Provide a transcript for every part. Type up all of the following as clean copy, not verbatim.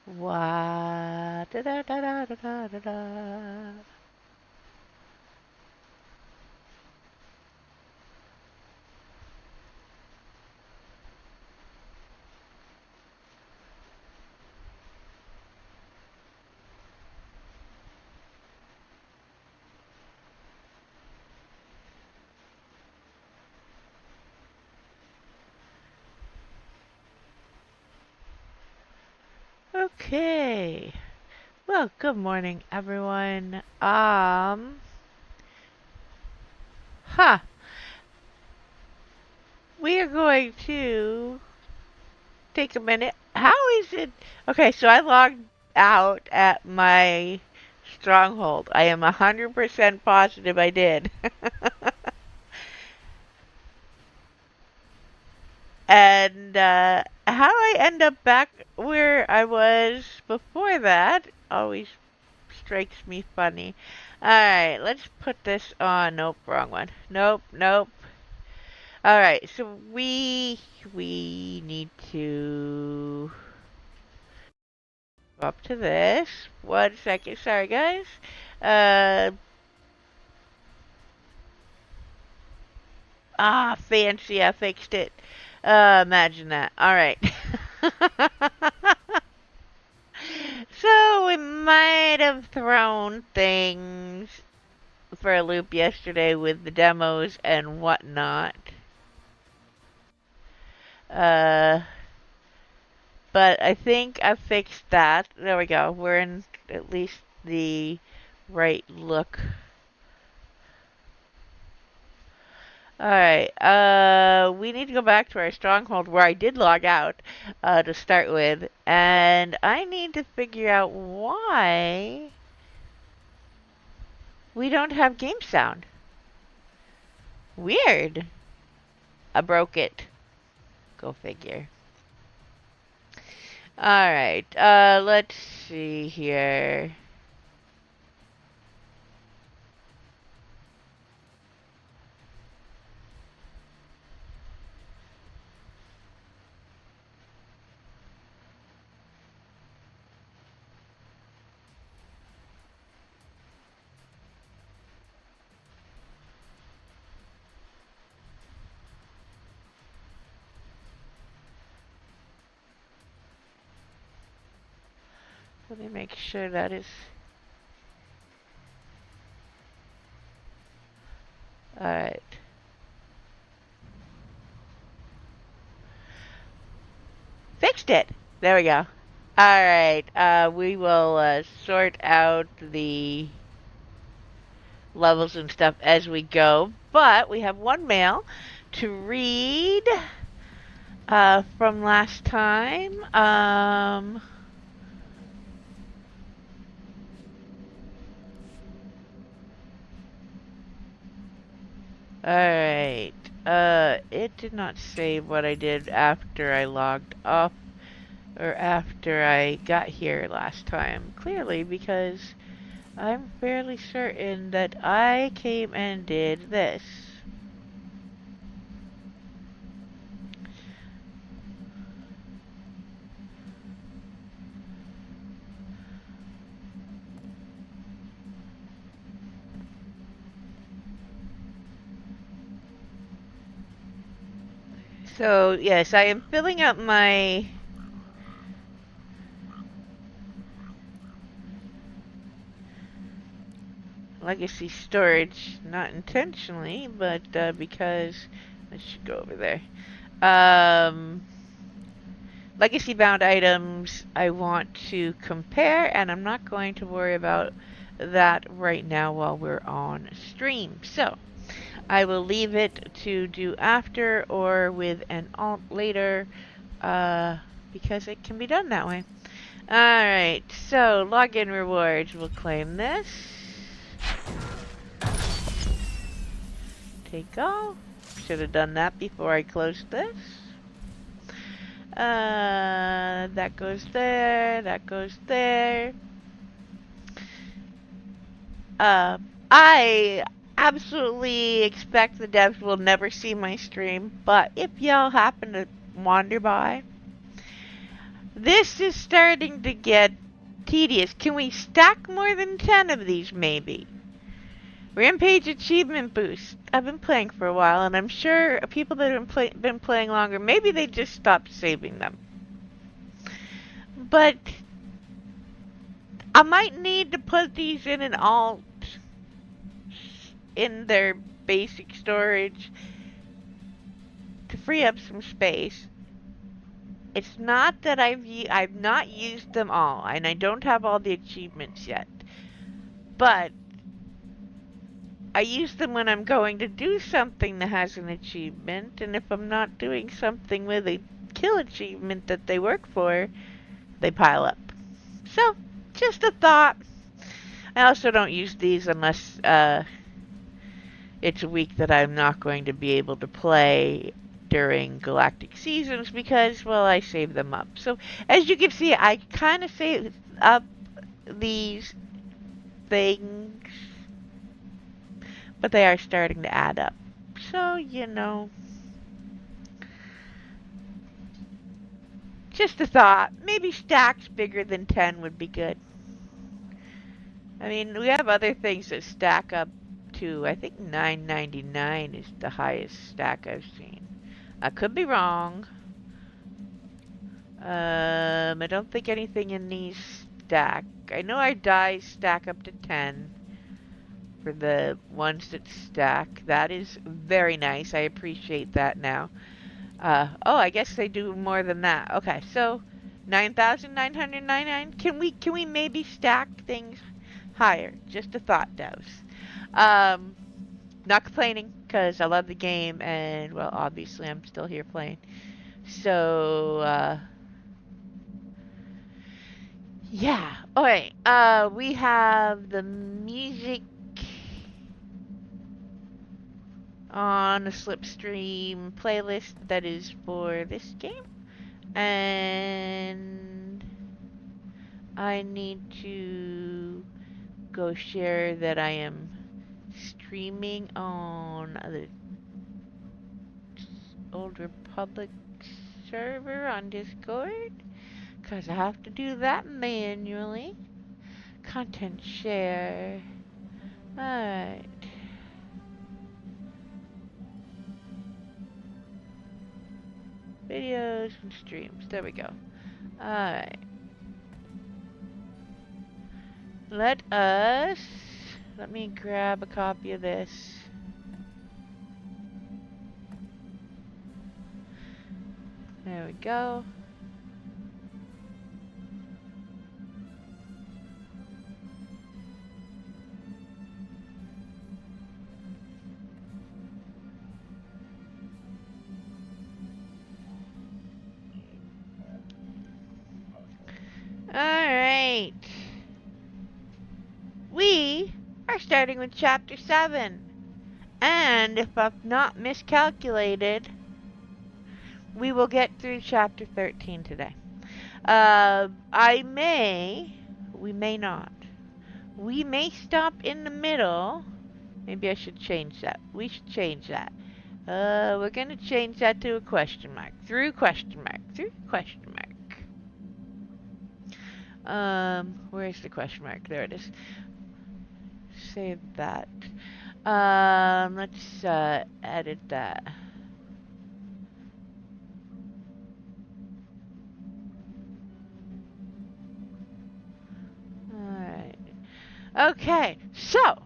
What? Da, da, da, da, da, da, da. Okay. Well, good morning, everyone. Huh. We are going to take a minute. How is it? Okay, so I logged out at my stronghold. I am 100% positive I did. And how I end up back where I was before that always strikes me funny. Alright, let's put this on. Nope, wrong one. Nope, nope. Alright, so we need to go up to this. 1 second, sorry guys. Uh fancy, I fixed it. Imagine that. Alright. So we might have thrown things for a loop yesterday with the demos and whatnot. Uh, but I think I fixed that. There we go. We're in at least the right look. Alright, we need to go back to our stronghold where I did log out, to start with, and I need to figure out why we don't have game sound. Weird. I broke it. Go figure. Alright, let's see here. Let me make sure that is... Alright. Fixed it! There we go. Alright, we will, sort out the levels and stuff as we go, but we have one mail to read, from last time. Alright. It did not save what I did after I logged off, or after I got here last time. Clearly, because I'm fairly certain that I came and did this. So, yes, I am filling up my legacy storage, not intentionally, but because I should go over there. Legacy bound items I want to compare, and I'm not going to worry about that right now while we're on stream. So I will leave it to do after or with an alt later, because it can be done that way. Alright, so login rewards. We'll claim this. Take all. Should have done that before I closed this. That goes there. That goes there. I absolutely expect the devs will never see my stream, but if y'all happen to wander by, This is starting to get tedious. Can we stack more than 10 of these, maybe? Rampage Achievement Boost. I've been playing for a while, and I'm sure people that have been playing longer, maybe they just stopped saving them. But I might need to put these in an alt in their basic storage to free up some space. It's not that I've not used them all, and I don't have all the achievements yet. But I use them when I'm going to do something that has an achievement, and if I'm not doing something with a kill achievement that they work for, they pile up. So, just a thought. I also don't use these unless it's a week that I'm not going to be able to play during galactic seasons because, well, I save them up. So, as you can see, I kind of save up these things, but they are starting to add up. So, you know, just a thought. Maybe stacks bigger than 10 would be good. I mean, we have other things that stack up to, I think $9.99 is the highest stack I've seen. I could be wrong. I don't think anything in these stack. I know our dies stack up to 10 for the ones that stack. That is very nice. I appreciate that now. Oh, I guess they do more than that. Okay, so 9,999. Can we maybe stack things higher? Just a thought, devs. Not complaining because I love the game and, well, obviously I'm still here playing. So, yeah. Alright, we have the music on a Slipstream playlist that is for this game. And I need to go share that I am streaming on the Old Republic server on Discord, because I have to do that manually. Content share. Alright. Videos and streams. There we go. Alright. Let me grab a copy of this. There we go. Alright. We are starting with Chapter 7. And if I've not miscalculated, we will get through Chapter 13 today. We may not. We may stop in the middle. Maybe I should change that. We should change that. We're gonna change that to a question mark. Through question mark. Through question mark. Where's the question mark? There it is. Save that. Let's edit that. Alright. Okay, so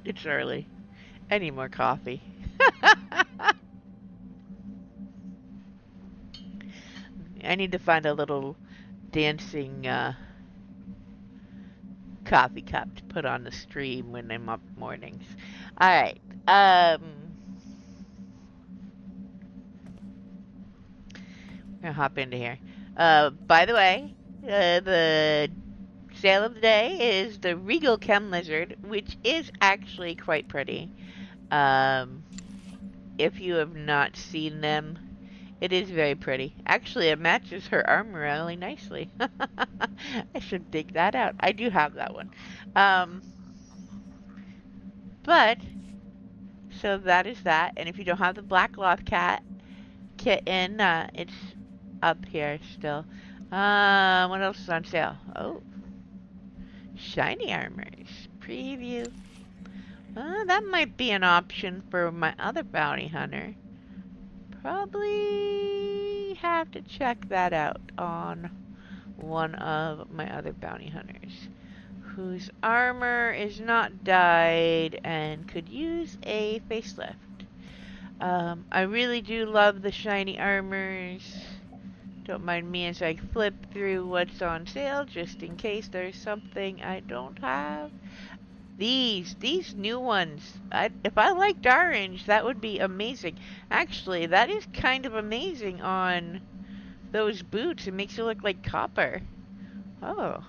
it's early. I need more coffee. I need to find a little dancing coffee cup to put on the stream when I'm up mornings. Alright. I'm gonna hop into here. By the way, the sale of the day is the Regal Chem Lizard, which is actually quite pretty. If you have not seen them, it is very pretty. Actually, it matches her armor really nicely. I should dig that out. I do have that one. But, so that is that. And if you don't have the Black Loth kitten. It's up here still. What else is on sale? Oh, shiny armors. Preview. That might be an option for my other bounty hunter. Probably have to check that out on one of my other bounty hunters, whose armor is not dyed and could use a facelift. I really do love the shiny armors. Don't mind me as I flip through what's on sale, just in case there's something I don't have. These new ones. If I liked orange, that would be amazing. Actually, that is kind of amazing on those boots. It makes it look like copper. Oh.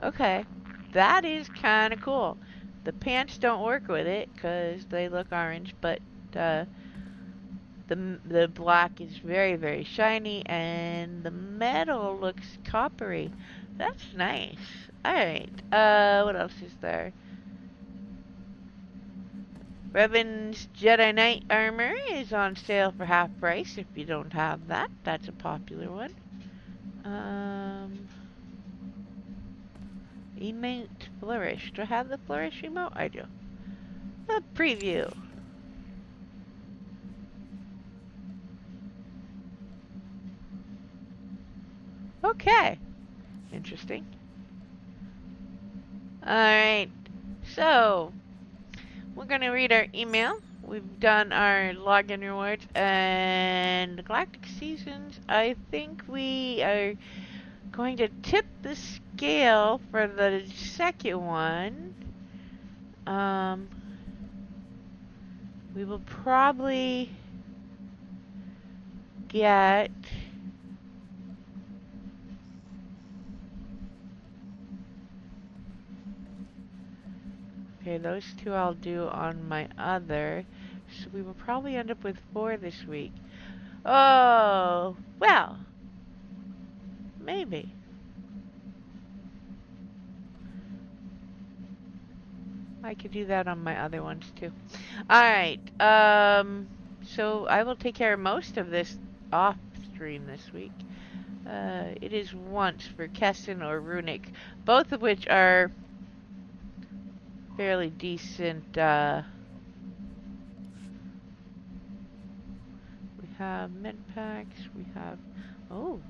Okay. That is kind of cool. The pants don't work with it because they look orange, but the black is very, very shiny, and the metal looks coppery. That's nice. Alright, what else is there? Revan's Jedi Knight armor is on sale for half price. If you don't have that, that's a popular one. Emote Flourish. Do I have the Flourish emote? I do. The preview. Okay. Interesting. Alright. So, we're going to read our email. We've done our login rewards and Galactic Seasons. I think we are going to tip the scale for the second one. We will probably get... Okay, those two I'll do on my other. So we will probably end up with 4 this week. Oh, well, maybe. I could do that on my other ones too. Alright, so I will take care of most of this off stream this week. It is once for Kessin or Runic, both of which are fairly decent. We have med packs, we have, oh,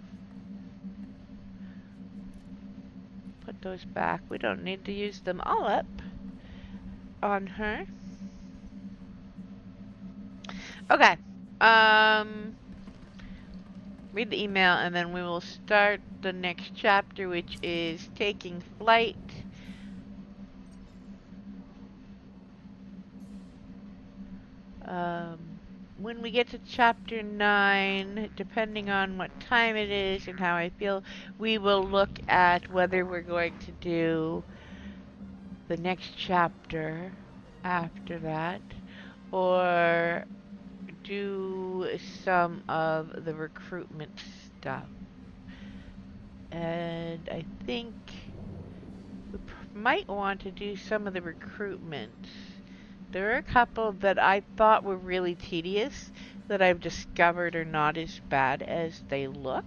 put those back. We don't need to use them all up on her. Okay. Read the email and then we will start the next chapter, which is taking flight. When we get to chapter 9, depending on what time it is and how I feel, we will look at whether we're going to do the next chapter after that, or do some of the recruitment stuff. And I think we might want to do some of the recruitments. There are a couple that I thought were really tedious that I've discovered are not as bad as they looked.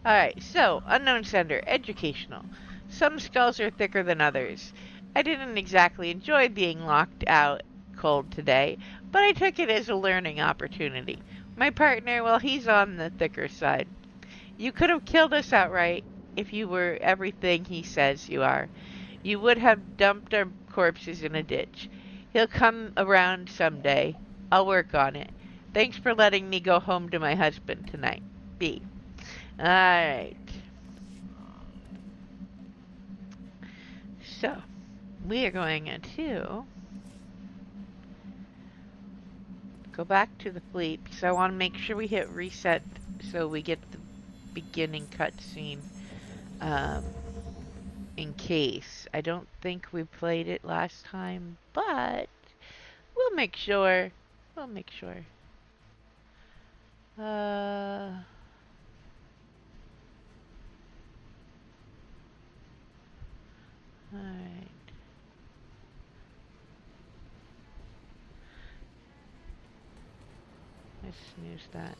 Alright, so, unknown sender, educational. Some skulls are thicker than others. I didn't exactly enjoy being locked out cold today, but I took it as a learning opportunity. My partner, well, he's on the thicker side. You could have killed us outright if you were everything he says you are. You would have dumped our corpses in a ditch. He'll come around someday. I'll work on it. Thanks for letting me go home to my husband tonight. B. Alright. So, we are going to go back to the fleet because I want to make sure we hit reset so we get the beginning cutscene. In case. I don't think we played it last time, but we'll make sure. We'll make sure. Alright. Let's snooze that.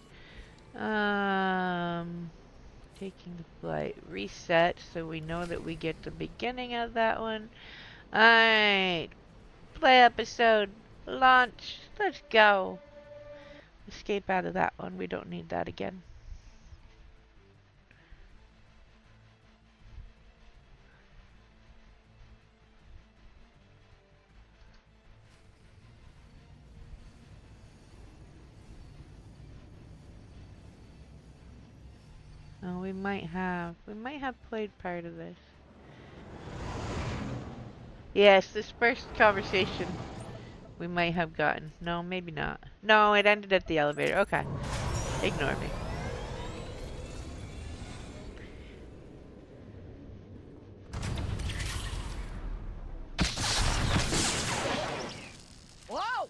Taking the flight. Reset so we know that we get the beginning of that one. Alright. Play episode. Launch. Let's go. Escape out of that one. We don't need that again. Oh, we might have played part of this. Yes, this first conversation we might have gotten. No, maybe not. No, it ended at the elevator. Okay. Ignore me. Whoa!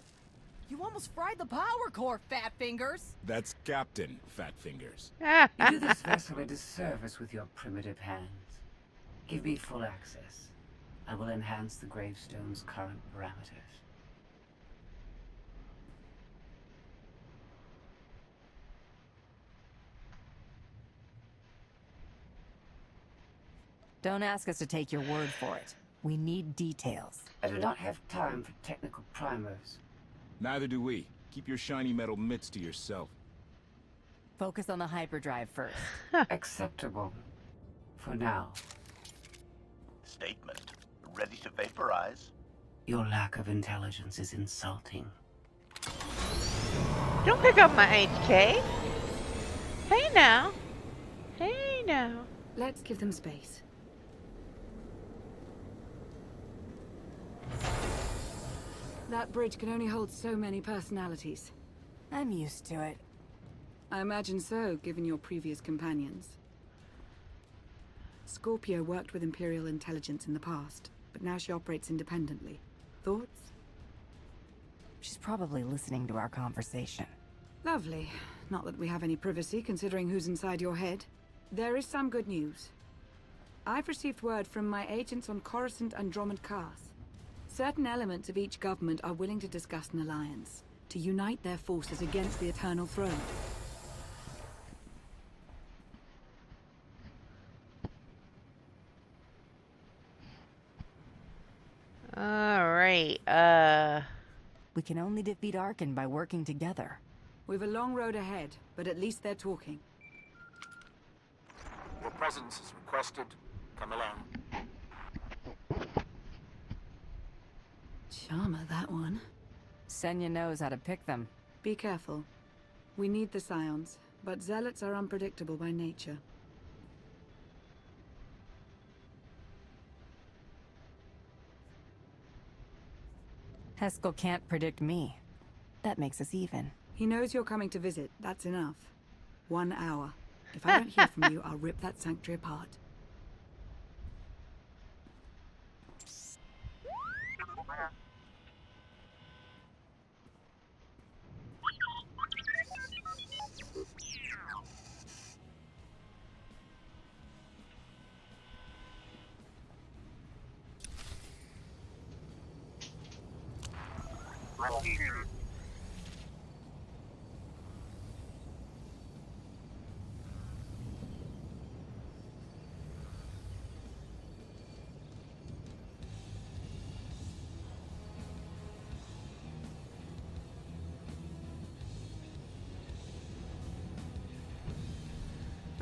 You almost fried the power core, Fat Fingers! That's Captain Fat Fingers. You do this vessel a disservice with your primitive hands. Give me full access. I will enhance the gravestone's current parameters. Don't ask us to take your word for it. We need details. I do not have time for technical primers. Neither do we. Keep your shiny metal mitts to yourself. Focus on the hyperdrive first. Acceptable. For now. Statement. Ready to vaporize? Your lack of intelligence is insulting. Don't pick up my HK. Hey now. Hey now. Let's give them space. That bridge can only hold so many personalities. I'm used to it. I imagine so, given your previous companions. Scorpio worked with Imperial intelligence in the past, but now she operates independently. Thoughts? She's probably listening to our conversation. Lovely. Not that we have any privacy, considering who's inside your head. There is some good news. I've received word from my agents on Coruscant and Dromund-Kaas. Certain elements of each government are willing to discuss an alliance, to unite their forces against the Eternal Throne. Alright, We can only defeat Arkan by working together. We've a long road ahead, but at least they're talking. Your presence is requested. Come along. Charmer, that one. Senya knows how to pick them. Be careful. We need the Scions, but Zealots are unpredictable by nature. Heskel can't predict me. That makes us even. He knows you're coming to visit. That's enough. 1 hour. If I don't hear from you, I'll rip that sanctuary apart.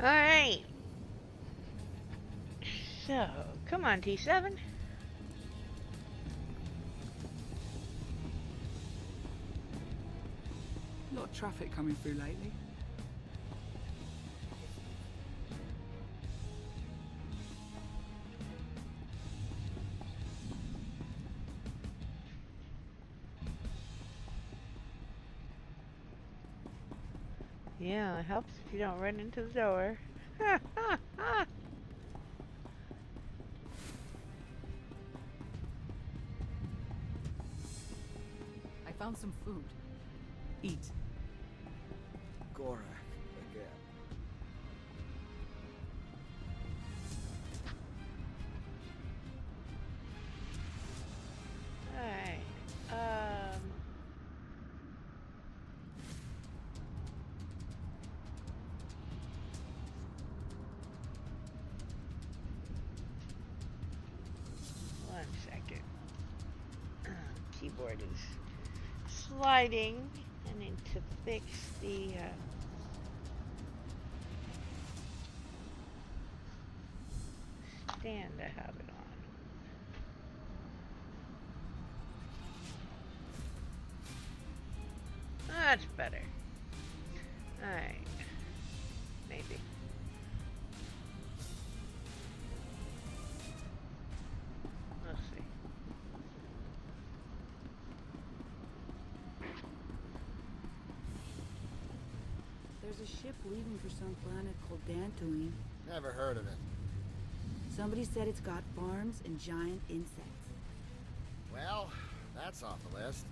alright. So, come on, T7. A lot of traffic coming through lately. Yeah, it helps if you don't run into the door. I found some food. Eat. Gorak again. Alright. keyboard is sliding. I need to fix the stand I have it on. That's better. Alright. Maybe. Let's see. There's a ship leaving for some planet called Dantooine. Never heard of it. Somebody said it's got farms and giant insects. Well, that's off the list.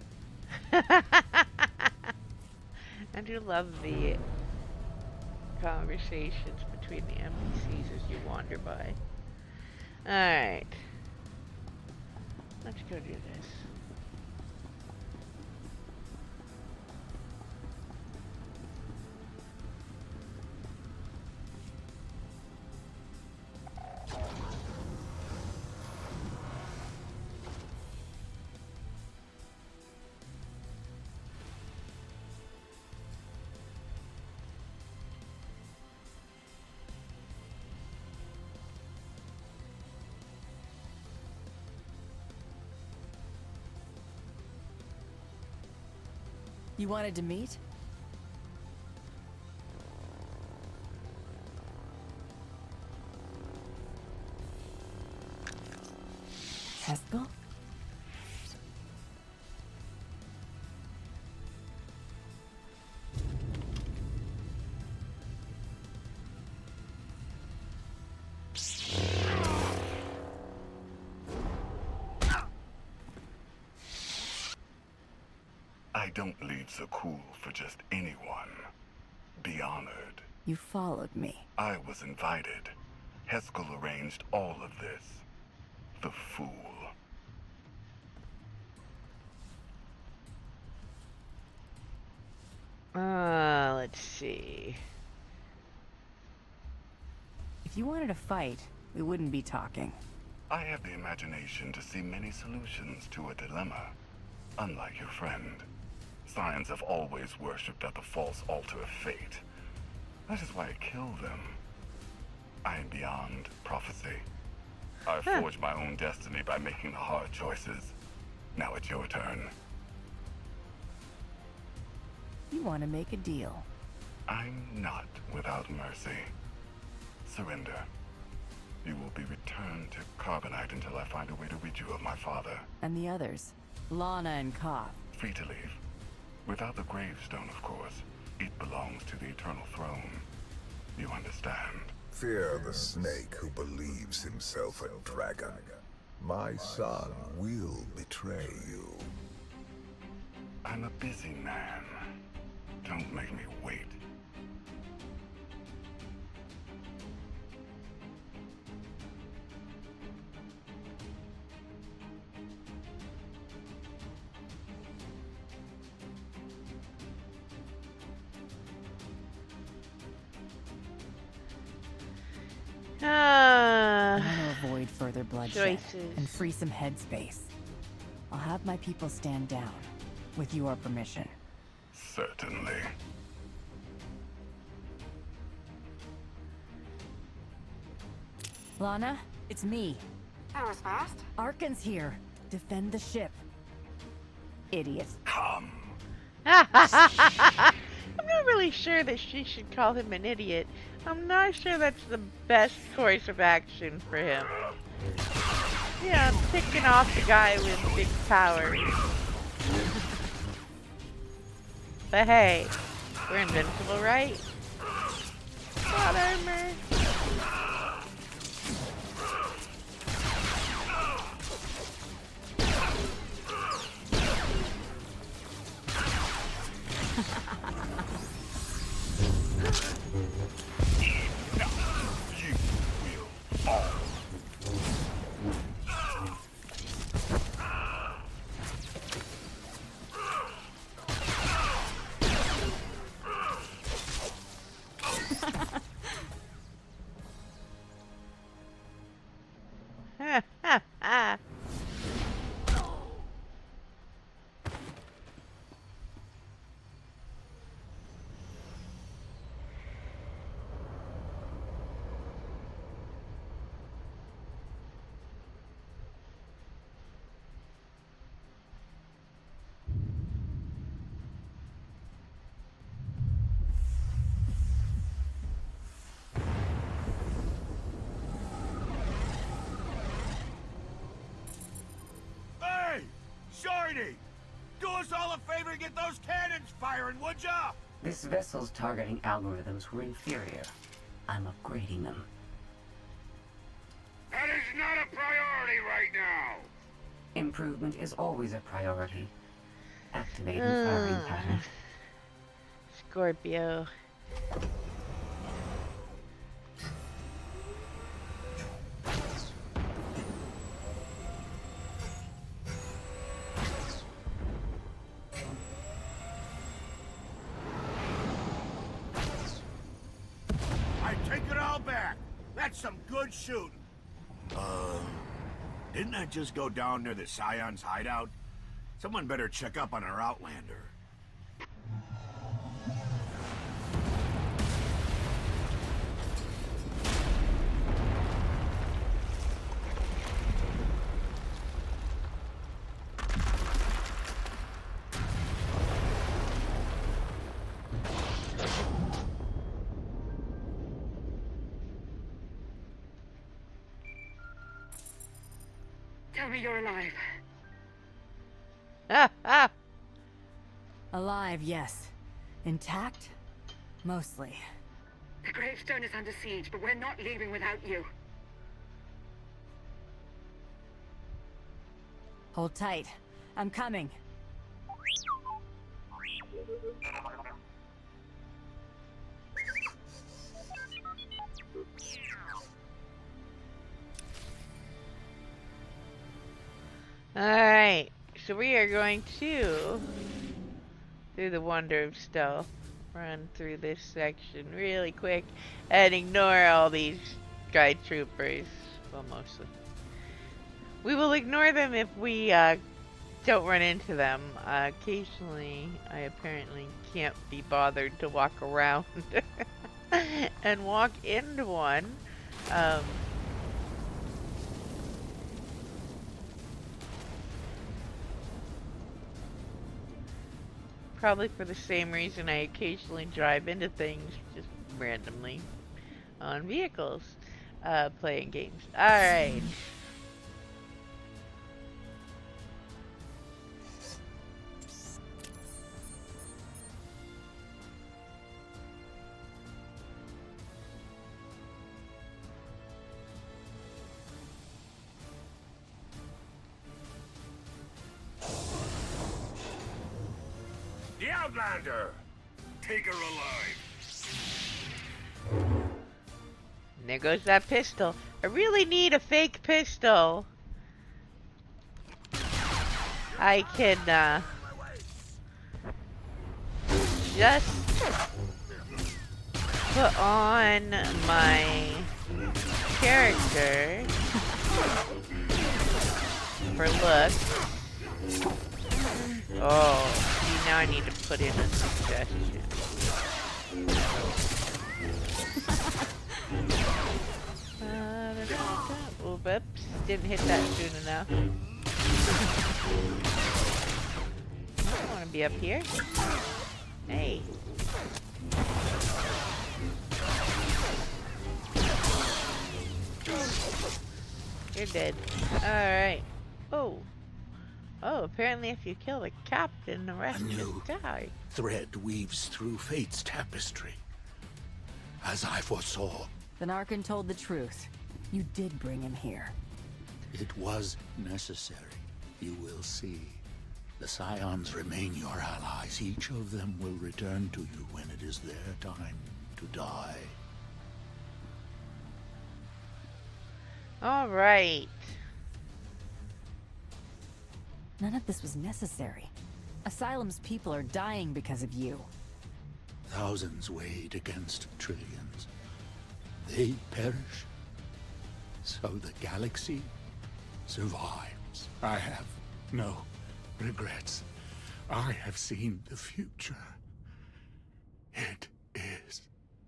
I do love the conversations between the NPCs as you wander by. Alright. Let's go do this. You wanted to meet? Haskell? I don't leave so cool for just anyone. Be honored. You followed me. I was invited. Haskell arranged all of this. The fool. Let's see. If you wanted to fight, we wouldn't be talking. I have the imagination to see many solutions to a dilemma. Unlike your friend, Science have always worshipped at the false altar of fate. That is why I kill them. I am beyond prophecy. I forged my own destiny by making the hard choices. Now it's your turn. You want to make a deal. I'm not without mercy. Surrender. You will be returned to Carbonite until I find a way to rid you of my father. And the others? Lana and KOTFE. Free to leave. Without the gravestone, of course. It belongs to the Eternal Throne. You understand? Fear the snake who believes himself a dragon. My son will betray you. I'm a busy man. Don't make me wait. I want to avoid further bloodshed Choices. and free some headspace. I'll have my people stand down, with your permission. Certainly. Lana, it's me. That was fast. Arkan's here. Defend the ship. Idiot. Come. I'm not really sure that she should call him an idiot. I'm not sure that's the best course of action for him. Yeah, I'm picking off the guy with big powers. But hey, we're invincible, right? Got armor. priority! Do us all a favor and get those cannons firing, would ya? This vessel's targeting algorithms were inferior. I'm upgrading them. That is not a priority right now! Improvement is always a priority. Activating firing pattern. Scorpio. I take it all back. That's some good shooting. Didn't I just go down near the Scion's hideout? Someone better check up on our Outlander. Tell me you're alive. Ah, ah. Alive, yes. Intact? Mostly. The gravestone is under siege, but we're not leaving without you. Hold tight. I'm coming. Alright, so we are going to, through the wonder of stealth, run through this section really quick and ignore all these guide troopers. Well, mostly. We will ignore them if we don't run into them. Occasionally, I apparently can't be bothered to walk around and walk into one. Probably for the same reason I occasionally drive into things just randomly on vehicles, playing games. Alright. The Outlander! Take her alive. And there goes that pistol. I really need a fake pistol. I can, just put on my character for looks. Oh, see, now I need to put in a suggestion. Oh, whoops, didn't hit that soon enough. I don't want to be up here. Hey. You're dead. Alright. Oh. Oh, apparently if you kill the captain, the rest just die. Thread weaves through fate's tapestry. As I foresaw. Then Arkan told the truth. You did bring him here. It was necessary. You will see. The Scions remain your allies. Each of them will return to you when it is their time to die. Alright. None of this was necessary. Asylum's people are dying because of you. Thousands weighed against trillions. They perish. So the galaxy survives. I have no regrets. I have seen the future. It is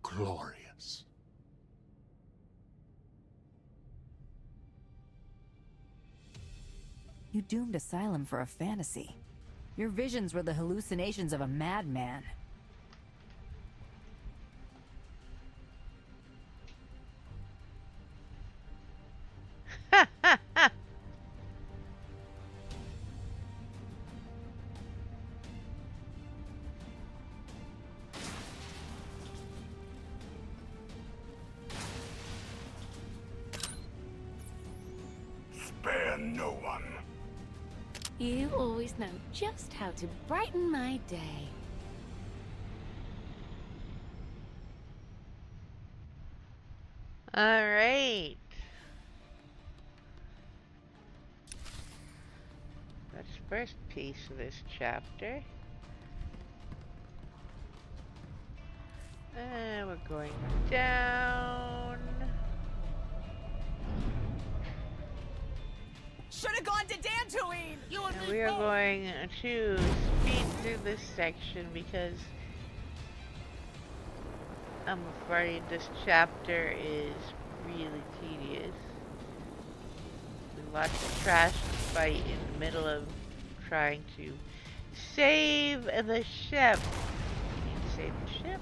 glorious. You doomed Asylum for a fantasy. Your visions were the hallucinations of a madman. You always know just how to brighten my day. All right. That's the first piece of this chapter. And we're going down. Should have gone to Dantooine! And we are going to speed through this section because I'm afraid this chapter is really tedious. With lots of trash to fight in the middle of trying to save the ship. We need to save the ship.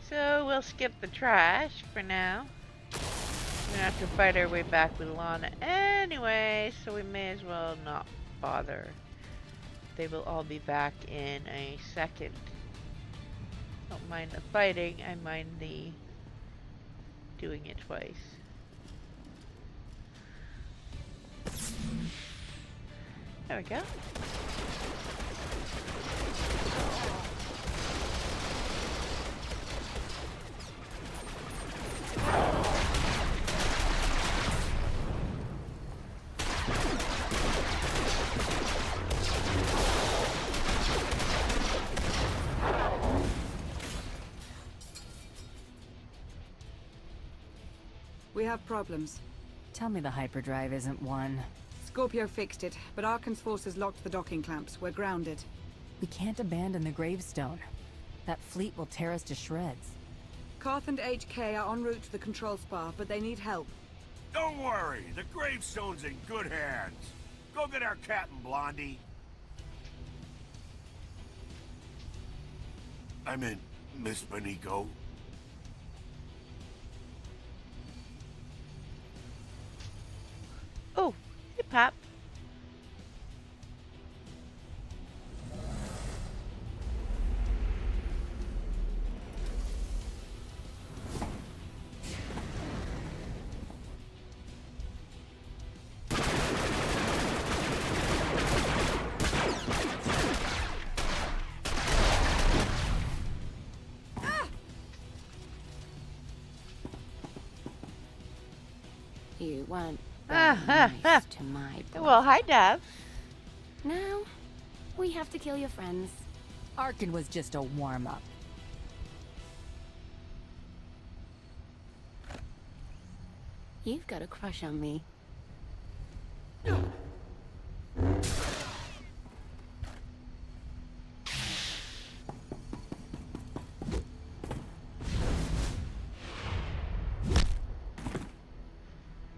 So we'll skip the trash for now. We're gonna have to fight our way back with Lana anyway, so we may as well not bother. They will all be back in a second. Don't mind the fighting, I mind the doing it twice. There we go. We have problems. Tell me the hyperdrive isn't one. Scorpio fixed it, but Arkan's forces locked the docking clamps. We're grounded. We can't abandon the gravestone. That fleet will tear us to shreds. Koth and HK are en route to the control spa, but they need help. Don't worry, the gravestone's in good hands. Go get our Captain Blondie. I meant Miss Beniko. Oh, hey Pop. You weren't nice to my boy. Well, hi, Dove. Now, we have to kill your friends. Arkan was just a warm-up. You've got a crush on me.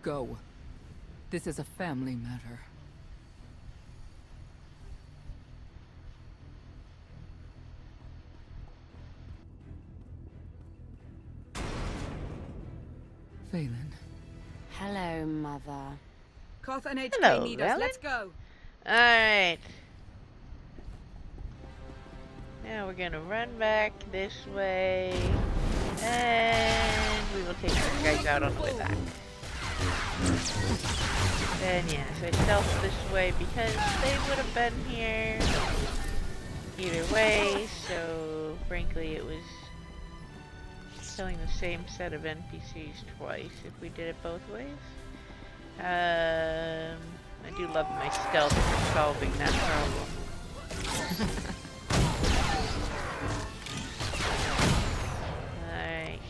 Go. This is a family matter. Valen. Hello, Mother. Koth and HK Hello, need us. Valen. Let's go. Alright. Now we're gonna run back this way. And we will take these guys out on the way back. And yeah, so I stealth this way because they would have been here either way, so frankly it was killing the same set of NPCs twice if we did it both ways. I do love my stealth for solving that problem. Alright.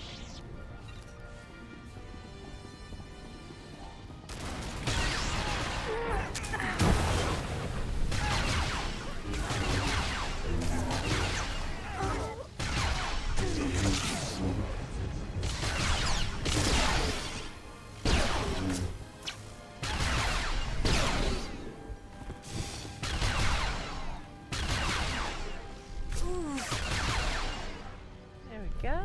There we go.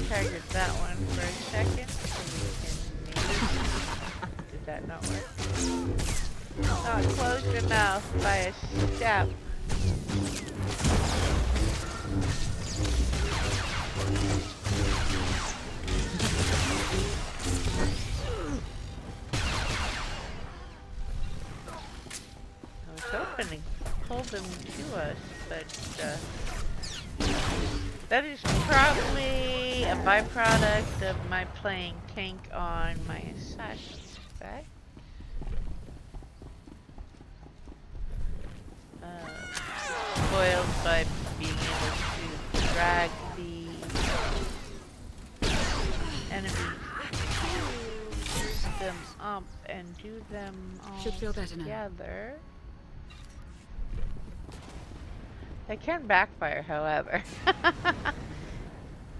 Target that one for a second so we can maybe... Did that not work? Not close enough by a step. I was hoping to pull them to us, but that is probably a byproduct of my playing tank on my assassin spec. Spoiled by being able to drag the enemies, them up and do them all Should feel better now. together. They can backfire, however.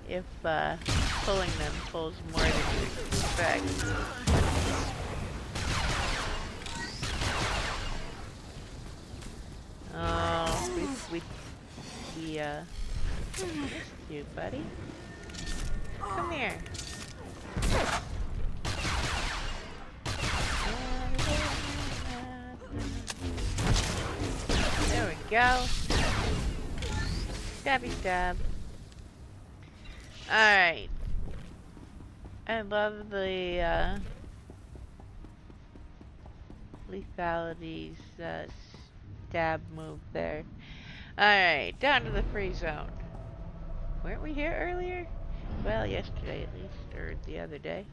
If pulling them pulls more than you expect. Oh, we missed you, buddy. Come here. There we go. Stabby stab. Alright. I love the Lethality's stab move there. Alright, down to the free zone. Weren't we here earlier? Well, yesterday at least, or the other day.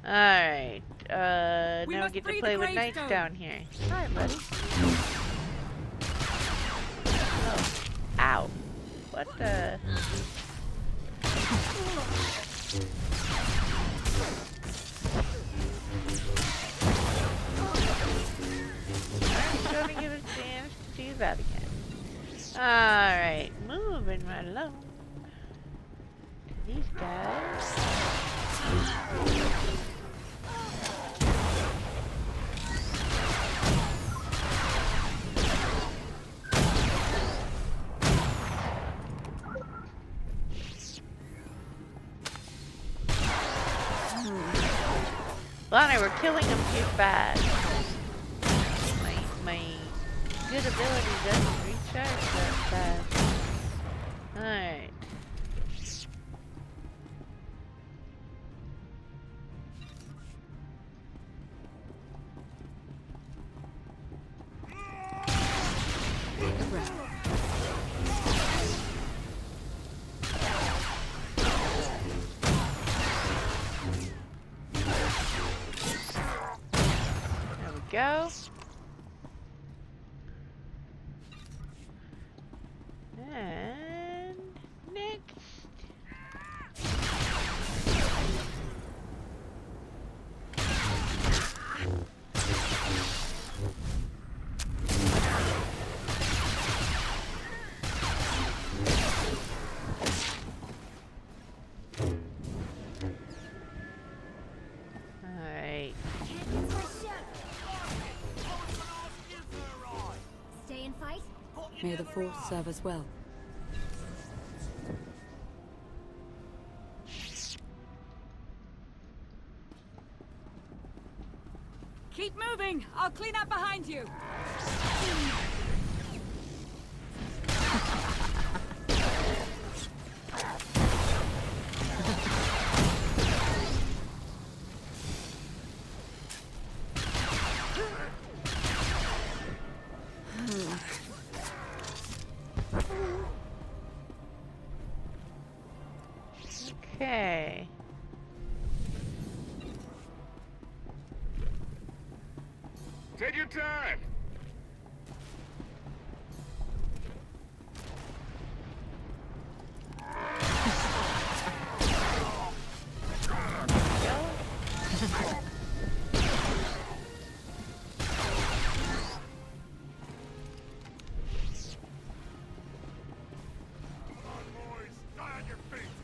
Alright, now we get to play with knights down here. Hi, buddy. Oh. Ow. What the? I'm gonna get a chance to do that again. Alright, moving right along to these guys. Lana, we're killing them too fast. My good ability doesn't recharge that fast. Alright. Go. And next. Alright. Stay and fight. May the force serve us well. Keep moving. I'll clean up behind you. Okay. Take your time.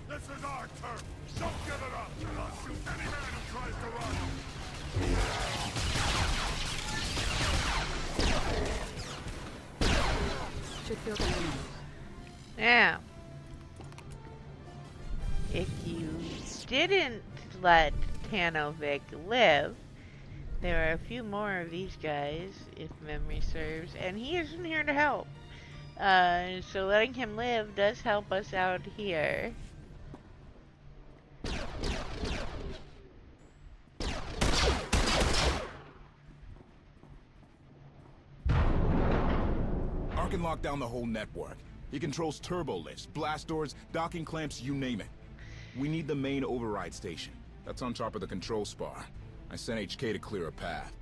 This is our turn! Don't give it up! I'll shoot any man who tries to run! Should feel better now. Now, if you didn't let Tanovic live, there are a few more of these guys, if memory serves, and he isn't here to help. So letting him live does help us out here. Ark can lock down the whole network. He controls turbo lifts, blast doors, docking clamps, you name it. We need the main override station. That's on top of the control spar. I sent HK to clear a path.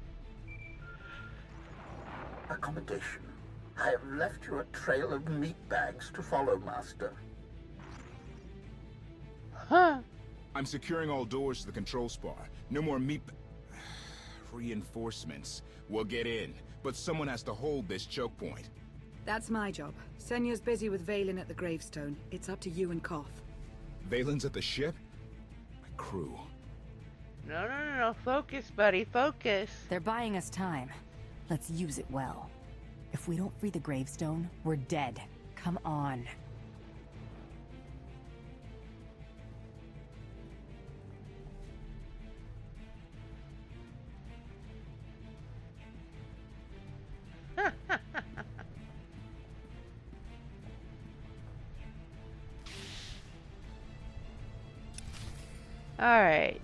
Accommodation. I have left you a trail of meat bags to follow, Master. Huh. I'm securing all doors to the control spar. No more reinforcements. We'll get in, but someone has to hold this choke point. That's my job. Senya's busy with Valen at the gravestone. It's up to you and KOTFE. Valen's at the ship? My crew. No. Focus, buddy. Focus. They're buying us time. Let's use it well. If we don't free the gravestone, we're dead. Come on. All right.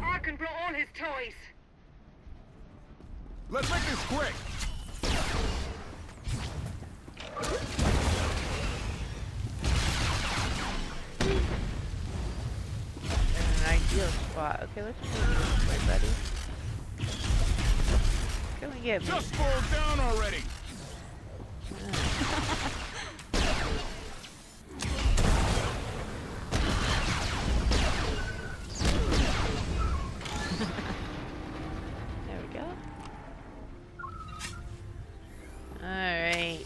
Arkan brought all his toys. Let's make this quick! An ideal spot. Okay, let's move this way, buddy. Can we get me? Just fall down already! There we go. Alright.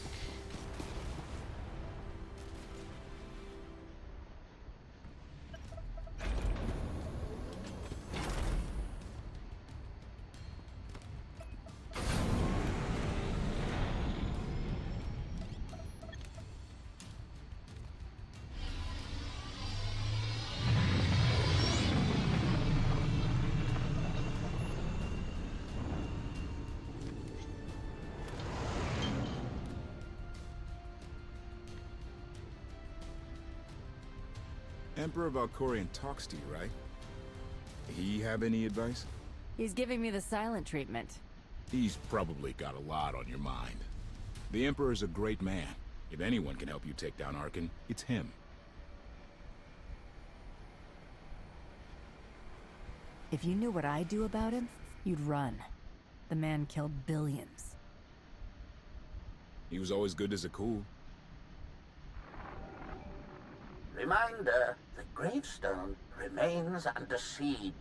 Emperor Valkorion talks to you, right? He have any advice? He's giving me the silent treatment. He's probably got a lot on your mind. The Emperor's a great man. If anyone can help you take down Arkan, it's him. If you knew what I do about him, you'd run. The man killed billions. He was always good as a cool. Reminder, the gravestone remains under siege.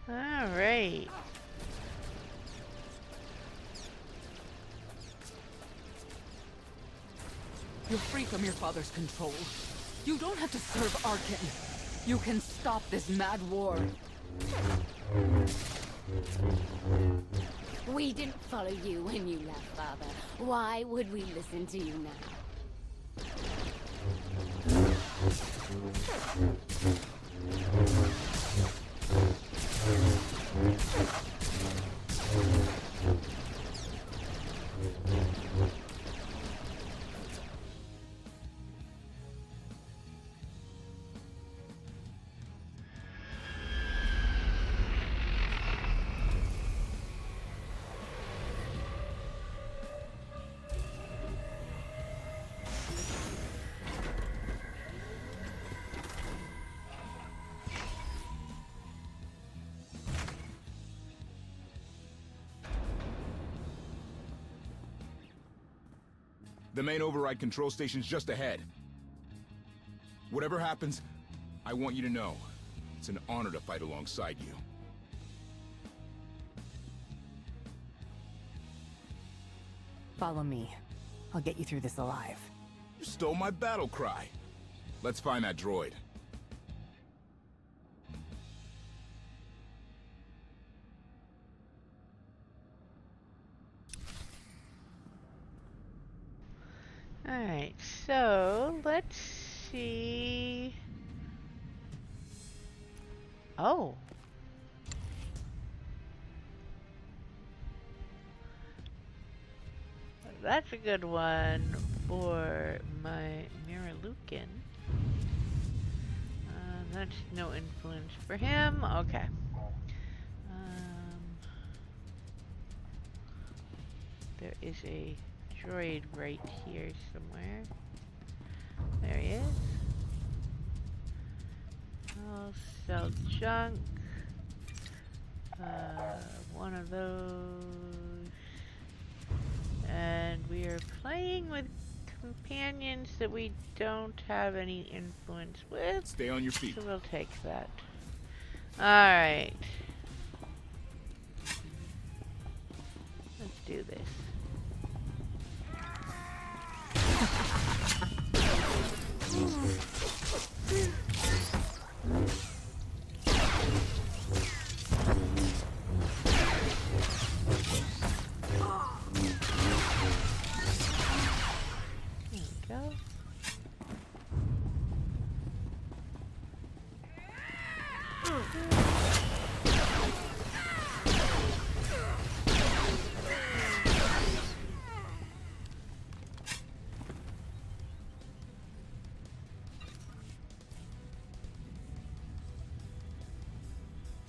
Alright. You're free from your father's control. You don't have to serve Arkan. You can stop this mad war. We didn't follow you when you left, Father. Why would we listen to you now? The main override control station's just ahead. Whatever happens, I want you to know, it's an honor to fight alongside you. Follow me. I'll get you through this alive. You stole my battle cry. Let's find that droid. Alright, so let's see. Oh. That's a good one for my Miralukin. That's no influence for him. Okay. There is a droid right here somewhere. There he is. I'll sell junk. One of those. And we are playing with companions that we don't have any influence with. Stay on your feet. So we'll take that. Alright. Let's do this.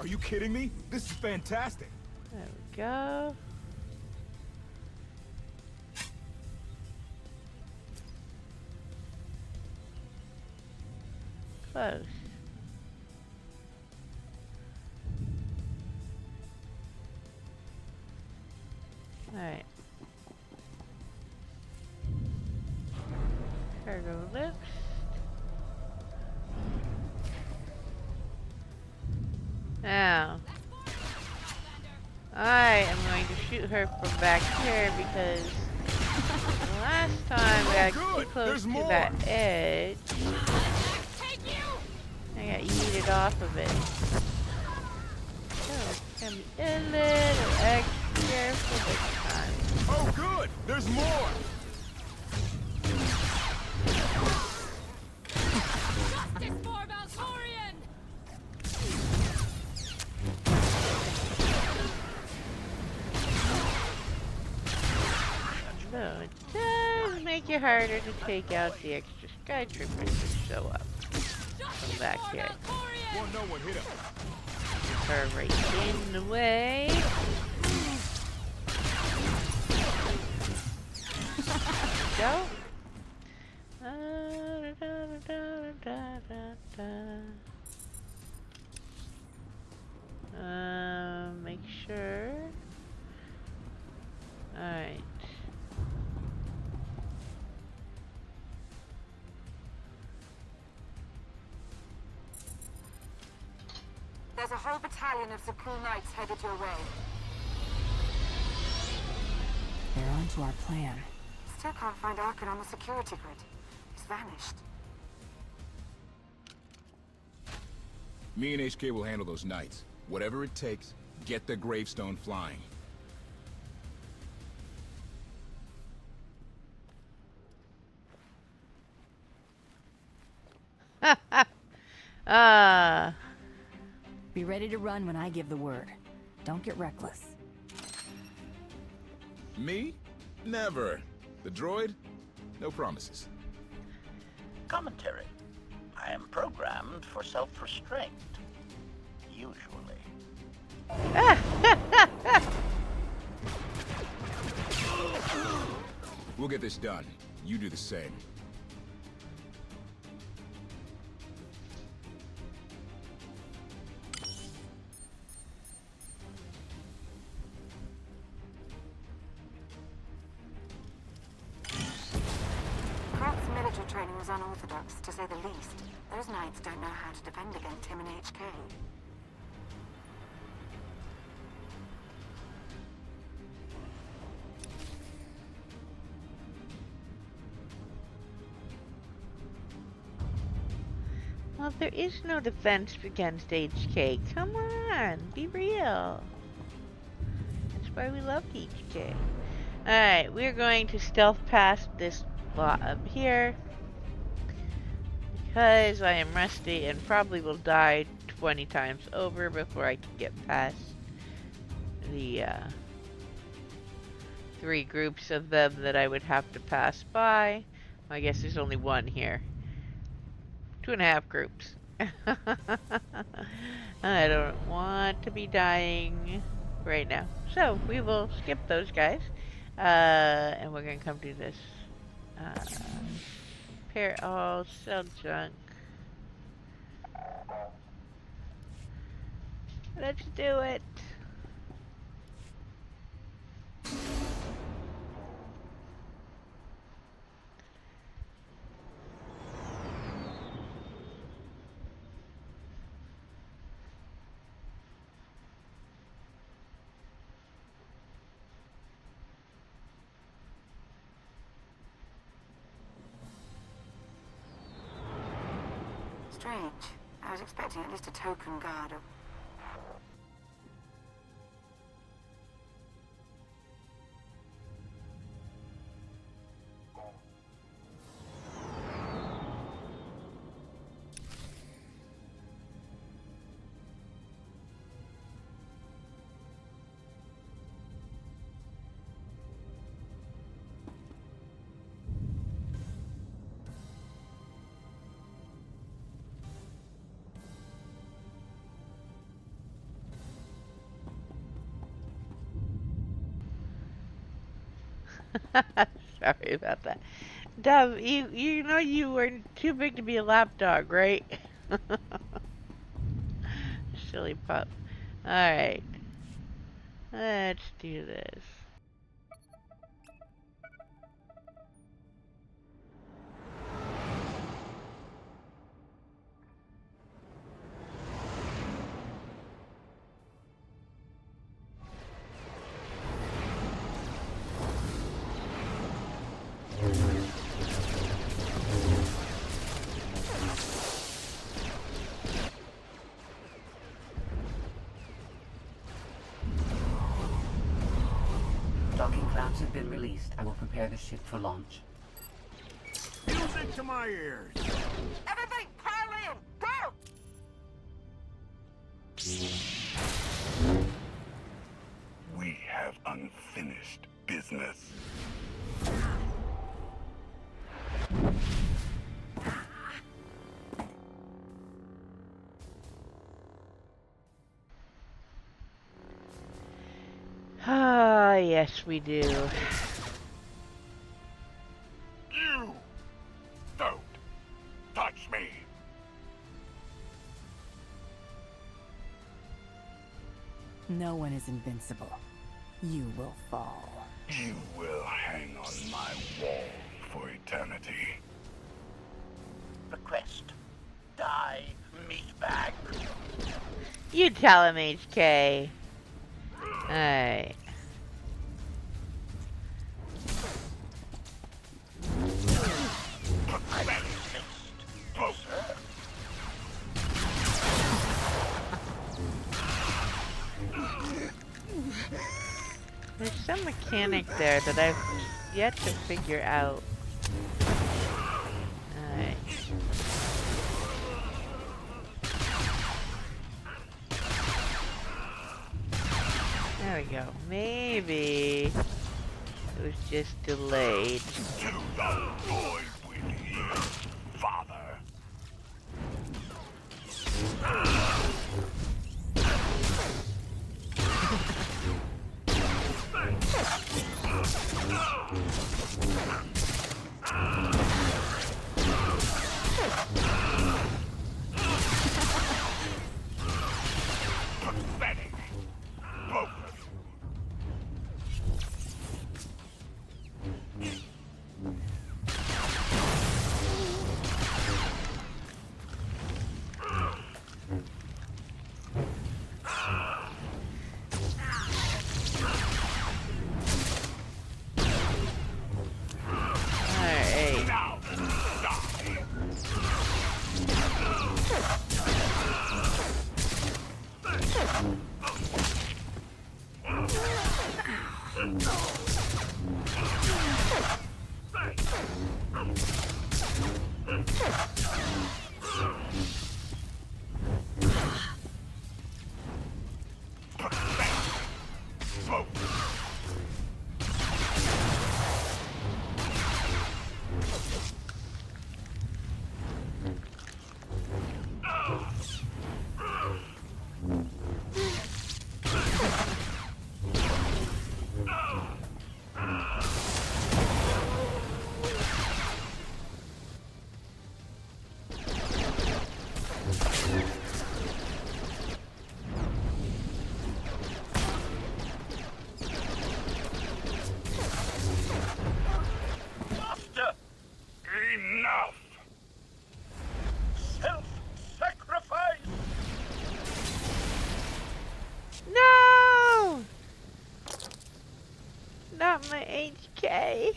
Are you kidding me? This is fantastic. There we go. Close. Alright. Cargo lift. Now, I am going to shoot her from back here because the last time we got too close to that edge, I got yeeted off of it. So it's going to be a little extra careful this time. Oh good! There's more! Justice for Valtorian! So it does make it harder to take out the extra sky troopers that show up from back here. No one hit him. Her right in the way. Go. Make sure. Alright. There's a whole battalion of Zakul Knights headed your way. They're onto our plan. Still can't find Arkin on the security grid. He's vanished. Me and HK will handle those knights. Whatever it takes, get the gravestone flying. Be ready to run when I give the word. Don't get reckless. Me? Never. The droid? No promises. Commentary. I am programmed for self-restraint. Usually. We'll get this done. You do the same. seems unorthodox, to say the least. Those knights don't know how to defend against him in HK. Well, there is no defense against HK. Come on, be real. That's why we love HK. Alright, we're going to stealth past this lot up here. Because I am rusty and probably will die 20 times over before I can get past the 3 groups of them that I would have to pass by. I guess there's only one here. 2.5 groups. I don't want to be dying right now. So we will skip those guys. And we're going to come do this. Repair all, sell junk. Let's do it. Strange. I was expecting at least a token guard of... Sorry about that. Dove, you know you were too big to be a lapdog, right? Silly pup. Alright. Let's do this. Docking clamps have been released. I will prepare the ship for launch. Music to my ears! Everybody pile in! Go! We have unfinished business. Ah, yes we do. You don't touch me. No one is invincible. You will fall. You will hang on my wall for eternity. Request. Die, meatbag. You tell him, HK. Alright. There's some mechanic there that I've yet to figure out. Alright. There we go. Maybe it was just delayed. To the void with you, Father. Pathetic. Both of you. Master! Enough! Self-sacrifice! No! Not my HK.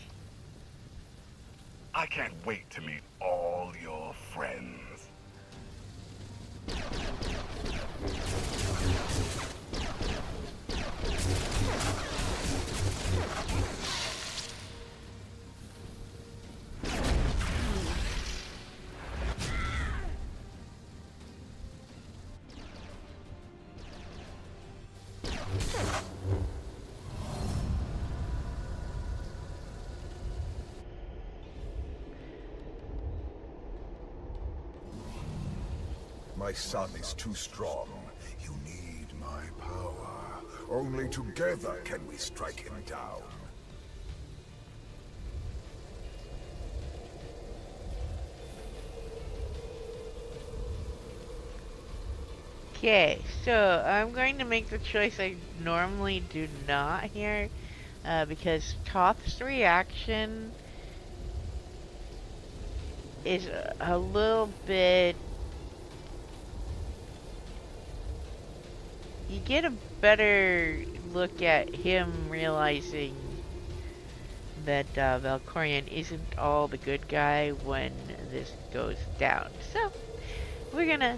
I can't wait to meet all your friends. My son is too strong. You need my power. Only together can we strike him down. Okay, so I'm going to make the choice I normally do not here, because KOTFE's reaction is a little bit... You get a better look at him realizing that Valkorion isn't all the good guy when this goes down. So, we're gonna...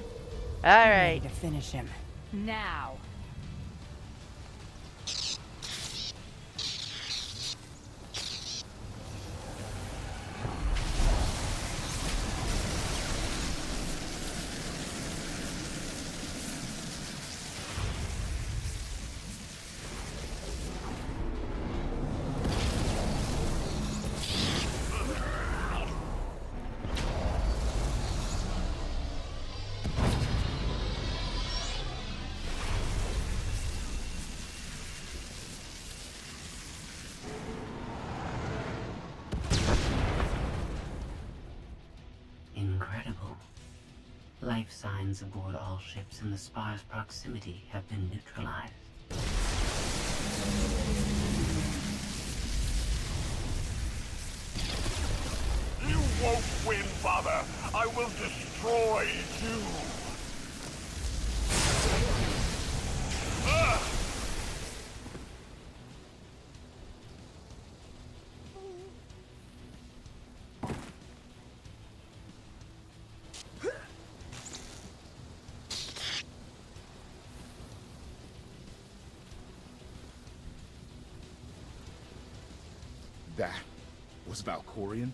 Alright. To finish him. Now. Incredible. Life signs aboard all ships in the spar's proximity have been neutralized. You won't win, Father! I will destroy you! That was Valkorion?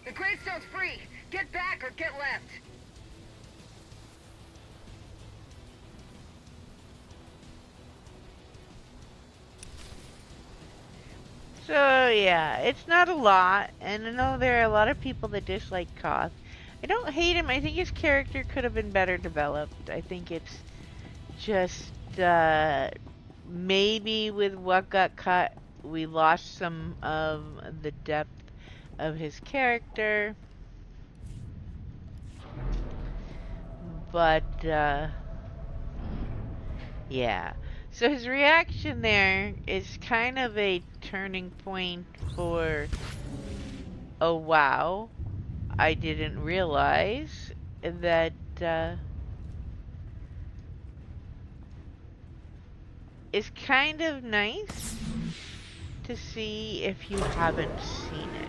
The gravestone's free! Get back or get left! So yeah, it's not a lot, and I know there are a lot of people that dislike KOTFE. I don't hate him. I think his character could have been better developed. I think it's just maybe with what got cut, we lost some of the depth of his character. But yeah. So his reaction there is kind of a turning point for, oh wow, I didn't realize that is kind of nice to see if you haven't seen it.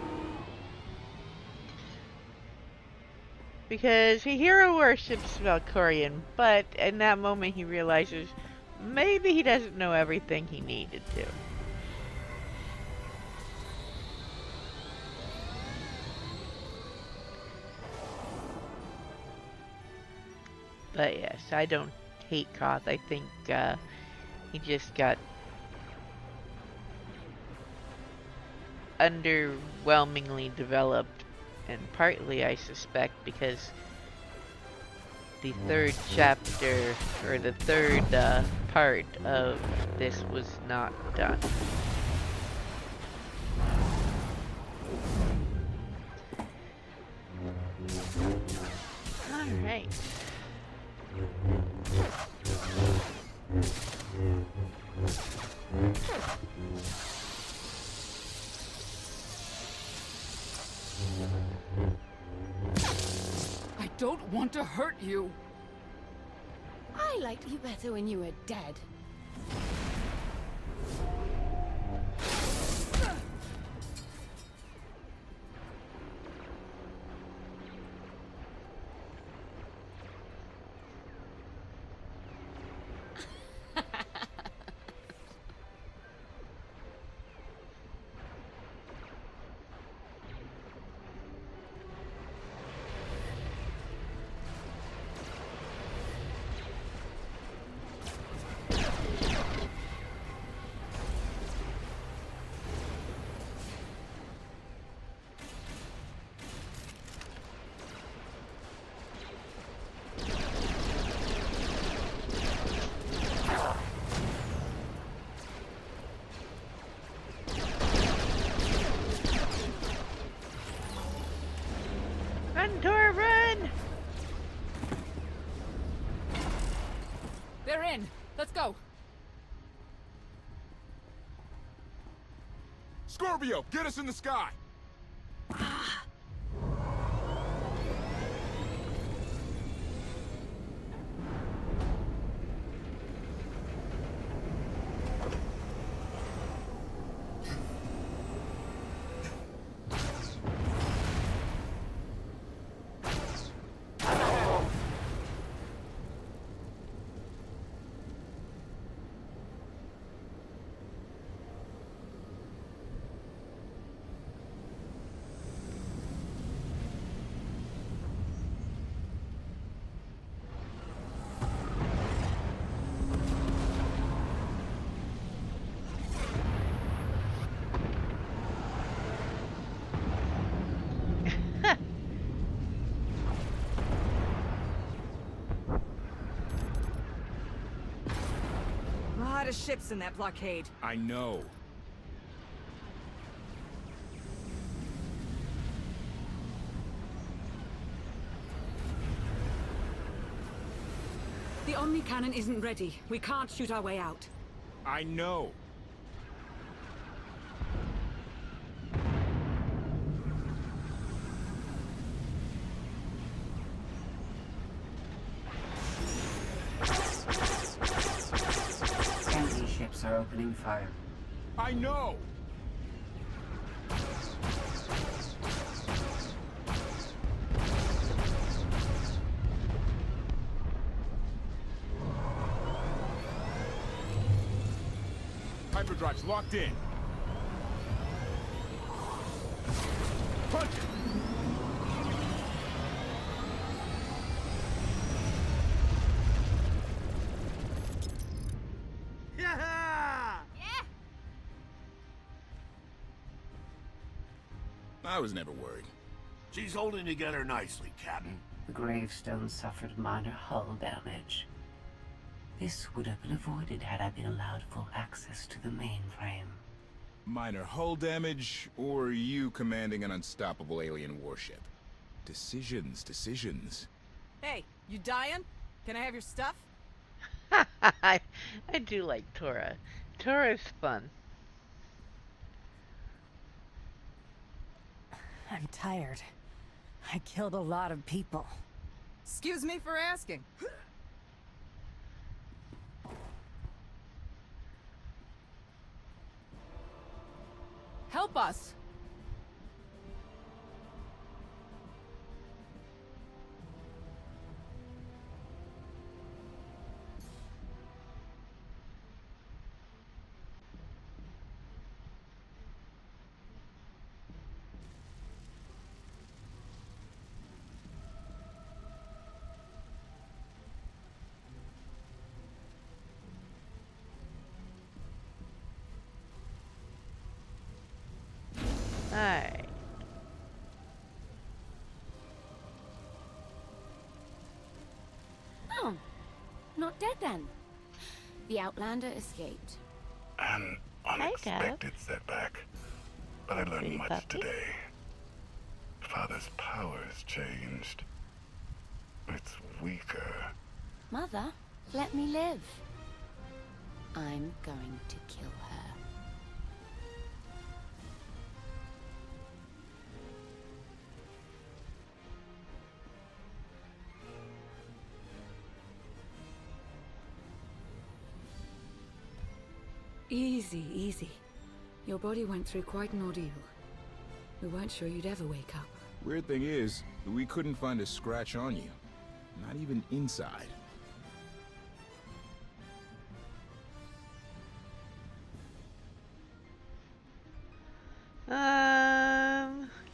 Because he hero worships Valkorion, but in that moment he realizes maybe he doesn't know everything he needed to. But yes, I don't hate Koth. I think he just got underwhelmingly developed, and partly I suspect because the third chapter, or the third part of this was not done. Alright. I don't want to hurt you. I liked you better when you were dead. Run, Tora, run! They're in. Let's go. Scorpio, get us in the sky! A lot of ships in that blockade. I know. The Omni Cannon isn't ready. We can't shoot our way out. I know. Enemy ships are opening fire. I know! Hyperdrive's locked in. Punch it! I was never worried. She's holding together nicely, Captain. The gravestone suffered minor hull damage. This would have been avoided had I been allowed full access to the mainframe. Minor hull damage, or you commanding an unstoppable alien warship? Decisions, decisions. Hey, you dying? Can I have your stuff? I do like Tora. Tora's fun. I'm tired. I killed a lot of people. Excuse me for asking. Help us. Alright. Oh, not dead then. The Outlander escaped. An unexpected setback. But I learned much today. Father's powers changed. It's weaker. Mother, let me live. I'm going to kill her. Easy, easy. Your body went through quite an ordeal. We weren't sure you'd ever wake up. Weird thing is, we couldn't find a scratch on you. Not even inside.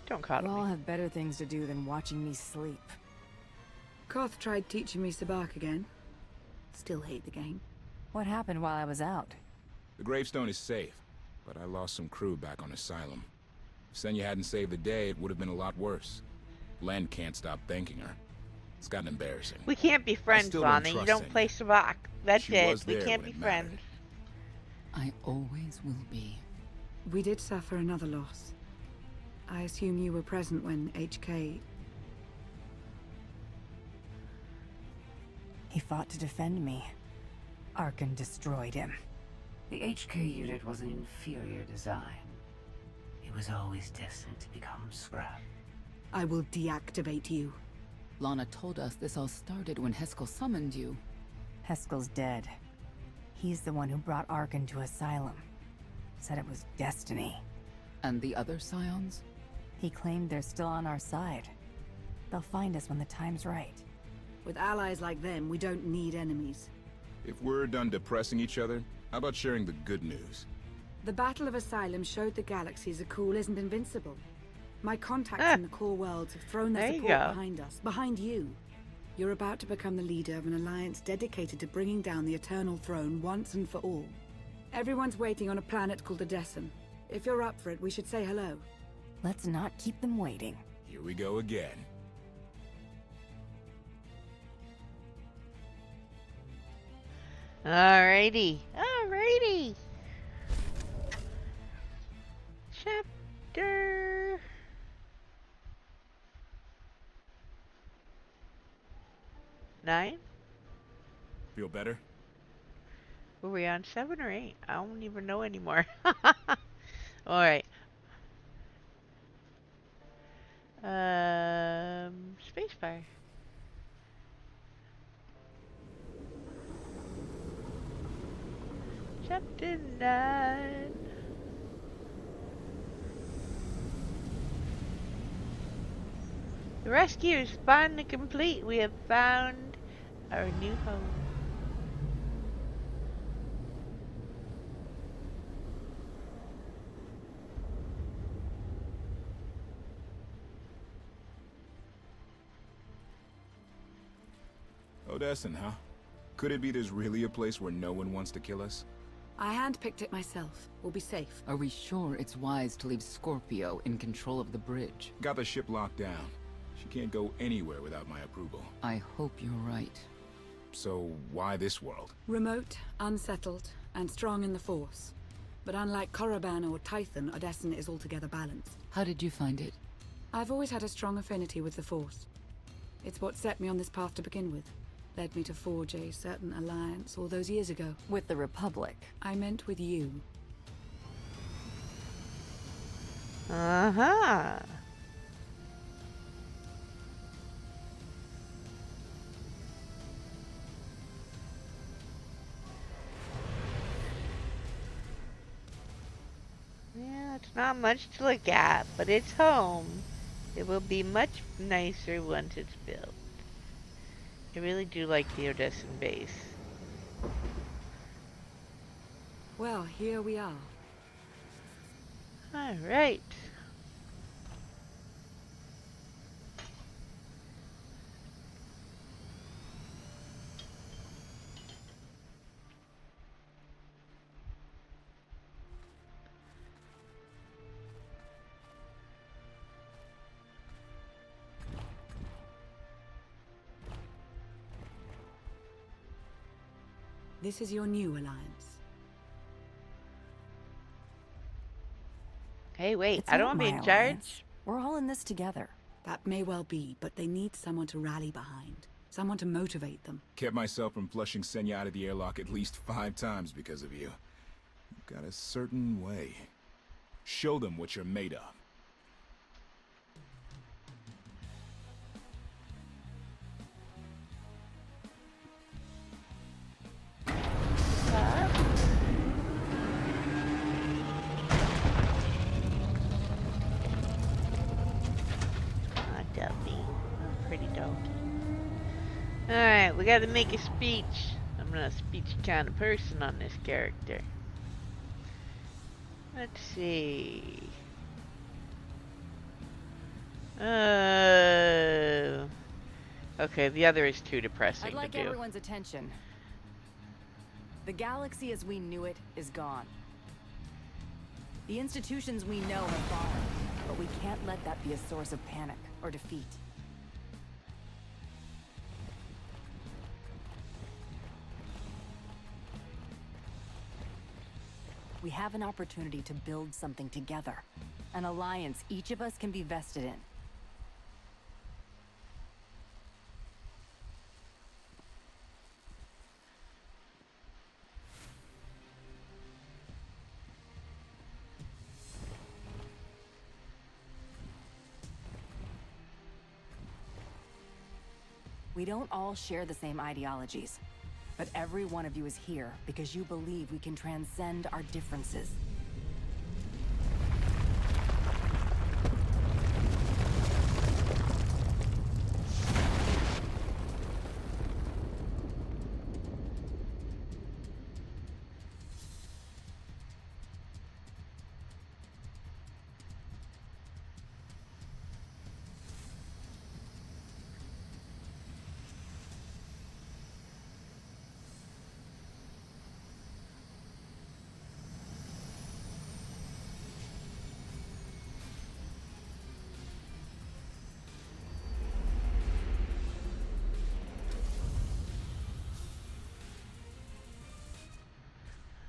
Don't coddle You all me. have better things to do than watching me sleep. KOTFE tried teaching me Sabak again. Still hate the game. What happened while I was out? The gravestone is safe, but I lost some crew back on Asylum. If Senya hadn't saved the day, it would have been a lot worse. Len can't stop thanking her. It's gotten embarrassing. We can't be friends, still don't Bonnie. You trust don't Senya. play Sabak. That's She it. was We there can't when be it mattered. friends. I always will be. We did suffer another loss. I assume you were present when HK... He fought to defend me. Arkan destroyed him. The HK unit was an inferior design. It was always destined to become scrap. I will deactivate you. Lana told us this all started when Heskel summoned you. Heskel's dead. He's the one who brought Arkan to Asylum. Said it was destiny. And the other Scions? He claimed they're still on our side. They'll find us when the time's right. With allies like them, we don't need enemies. If we're done depressing each other, how about sharing the good news? The Battle of Asylum showed the galaxy Zakul isn't invincible. My contacts in the core worlds have thrown their There you support go. behind us, behind you. You're about to become the leader of an alliance dedicated to bringing down the Eternal Throne once and for all. Everyone's waiting on a planet called Odessen. If you're up for it, we should say hello. Let's not keep them waiting. Here we go again. Alrighty. Alrighty. Chapter... Nine? Feel better? Were we on 7 or 8? I don't even know anymore. Alright. Spacebar. Chapter 9. The rescue is finally complete. We have found our new home. Odessen, huh? Could it be there's really a place where no one wants to kill us? I handpicked it myself. We'll be safe. Are we sure it's wise to leave Scorpio in control of the bridge? Got the ship locked down. She can't go anywhere without my approval. I hope you're right. So why this world? Remote, unsettled, and strong in the Force. But unlike Korriban or Tython, Odessen is altogether balanced. How did you find it? I've always had a strong affinity with the Force. It's what set me on this path to begin with. Led me to forge a certain alliance all those years ago. With the Republic. I meant with you. Uh-huh. Yeah, it's not much to look at, but it's home. It will be much nicer once it's built. I really do like the Odessen base. Well, here we are. Alright. This is your new alliance. Hey, wait, It's I don't not want to be my in alliance. charge. We're all in this together. That may well be, but they need someone to rally behind. Someone to motivate them. Kept myself from flushing Senya out of the airlock at least 5 times because of you. You've got a certain way. Show them what you're made of. Pretty dope. Alright, we gotta make a speech. I'm not a speech kind of person on this character. Let's see. Okay, the other is too depressing I'd like to do. everyone's attention. The galaxy as we knew it is gone. The institutions we know have fallen, but we can't let that be a source of panic or defeat. We have an opportunity to build something together. An alliance each of us can be vested in. We don't all share the same ideologies, but every one of you is here because you believe we can transcend our differences.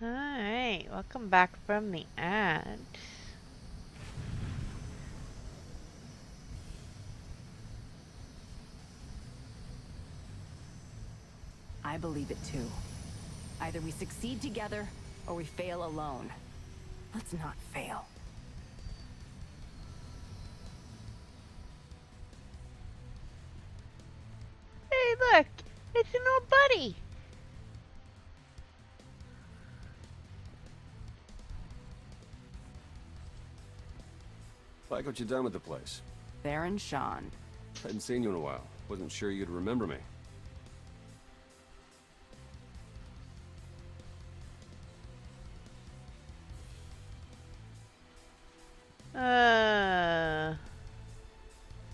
Alright, welcome back from the ad. I believe it too. Either we succeed together, or we fail alone. Let's not fail. Hey, look! It's an old buddy! Like what you done with the place. Baron Sean. Hadn't seen you in a while. Wasn't sure you'd remember me.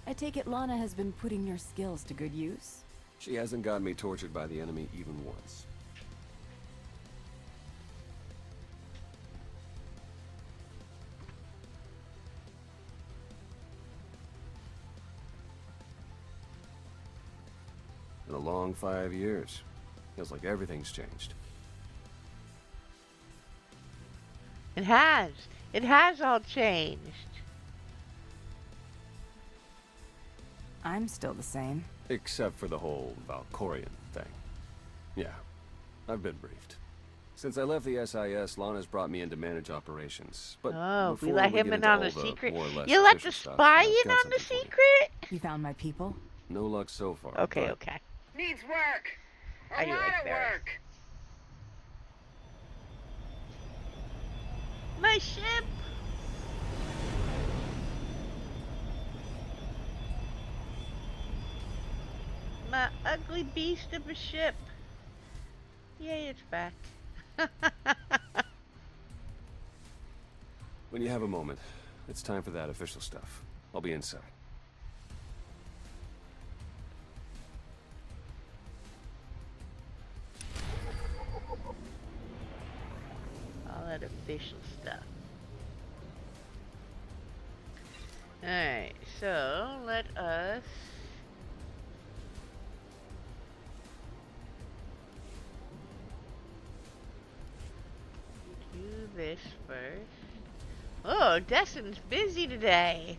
I take it Lana has been putting your skills to good use? She hasn't gotten me tortured by the enemy even once. Been a long 5 years. Feels like everything's changed. It has. It has all changed. I'm still the same. Except for the whole Valkorian thing. Yeah, I've been briefed. Since I left the SIS, Lana's brought me in to manage operations. But oh, we before let we him get in into on the all secret. more or less You let official the stuff, spy I've in got on the something for you. secret? You found my people? No luck so far. Okay, but okay. Needs work. I A do lot like of Barry. work. My ship! My ugly beast of a ship. Yay, it's back. When you have a moment, it's time for that official stuff. I'll be inside. All that official stuff. Alright, so let us this first. Oh, Destin's busy today.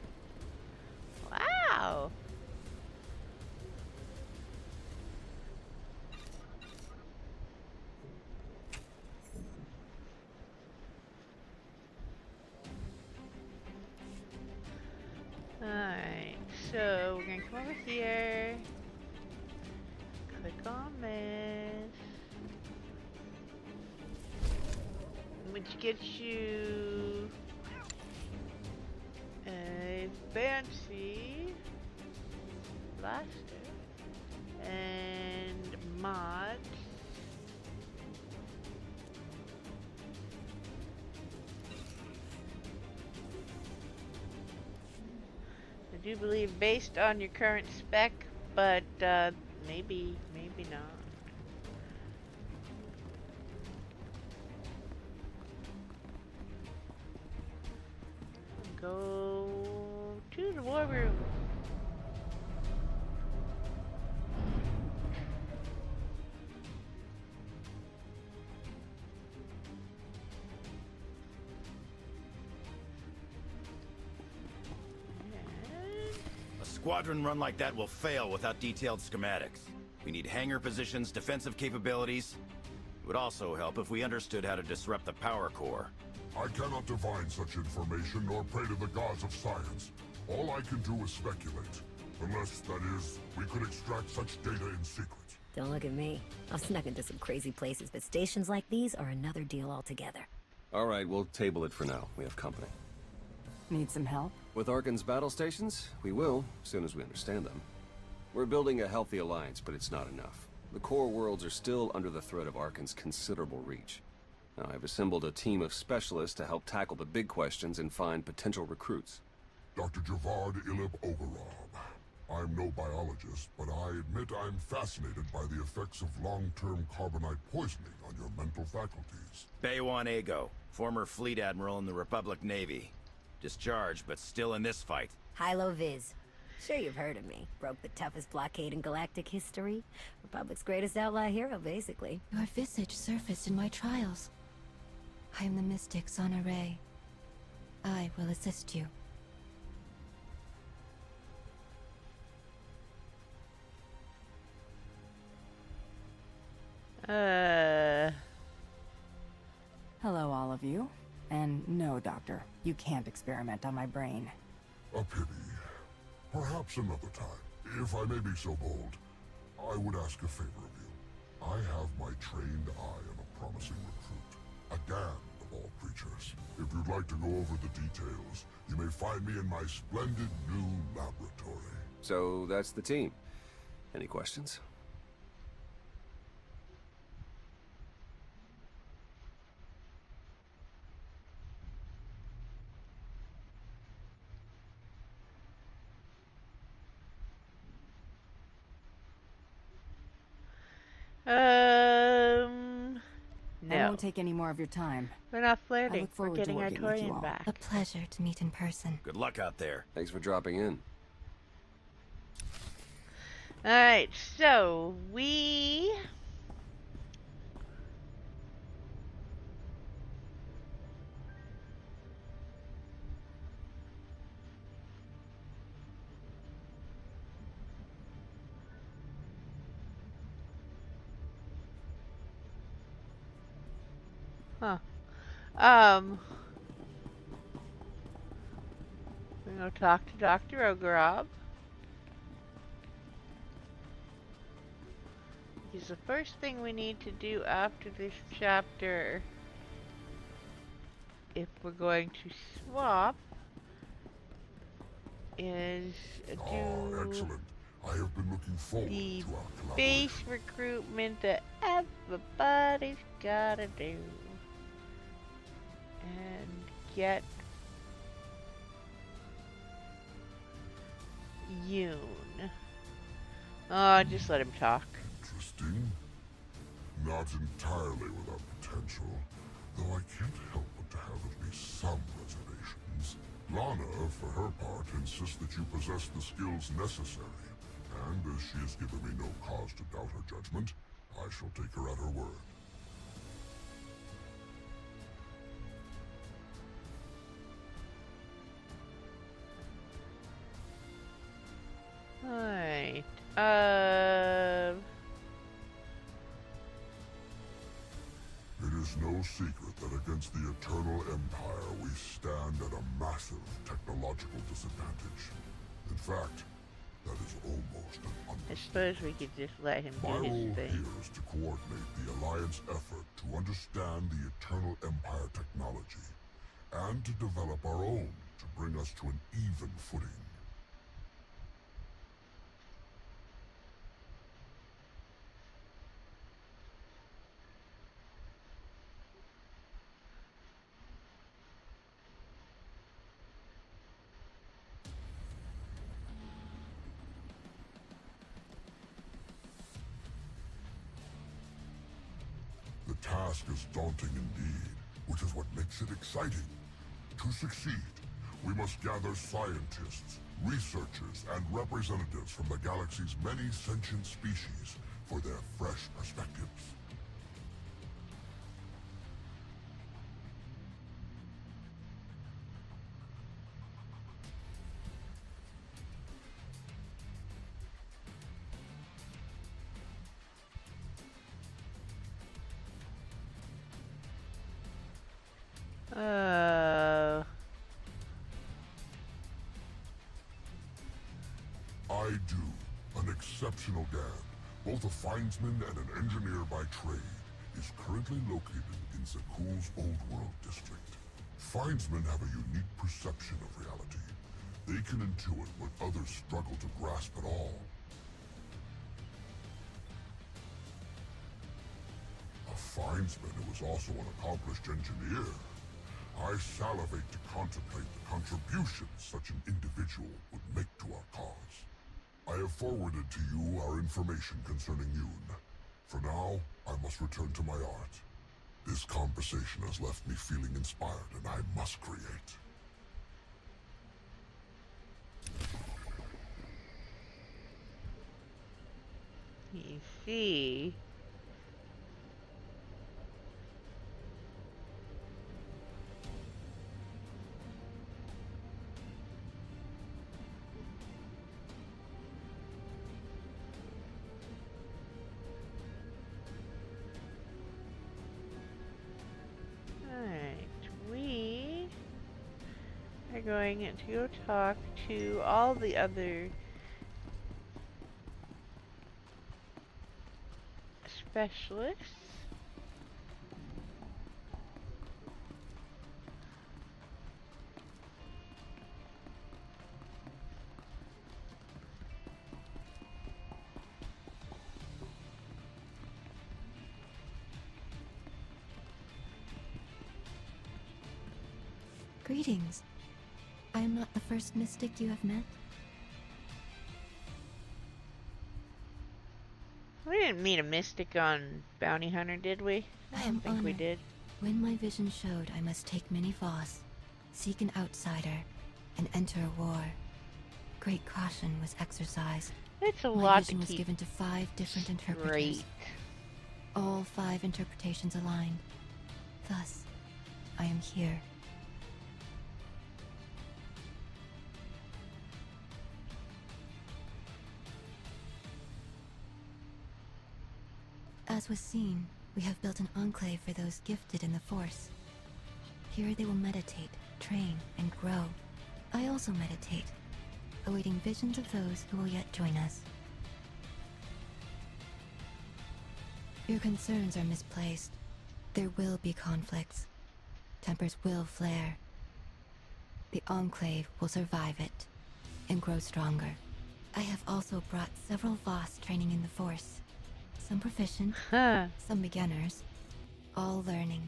Wow. Alright, so we're gonna come over here. Click on this. Which gets you a fancy blaster and mods. I do believe based on your current spec, but maybe not. Go to the war room. A squadron run like that will fail without detailed schematics. We need hangar positions, defensive capabilities. It would also help if we understood how to disrupt the power core. I cannot divine such information nor pray to the gods of science. All I can do is speculate. Unless, that is, we could extract such data in secret. Don't look at me. I've snuck into some crazy places, but stations like these are another deal altogether. Alright, we'll table it for now. We have company. Need some help? With Arkan's battle stations? We will, as soon as we understand them. We're building a healthy alliance, but it's not enough. The core worlds are still under the threat of Arkan's considerable reach. Now, I've assembled a team of specialists to help tackle the big questions and find potential recruits. Dr. Javad Ilib Ogarab. I'm no biologist, but I admit I'm fascinated by the effects of long-term carbonite poisoning on your mental faculties. Baywan Ego, former fleet admiral in the Republic Navy. Discharged, but still in this fight. Hilo Viz. Sure you've heard of me. Broke the toughest blockade in galactic history. Republic's greatest outlaw hero, basically. Your visage surfaced in my trials. I am the mystic Sana Ray. I will assist you. Hello, all of you. And no, Doctor, you can't experiment on my brain. A pity. Perhaps another time. If I may be so bold, I would ask a favor of you. I have my trained eye on a promising recruit. A damned of all creatures. If you'd like to go over the details, you may find me in my splendid new laboratory. So that's the team. Any questions? I No. won't take any more of your time. We're not I flirting. look We're forward getting to our working with you Torian all. back. A pleasure to meet in person. Good luck out there. Thanks for dropping in. Alright, so we... Huh. We're gonna talk to Dr. Ogarab. Because the first thing we need to do after this chapter, if we're going to swap, is do Excellent. I have been looking forward the to our collaboration. base recruitment that everybody's gotta do. And get Yoon. Oh, just let him talk. Interesting. Not entirely without potential, though I can't help but to have at least some reservations. Lana, for her part, insists that you possess the skills necessary, and as she has given me no cause to doubt her judgment, I shall take her at her word. It is no secret that against the Eternal Empire we stand at a massive technological disadvantage. In fact, that is almost an I suppose we could just let him do My his role thing. here is to coordinate the Alliance effort to understand the Eternal Empire technology, and to develop our own to bring us to an even footing. The task is daunting indeed, which is what makes it exciting. To succeed, we must gather scientists, researchers, and representatives from the galaxy's many sentient species for their fresh perspectives. I do, an exceptional dad, both a findsman and an engineer by trade, is currently located in Zakuul's Old World district. Findsmen have a unique perception of reality. They can intuit what others struggle to grasp at all. A findsman who is also an accomplished engineer. I salivate to contemplate the contributions such an individual would make to our cause. I have forwarded to you our information concerning Yoon. For now, I must return to my art. This conversation has left me feeling inspired, and I must create. You see. Going to go talk to all the other specialists. Greetings. I am not the first mystic you have met. We didn't meet a mystic on Bounty Hunter, did we? I don't think we did. When my vision showed I must take many Voss, seek an outsider, and enter a war, great caution was exercised. It's a my lot vision to was keep given to 5 different interpreters. All 5 interpretations aligned. Thus, I am here. As was seen, we have built an enclave for those gifted in the Force. Here they will meditate, train, and grow. I also meditate, awaiting visions of those who will yet join us. Your concerns are misplaced. There will be conflicts. Tempers will flare. The Enclave will survive it, and grow stronger. I have also brought several Voss training in the Force. Some proficient, some beginners, all learning.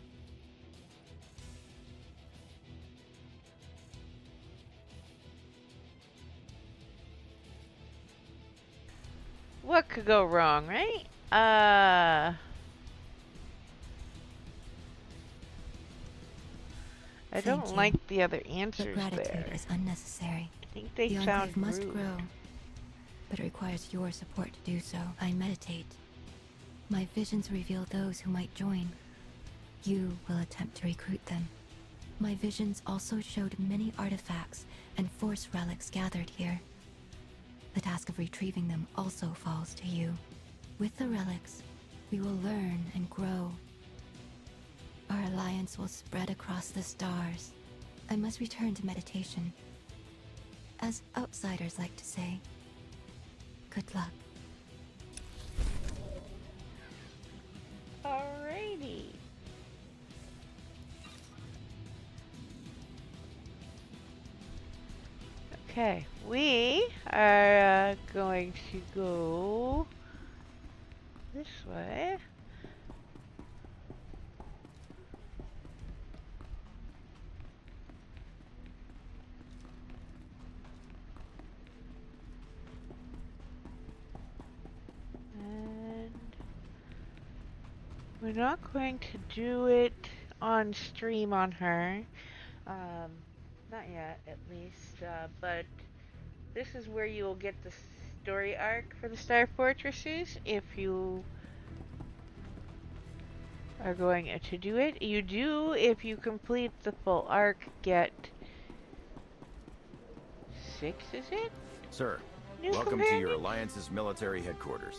What could go wrong, right? I don't like the other answers but gratitude there. is unnecessary. I think they the sound Enclave must rude. grow, but it requires your support to do so. I meditate. My visions reveal those who might join. You will attempt to recruit them. My visions also showed many artifacts and Force relics gathered here. The task of retrieving them also falls to you. With the relics, we will learn and grow. Our alliance will spread across the stars. I must return to meditation. As outsiders like to say, good luck. Alrighty. Okay, we are going to go this way. And we're not going to do it on stream on her. Not yet, at least. But this is where you will get the story arc for the Star Fortresses. If you are going to do it, you do, if you complete the full arc, get 6, is it? Sir, New welcome to your companions? Alliance's military headquarters.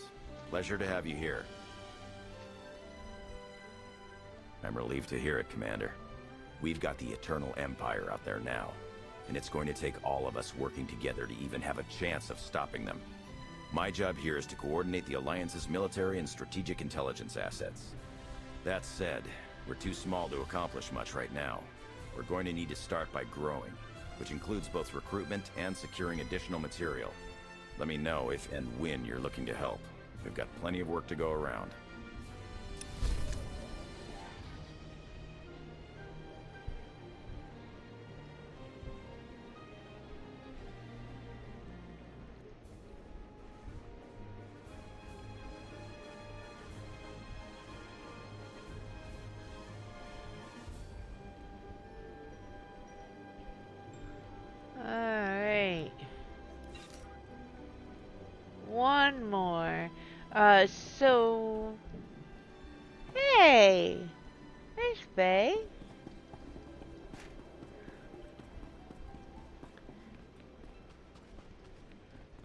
Pleasure to have you here. I'm relieved to hear it, Commander. We've got the Eternal Empire out there now, and it's going to take all of us working together to even have a chance of stopping them. My job here is to coordinate the Alliance's military and strategic intelligence assets. That said, we're too small to accomplish much right now. We're going to need to start by growing, which includes both recruitment and securing additional material. Let me know if and when you're looking to help. We've got plenty of work to go around. Alright. One more. So... Hey! There's Faye.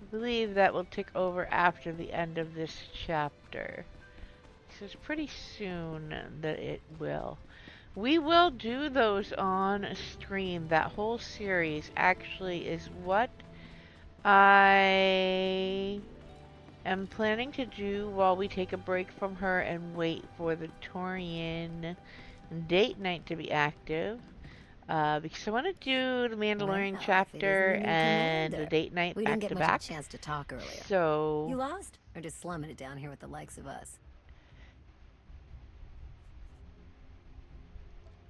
I believe that will take over after the end of this chapter. So it's pretty soon that it will. We will do those on stream. That whole series actually is what I am planning to do while we take a break from her and wait for the Torian date night to be active. Because I want to do the Mandalorian chapter and the date night We back didn't get to much back. of a chance to talk earlier. So You lost? Or just slumming it down here with the likes of us?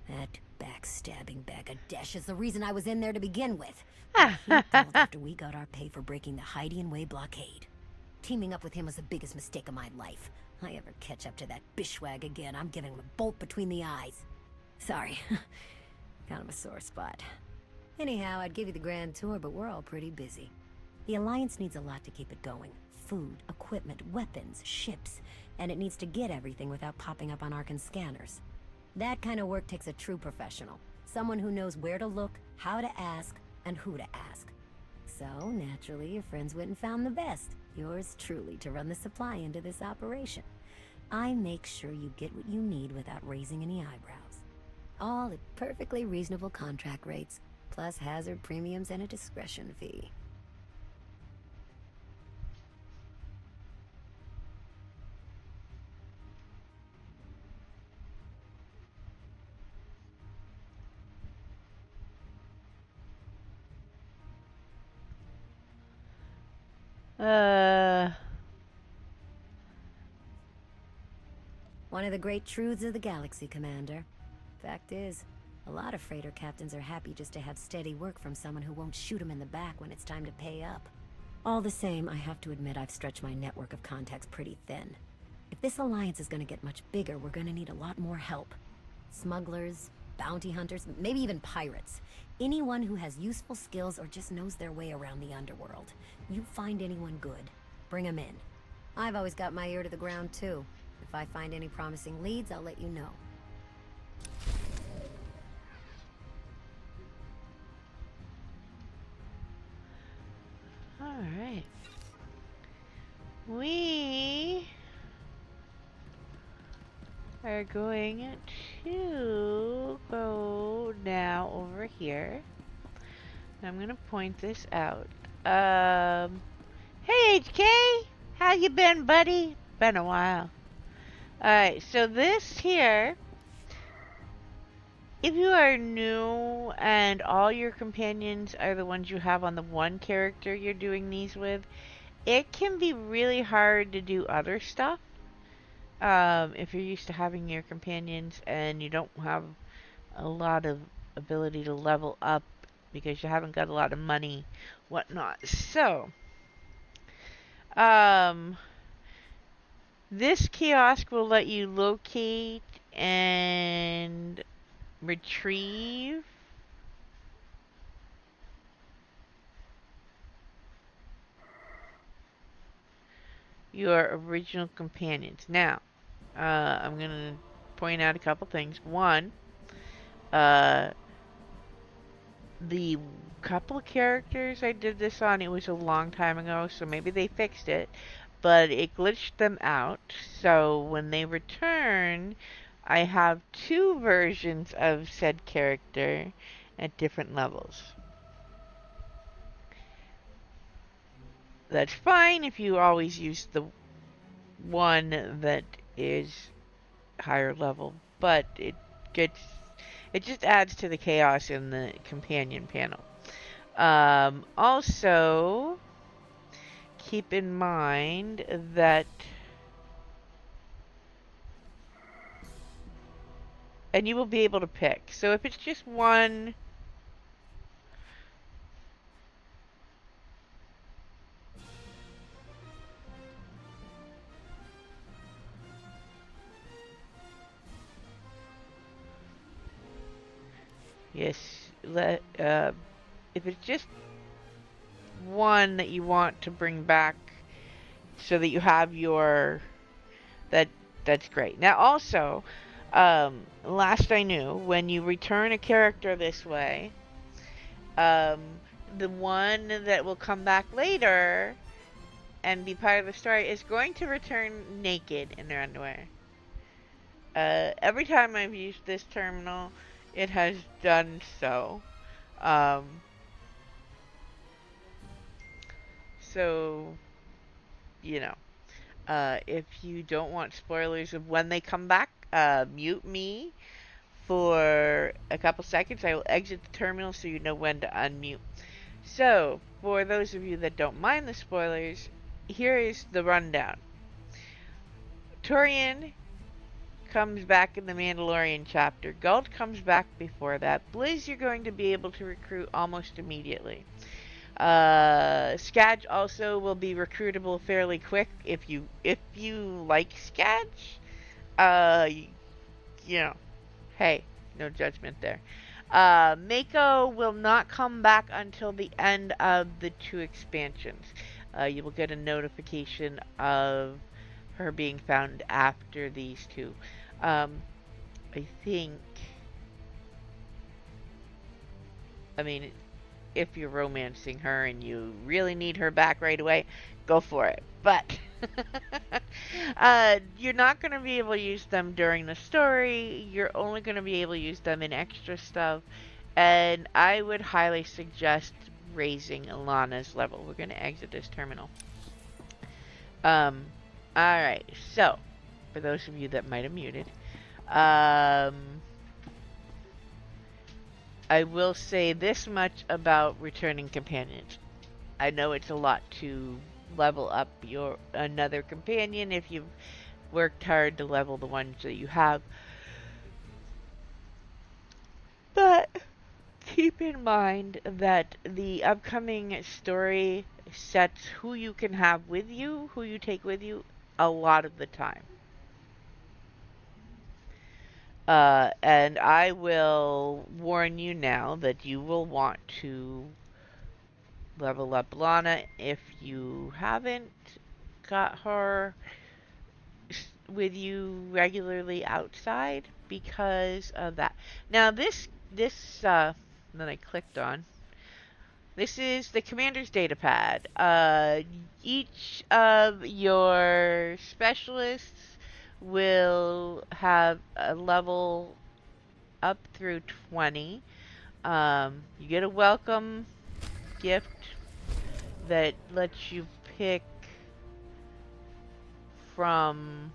That backstabbing bag of desh is the reason I was in there to begin with. He pulled after we got our pay for breaking the Hydian Way blockade. Teaming up with him was the biggest mistake of my life. I ever catch up to that bishwag again, I'm giving him a bolt between the eyes. Sorry. Kind of a sore spot. Anyhow, I'd give you the grand tour, but we're all pretty busy. The Alliance needs a lot to keep it going. Food, equipment, weapons, ships. And it needs to get everything without popping up on Arkan scanners. That kind of work takes a true professional. Someone who knows where to look, how to ask, and who to ask. So, naturally, your friends went and found the best. Yours truly to run the supply into this operation. I make sure you get what you need without raising any eyebrows. All at perfectly reasonable contract rates, plus hazard premiums and a discretion fee. One of the great truths of the galaxy, Commander. Fact is, a lot of freighter captains are happy just to have steady work from someone who won't shoot them in the back when it's time to pay up. All the same, I have to admit I've stretched my network of contacts pretty thin. If this alliance is gonna get much bigger, we're gonna need a lot more help. Smugglers, bounty hunters, maybe even pirates. Anyone who has useful skills or just knows their way around the underworld. You find anyone good, bring them in. I've always got my ear to the ground too. If I find any promising leads, I'll let you know. Alright. We are going to go now over here. I'm gonna point this out. Hey HK! How you been, buddy? Been a while. Alright, so this here, if you are new and all your companions are the ones you have on the one character you're doing these with, it can be really hard to do other stuff. If you're used to having your companions and you don't have a lot of ability to level up because you haven't got a lot of money, whatnot. So, this kiosk will let you locate and retrieve your original companions. Now, I'm going to point out a couple things. One, the couple of characters I did this on, it was a long time ago, so maybe they fixed it, but it glitched them out. So when they return, I have two versions of said character at different levels. That's fine if you always use the one that is higher level, but it just adds to the chaos in the companion panel. Also, keep in mind that, and you will be able to pick. So if it's just one, yes, if it's just one that you want to bring back so that you have your, that's great. Now also, last I knew, when you return a character this way, the one that will come back later and be part of the story is going to return naked in their underwear. Every time I've used this terminal, it has done so. So, you know, if you don't want spoilers of when they come back, mute me for a couple seconds. I will exit the terminal so you know when to unmute. So, for those of you that don't mind the spoilers, here is the rundown. Turian comes back in the Mandalorian chapter. Galt comes back before that. Blizz you're going to be able to recruit almost immediately. Skadge also will be recruitable fairly quick if you like Skadge. You know, hey, no judgment there. Mako will not come back until the end of the 2 expansions. You will get a notification of her being found after these 2. I think, I mean, if you're romancing her and you really need her back right away, go for it. But you're not going to be able to use them during the story. You're only going to be able to use them in extra stuff. And I would highly suggest raising Alana's level. We're going to exit this terminal. Alright, so, for those of you that might have muted, I will say this much about returning companions. I know it's a lot to level up another companion if you've worked hard to level the ones that you have. But keep in mind that the upcoming story sets who you can have with you, who you take with you, a lot of the time. And I will warn you now that you will want to level up Lana if you haven't got her with you regularly outside because of that. Now this that I clicked on, This is the commander's data pad. Each of your specialists will have a level up through 20. You get a welcome gift that lets you pick from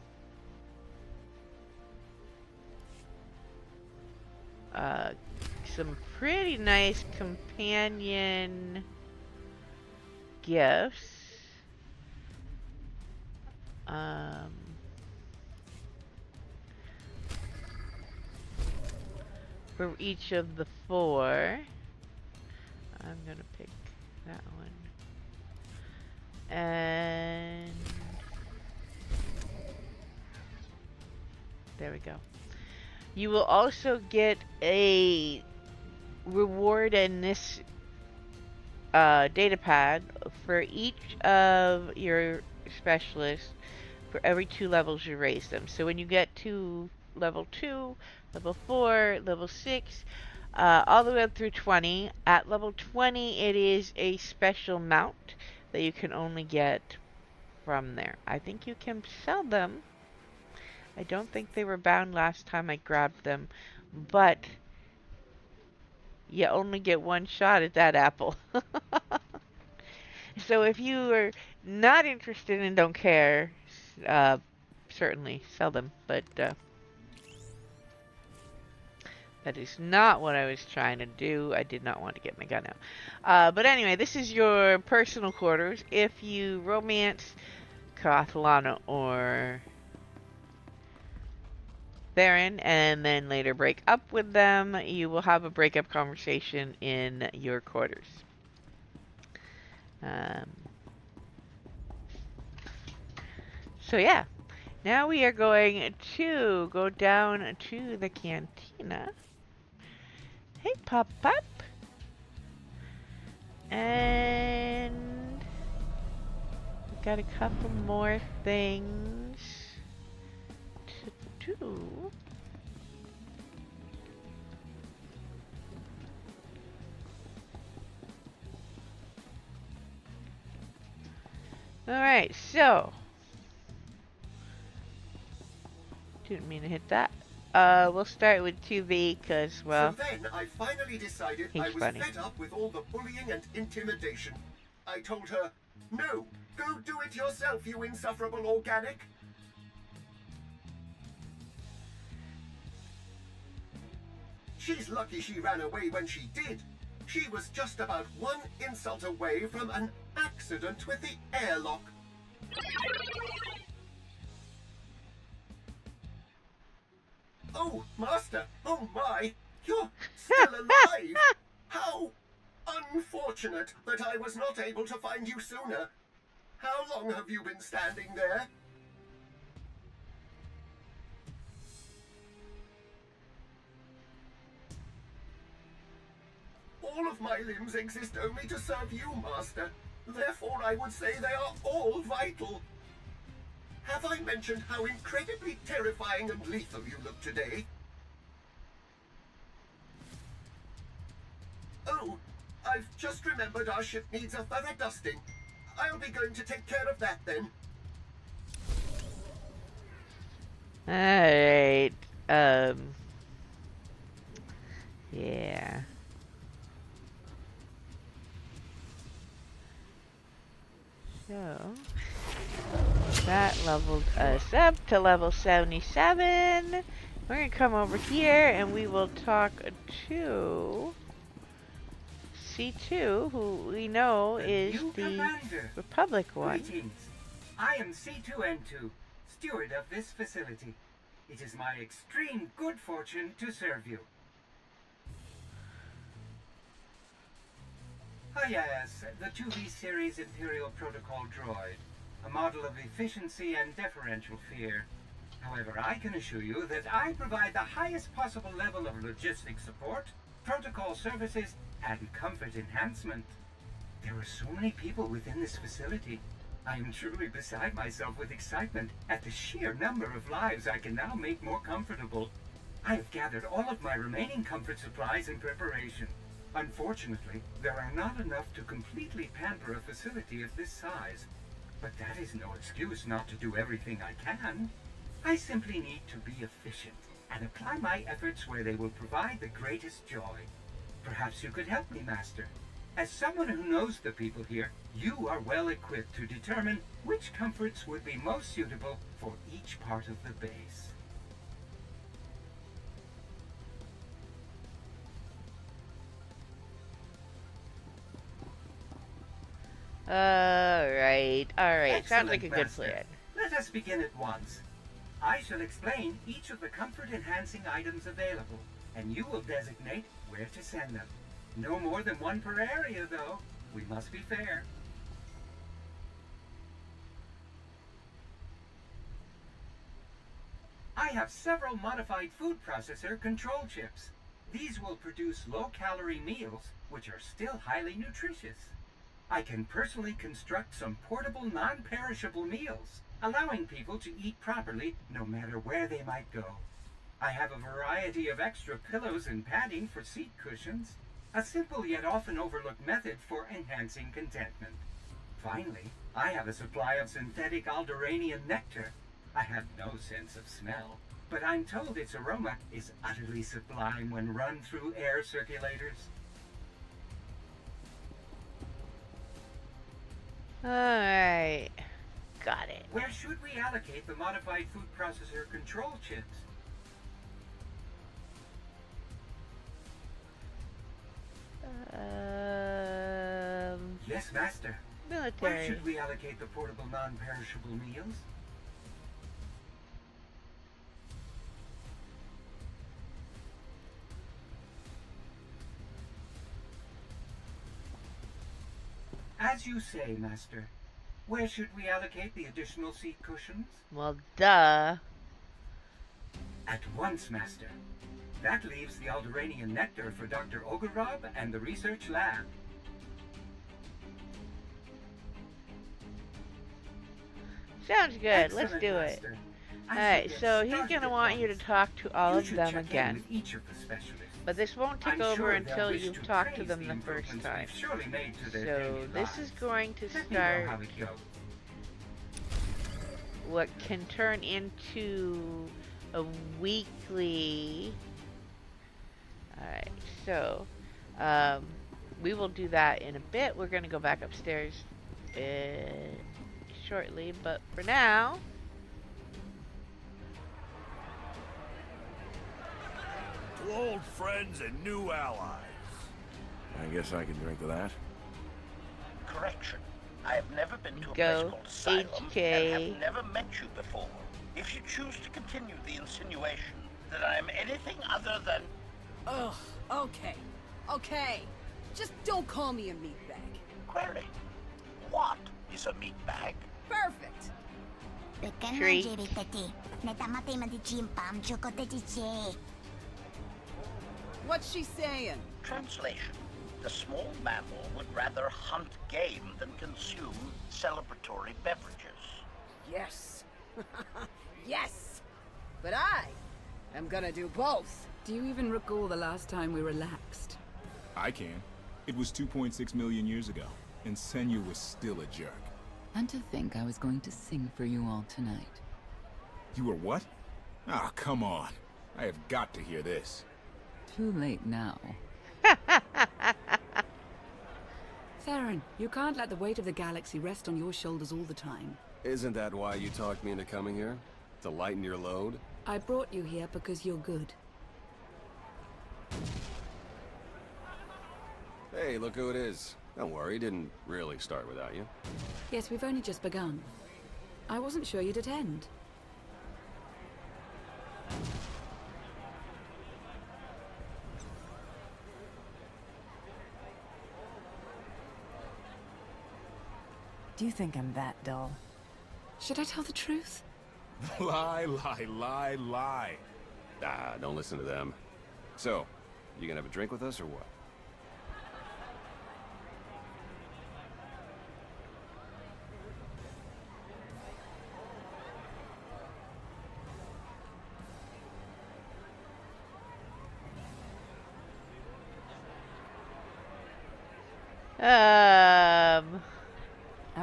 some pretty nice companion gifts. For each of the 4. I'm gonna pick that one. And there we go. You will also get a reward in this data pad for each of your specialists for every 2 levels you raise them. So when you get to level 2, level 4, level 6, all the way up through 20, at level 20 it is a special mount that you can only get from there. I think you can sell them. I don't think they were bound last time I grabbed them, but you only get one shot at that apple. So if you are not interested and don't care, certainly sell them, but that is not what I was trying to do. I did not want to get my gun out. But anyway, this is your personal quarters. If you romance Kathlana or Theron and then later break up with them, you will have a breakup conversation in your quarters. So yeah, now we are going to go down to the cantina. Hey, Pop Pop. And we've got a couple more things to do. Alright, so didn't mean to hit that. We'll start with 2B because, well, so then I finally decided I was fed up with all the bullying and intimidation. I told her, no, go do it yourself, you insufferable organic. She's lucky she ran away when she did. She was just about one insult away from an accident with the airlock. Oh, Master! Oh my! You're still alive! How unfortunate that I was not able to find you sooner. How long have you been standing there? All of my limbs exist only to serve you, Master. Therefore, I would say they are all vital. Have I mentioned how incredibly terrifying and lethal you look today? Oh, I've just remembered our ship needs a thorough dusting. I'll be going to take care of that then. Alright, yeah. So, that leveled us up to level 77. We're going to come over here and we will talk to C2, who we know is the Commander. Republic one. Greetings. I am C2N2, steward of this facility. It is my extreme good fortune to serve you. Ah yes, the 2V series Imperial Protocol droid. A model of efficiency and deferential fear. However, I can assure you that I provide the highest possible level of logistic support, protocol services, and comfort enhancement. There are so many people within this facility. I am truly beside myself with excitement at the sheer number of lives I can now make more comfortable. I have gathered all of my remaining comfort supplies in preparation. Unfortunately, there are not enough to completely pamper a facility of this size. But that is no excuse not to do everything I can. I simply need to be efficient and apply my efforts where they will provide the greatest joy. Perhaps you could help me, Master. As someone who knows the people here, you are well equipped to determine which comforts would be most suitable for each part of the base. Alright. Sounds like a Excellent, good Master. plan. Let us begin at once. I shall explain each of the comfort-enhancing items available, and you will designate where to send them. No more than one per area, though. We must be fair. I have several modified food processor control chips. These will produce low-calorie meals, which are still highly nutritious. I can personally construct some portable, non-perishable meals, allowing people to eat properly no matter where they might go. I have a variety of extra pillows and padding for seat cushions, a simple yet often overlooked method for enhancing contentment. Finally, I have a supply of synthetic Alderanian nectar. I have no sense of smell, but I'm told its aroma is utterly sublime when run through air circulators. Alright. Got it. Where should we allocate the modified food processor control chips? Yes, Master. Military. Where should we allocate the portable non-perishable meals? As you say, Master. Where should we allocate the additional seat cushions? Well, duh. At once, Master. That leaves the Alderanian nectar for Dr. Ogorob and the research lab. Sounds good. Excellent, Let's do it. Master. Alright, so he's going to want you to talk to all of them again. Each of the specialists. But this won't take I'm over sure until they'll wish you've to talked to praise them the the first improvements time. we've surely made to their So daily this lives. is going to Let me know start how it goes. what can turn into a weekly. Alright, so we will do that in a bit. We're going to go back upstairs shortly, but for now, To old friends and new allies. I guess I can drink to that. Correction. I have never been to a Go, place called Asylum HK. and have never met you before. If you choose to continue the insinuation that I am anything other than... Ugh, okay. Okay. Just don't call me a meatbag. Query. What is a meatbag? Perfect. Tree. What's she saying? Translation. The small mammal would rather hunt game than consume celebratory beverages. Yes. Yes. But I am gonna do both. Do you even recall the last time we relaxed? I can. It was 2.6 million years ago, and Senyu was still a jerk. And to think I was going to sing for you all tonight. You were what? Ah, come on. I have got to hear this. Too late now. Theron, you can't let the weight of the galaxy rest on your shoulders all the time. Isn't that why you talked me into coming here? To lighten your load? I brought you here because you're good. Hey, look who it is. Don't worry, didn't really start without you. Yes, we've only just begun. I wasn't sure you'd attend. Do you think I'm that dull? Should I tell the truth? Lie, lie, lie, lie. Ah, don't listen to them. So, you gonna have a drink with us or what? I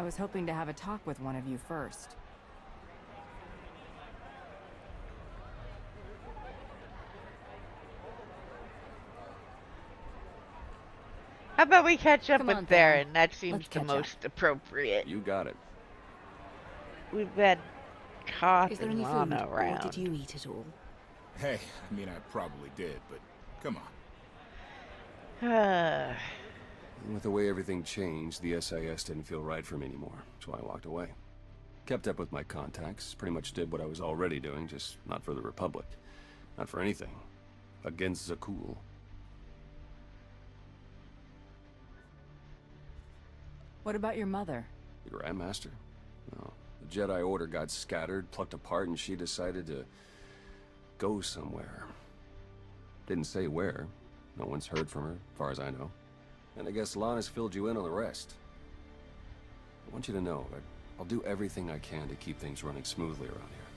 was hoping to have a talk with one of you first. How about we catch up Come with on, Theron? That Let's seems the catch up. most appropriate. You got it. We've had KOTFE Is there and any Lana food, or around. did you eat it all? Hey, I mean, I probably did, but come on. With the way everything changed, the SIS didn't feel right for me anymore, so I walked away. Kept up with my contacts, pretty much did what I was already doing, just not for the Republic. Not for anything. Against Zakul. What about your mother? The Grandmaster? No. The Jedi Order got scattered, plucked apart, and she decided to go somewhere. Didn't say where. No one's heard from her, as far as I know. And I guess Lana's filled you in on the rest. I want you to know that I'll do everything I can to keep things running smoothly around here.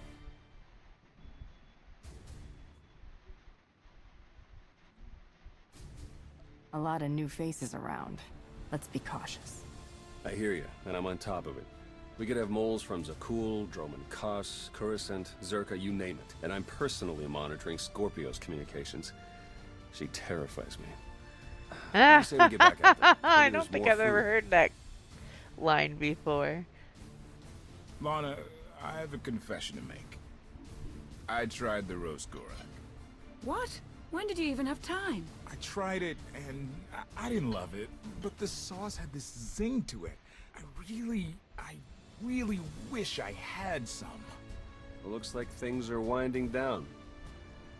A lot of new faces around. Let's be cautious. I hear you, and I'm on top of it. We could have moles from Zakul, Droman Kos, Coruscant, Zerka, you name it. And I'm personally monitoring Scorpio's communications. She terrifies me. You say we get back at them. I Maybe don't there's think more I've ever food. heard that line before. Lana, I have a confession to make. I tried the roast Gorak. What? When did you even have time? I tried it, and I didn't love it, but the sauce had this zing to it. I really wish I had some. It looks like things are winding down.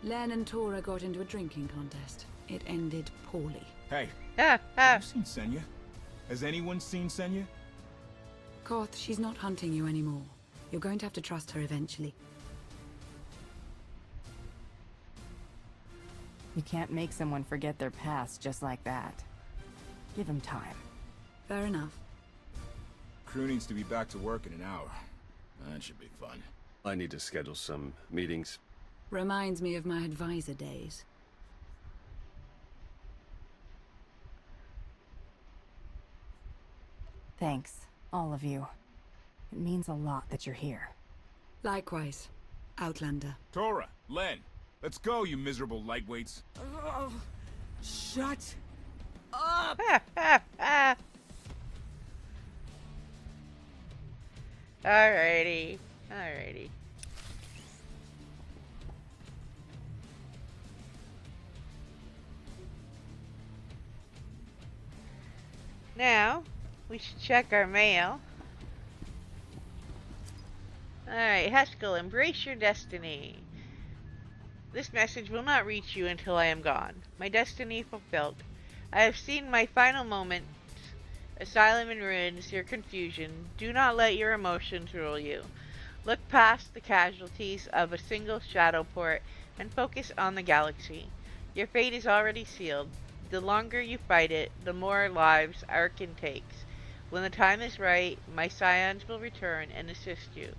Len and Tora got into a drinking contest. It ended poorly. Hey, have you seen Senya? Has anyone seen Senya? Koth, she's not hunting you anymore. You're going to have to trust her eventually. You can't make someone forget their past just like that. Give him time. Fair enough. Crew needs to be back to work in an hour. That should be fun. I need to schedule some meetings. Reminds me of my advisor days. Thanks, all of you. It means a lot that you're here. Likewise, Outlander. Tora, Len, let's go, you miserable lightweights. Oh, shut up! Alrighty. Alrighty. Now, we should check our mail. Alright, Haskell, embrace your destiny. This message will not reach you until I am gone. My destiny fulfilled. I have seen my final moment. Asylum in ruins, your confusion. Do not let your emotions rule you. Look past the casualties of a single shadow port and focus on the galaxy. Your fate is already sealed. The longer you fight it, the more lives Arkin takes. When the time is right, my scions will return and assist you.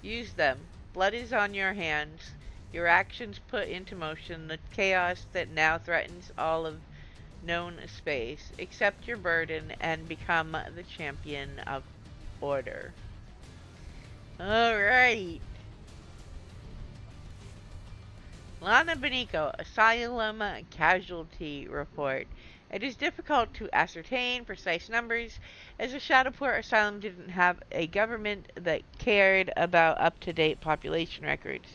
Use them. Blood is on your hands. Your actions put into motion the chaos that now threatens all of known space. Accept your burden and become the champion of order. Alright. Lana Benico, Asylum Casualty Report. It is difficult to ascertain precise numbers, as the Shadowport Asylum didn't have a government that cared about up-to-date population records.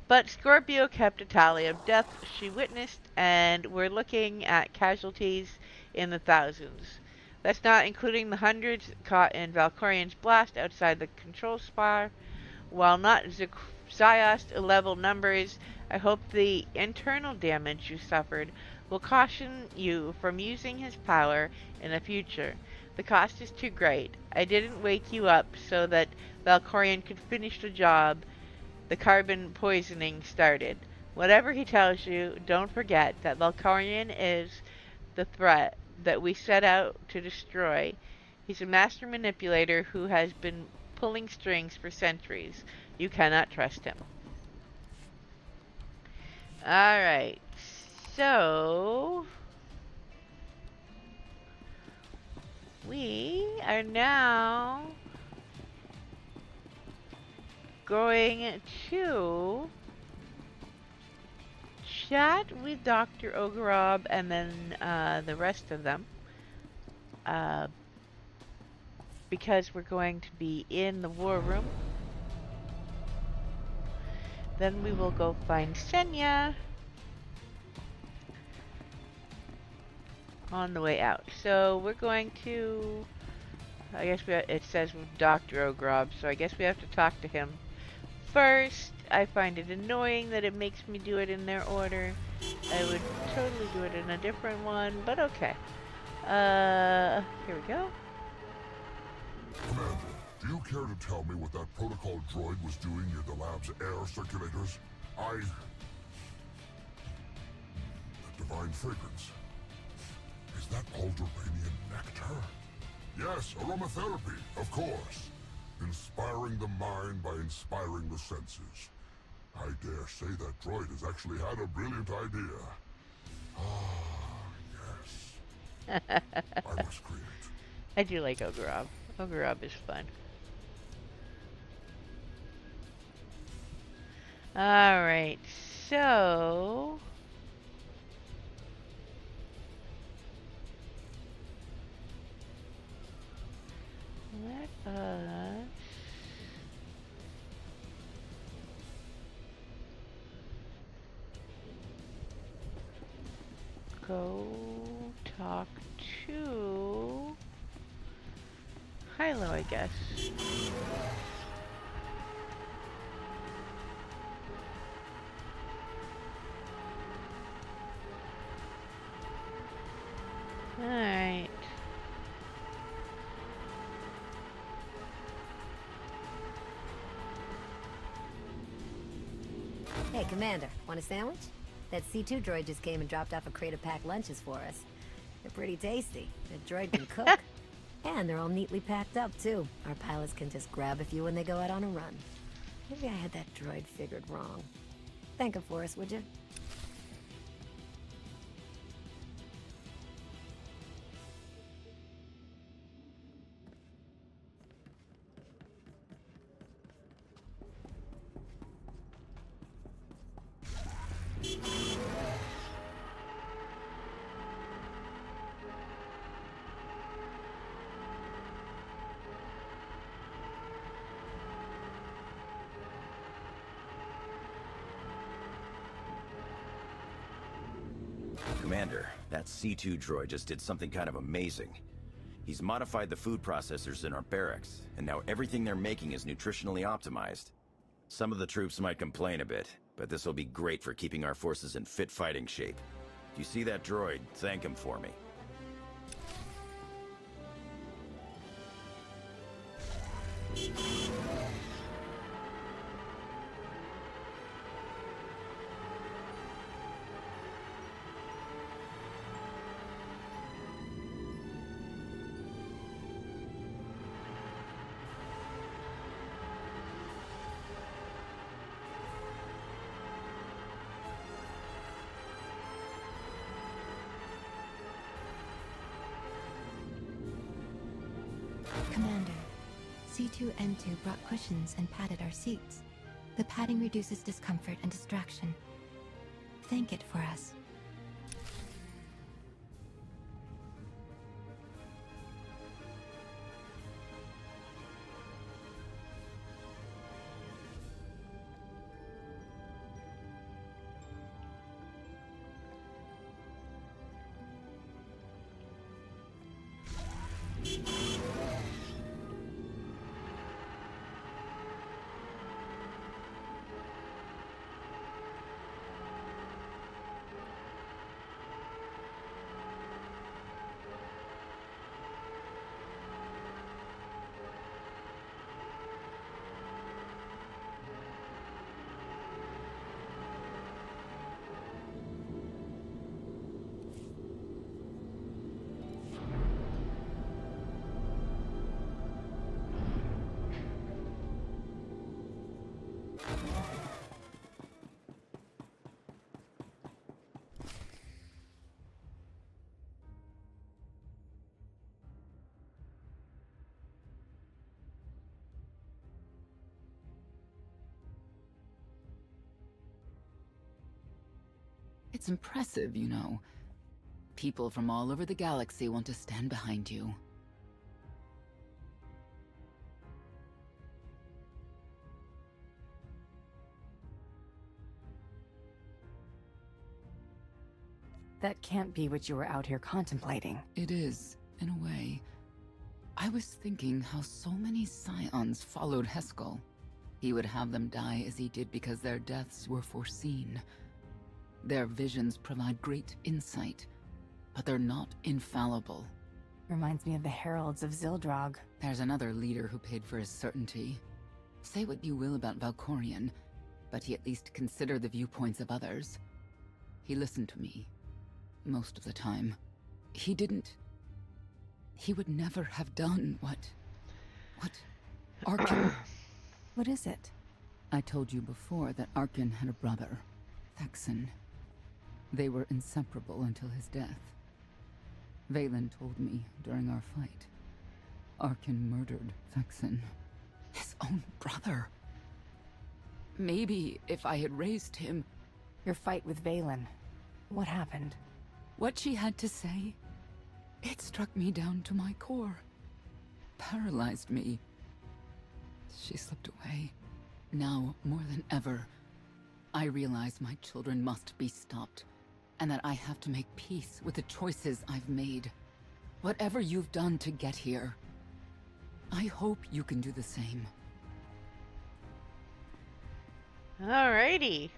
But Scorpio kept a tally of deaths she witnessed, and we're looking at casualties in the thousands. That's not including the hundreds caught in Valkorian's blast outside the control spar. While not Ziost-level numbers, I hope the internal damage you suffered will caution you from using his power in the future. The cost is too great. I didn't wake you up so that Valkorian could finish the job the carbon poisoning started. Whatever he tells you, don't forget that Valkorian is the threat that we set out to destroy. He's a master manipulator who has been pulling strings for centuries. You cannot trust him. Alright, so we are now going to chat with Dr. Ogorob and then the rest of them. Because we're going to be in the war room. Then we will go find Senya on the way out. So we're going to, I guess it says Dr. Ogorob, so I guess we have to talk to him first. I find it annoying that it makes me do it in their order. I would totally do it in a different one, but okay. Here we go. Commander, do you care to tell me what that protocol droid was doing near the lab's air circulators? That divine fragrance. Is that Alderanian nectar? Yes, aromatherapy, of course. Inspiring the mind by inspiring the senses. I dare say that droid has actually had a brilliant idea. Ah, yes. I must create. I do like Ogorob. Ogorob is fun. Alright, so... let us... go talk to Hilo, I guess. Alright. Hey, Commander, want a sandwich? That C2 droid just came and dropped off a crate of packed lunches for us. They're pretty tasty. The droid can cook. And they're all neatly packed up, too. Our pilots can just grab a few when they go out on a run. Maybe I had that droid figured wrong. Thank him for us, would you? Commander, that C2 droid just did something kind of amazing. He's modified the food processors in our barracks, and now everything they're making is nutritionally optimized. Some of the troops might complain a bit, but this will be great for keeping our forces in fit fighting shape. If you see that droid, thank him for me. Commander, C2N2 brought cushions and padded our seats. The padding reduces discomfort and distraction. Thank it for us. It's impressive, you know. People from all over the galaxy want to stand behind you. That can't be what you were out here contemplating. It is, in a way. I was thinking how so many Scions followed Heskel. He would have them die as he did because their deaths were foreseen. Their visions provide great insight, but they're not infallible. Reminds me of the Heralds of Zildrog. There's another leader who paid for his certainty. Say what you will about Valkorion, but he at least considered the viewpoints of others. He listened to me. Most of the time. He would never have done what Arkin... What is it? I told you before that Arkin had a brother, Thexan. They were inseparable until his death. Valen told me during our fight. Arkin murdered Thexan. His own brother. Maybe if I had raised him... Your fight with Valen. What happened? What she had to say, it struck me down to my core. Paralyzed me. She slipped away. Now, more than ever, I realize my children must be stopped, and that I have to make peace with the choices I've made. Whatever you've done to get here, I hope you can do the same. Alrighty.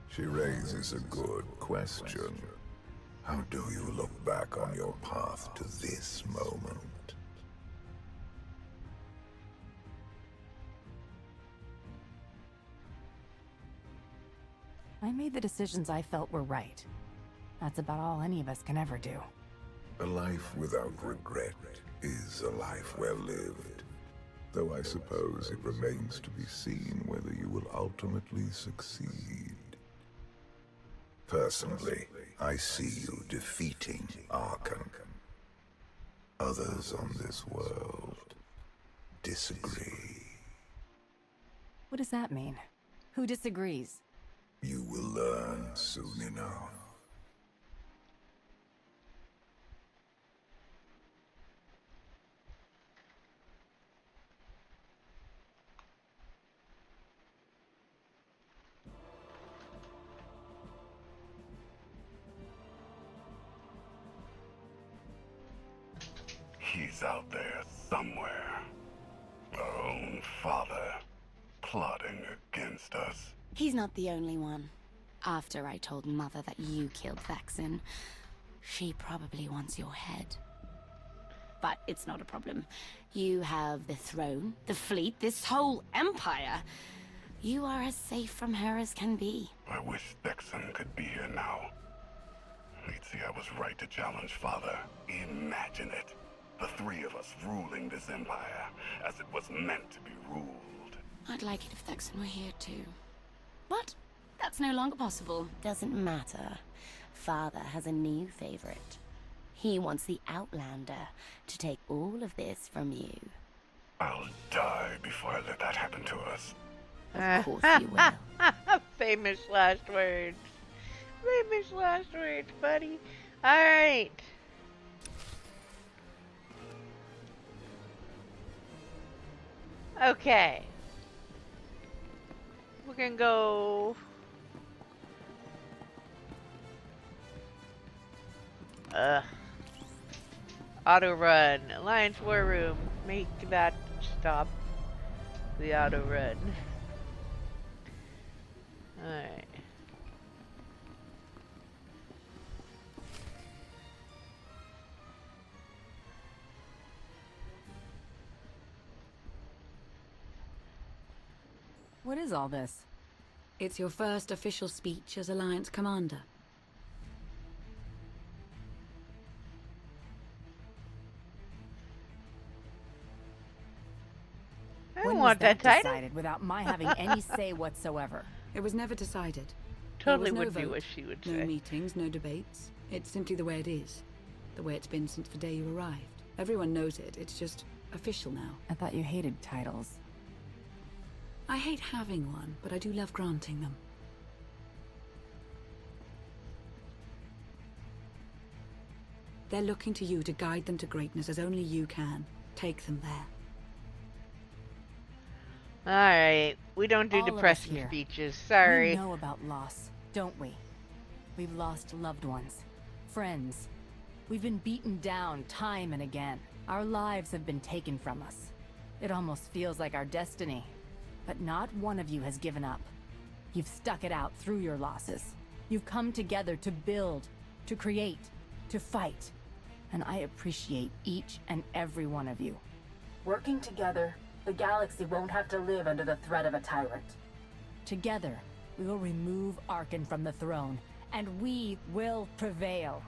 She raises a good question. How do you look back on your path to this moment? I made the decisions I felt were right. That's about all any of us can ever do. A life without regret is a life well lived. Though I suppose it remains to be seen whether you will ultimately succeed. Personally, I see you defeating Arkan. Others on this world disagree. What does that mean? Who disagrees? You will learn soon enough. He's out there somewhere. Our own father, plotting against us. He's not the only one. After I told Mother that you killed Thexan, she probably wants your head. But it's not a problem. You have the throne, the fleet, this whole empire. You are as safe from her as can be. I wish Thexan could be here now. He'd see I was right to challenge Father. Imagine it. The three of us ruling this empire as it was meant to be ruled. I'd like it if Thexan were here too. But that's no longer possible. Doesn't matter. Father has a new favorite. He wants the Outlander to take all of this from you. I'll die before I let that happen to us. Of course you will. Famous last words. Famous last words, buddy. Alright. Okay. We're gonna go... Auto run. Alliance War Room. Make that stop. The auto run. Alright. What is all this? It's your first official speech as Alliance Commander. I don't want that title. Decided without my having any say whatsoever. It was never decided. Totally There was would no be vote, what she would no say. meetings, no debates. It's simply the way it is. The way it's been since the day you arrived. Everyone knows it. It's just official now. I thought you hated titles. I hate having one, but I do love granting them. They're looking to you to guide them to greatness as only you can. Take them there. Alright, we don't do All of us depressing here. speeches. Sorry. We know about loss, don't we? We've lost loved ones, friends. We've been beaten down time and again. Our lives have been taken from us. It almost feels like our destiny. But not one of you has given up. You've stuck it out through your losses. You've come together to build, to create, to fight. And I appreciate each and every one of you. Working together, the galaxy won't have to live under the threat of a tyrant. Together, we will remove Arkan from the throne, and we will prevail.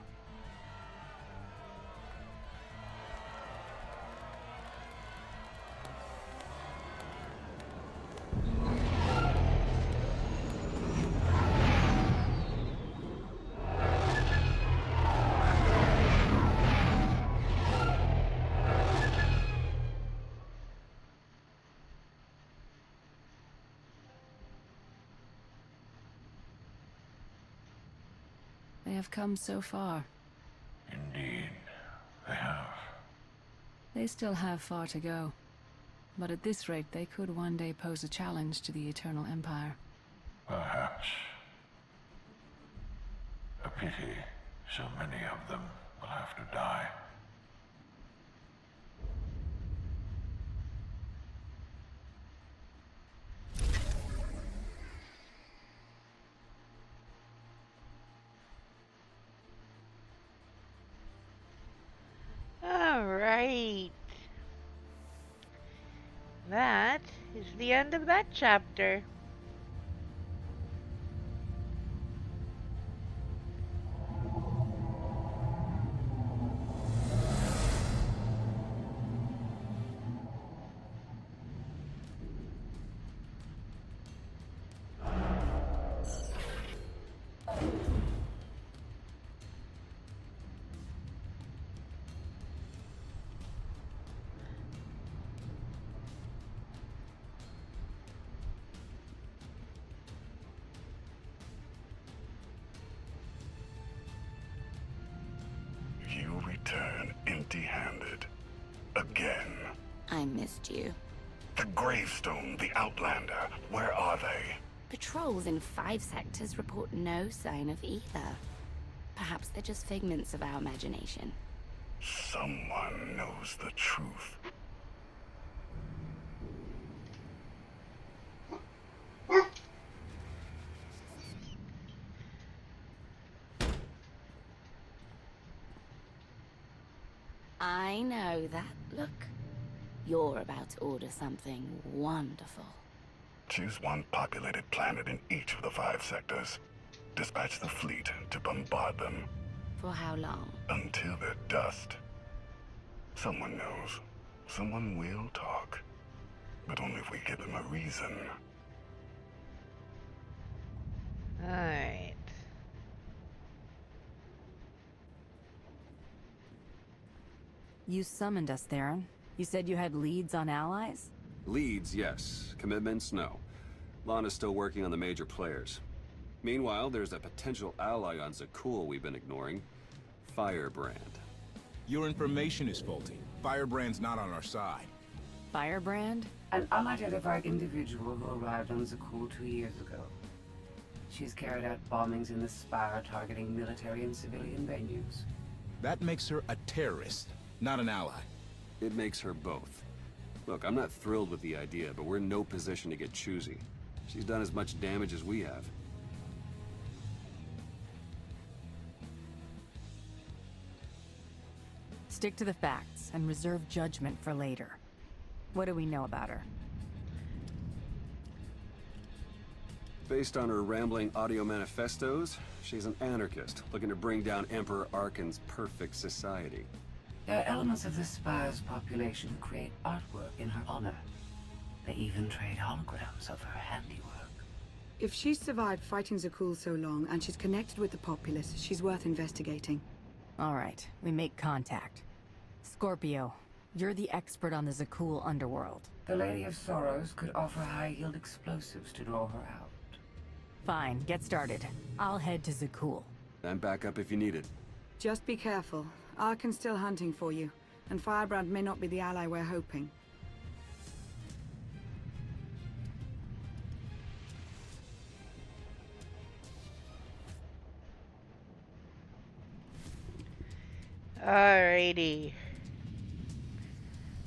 They have come so far. Indeed, they have. They still have far to go. But at this rate, they could one day pose a challenge to the Eternal Empire. Perhaps. A pity so many of them will have to die. Alright. That is the end of that chapter. You return empty-handed. Again. I missed you. The Gravestone, the Outlander, where are they? Patrols in 5 sectors report no sign of either. Perhaps they're just figments of our imagination. Someone knows the truth. I know that look. You're about to order something wonderful. Choose one populated planet in each of the 5 sectors. Dispatch the fleet to bombard them. For how long? Until they're dust. Someone knows. Someone will talk. But only if we give them a reason. Alright. You summoned us, Theron. You said you had leads on allies? Leads, yes. Commitments, no. Lana's still working on the major players. Meanwhile, there's a potential ally on Zakul we've been ignoring. Firebrand. Your information is faulty. Firebrand's not on our side. Firebrand? An unidentified individual who arrived on Zakul 2 years ago. She's carried out bombings in the Spire targeting military and civilian venues. That makes her a terrorist, not an ally. It makes her both. Look, I'm not thrilled with the idea, but we're in no position to get choosy. She's done as much damage as we have. Stick to the facts and reserve judgment for later. What do we know about her? Based on her rambling audio manifestos, she's an anarchist looking to bring down Emperor Arkan's perfect society. There are elements of the Spire's population who create artwork in her honor. They even trade holograms of her handiwork. If she's survived fighting Zakul so long and she's connected with the populace, she's worth investigating. All right, we make contact. Scorpio, you're the expert on the Zakul underworld. The Lady of Sorrows could offer high-yield explosives to draw her out. Fine, get started. I'll head to Zakul. I'm back up if you need it. Just be careful. Arkan's still hunting for you, and Firebrand may not be the ally we're hoping. Alrighty.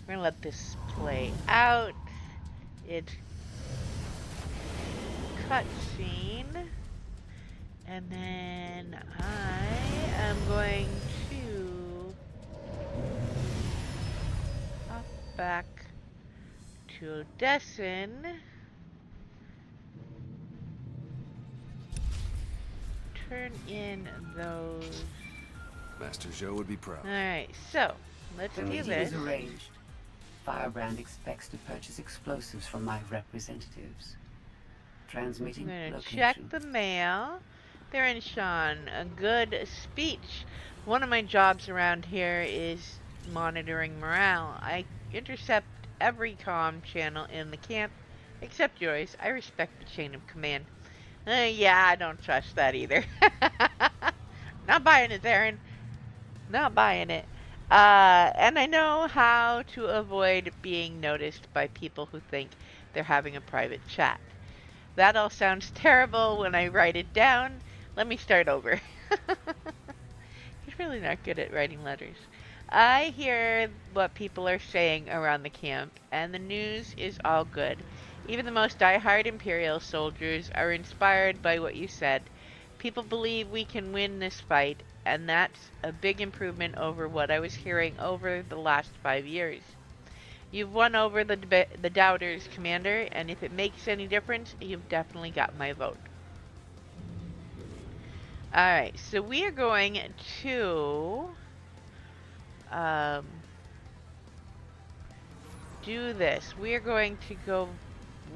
We're gonna let this play out. It's cutscene. And then I am going to hop back to Odessen. Turn in those. Master Joe would be proud. Alright, so let's The do meeting this. is arranged. Firebrand expects to purchase explosives from my representatives. Transmitting I'm gonna location. check the mail. There in Sean, a good speech. One of my jobs around here is monitoring morale. I intercept every comm channel in the camp, except yours. I respect the chain of command. Yeah, I don't trust that either. Not buying it, Aaron. Not buying it. And I know how to avoid being noticed by people who think they're having a private chat. That all sounds terrible when I write it down. Let me start over. He's really not good at writing letters. I hear what people are saying around the camp, and the news is all good. Even the most die-hard Imperial soldiers are inspired by what you said. People believe we can win this fight, and that's a big improvement over what I was hearing over the last 5 years. You've won over the doubters, Commander, and if it makes any difference, you've definitely got my vote. Alright, so we are going to do this. We are going to go,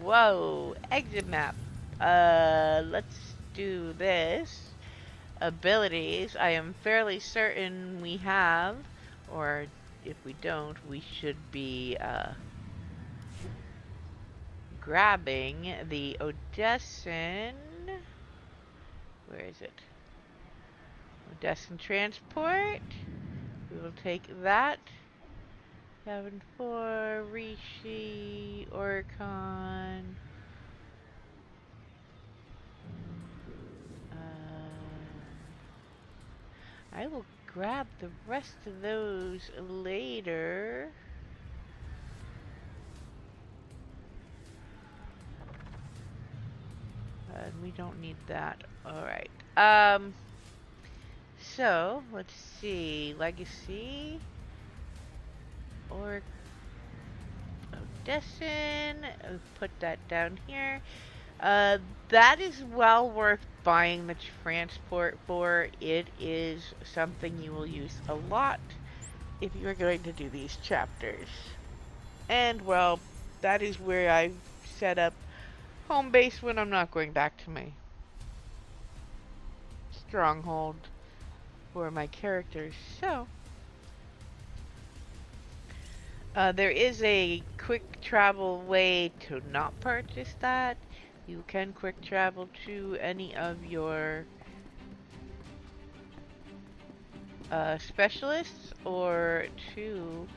whoa, exit map. Let's do this. Abilities, I am fairly certain we have, or if we don't, we should be grabbing the Odessen. Where is it? Odessen transport. We will take that. 7-4, Rishi, Oricon. I will grab the rest of those later. And we don't need that. Alright. So, let's see. Legacy. Or Odessen. I'll put that down here. That is well worth buying the transport for. It is something you will use a lot if you are going to do these chapters. And, well, that is where I set up home base when I'm not going back to my stronghold for my characters. So, there is a quick travel way to not purchase that. You can quick travel to any of your specialists or to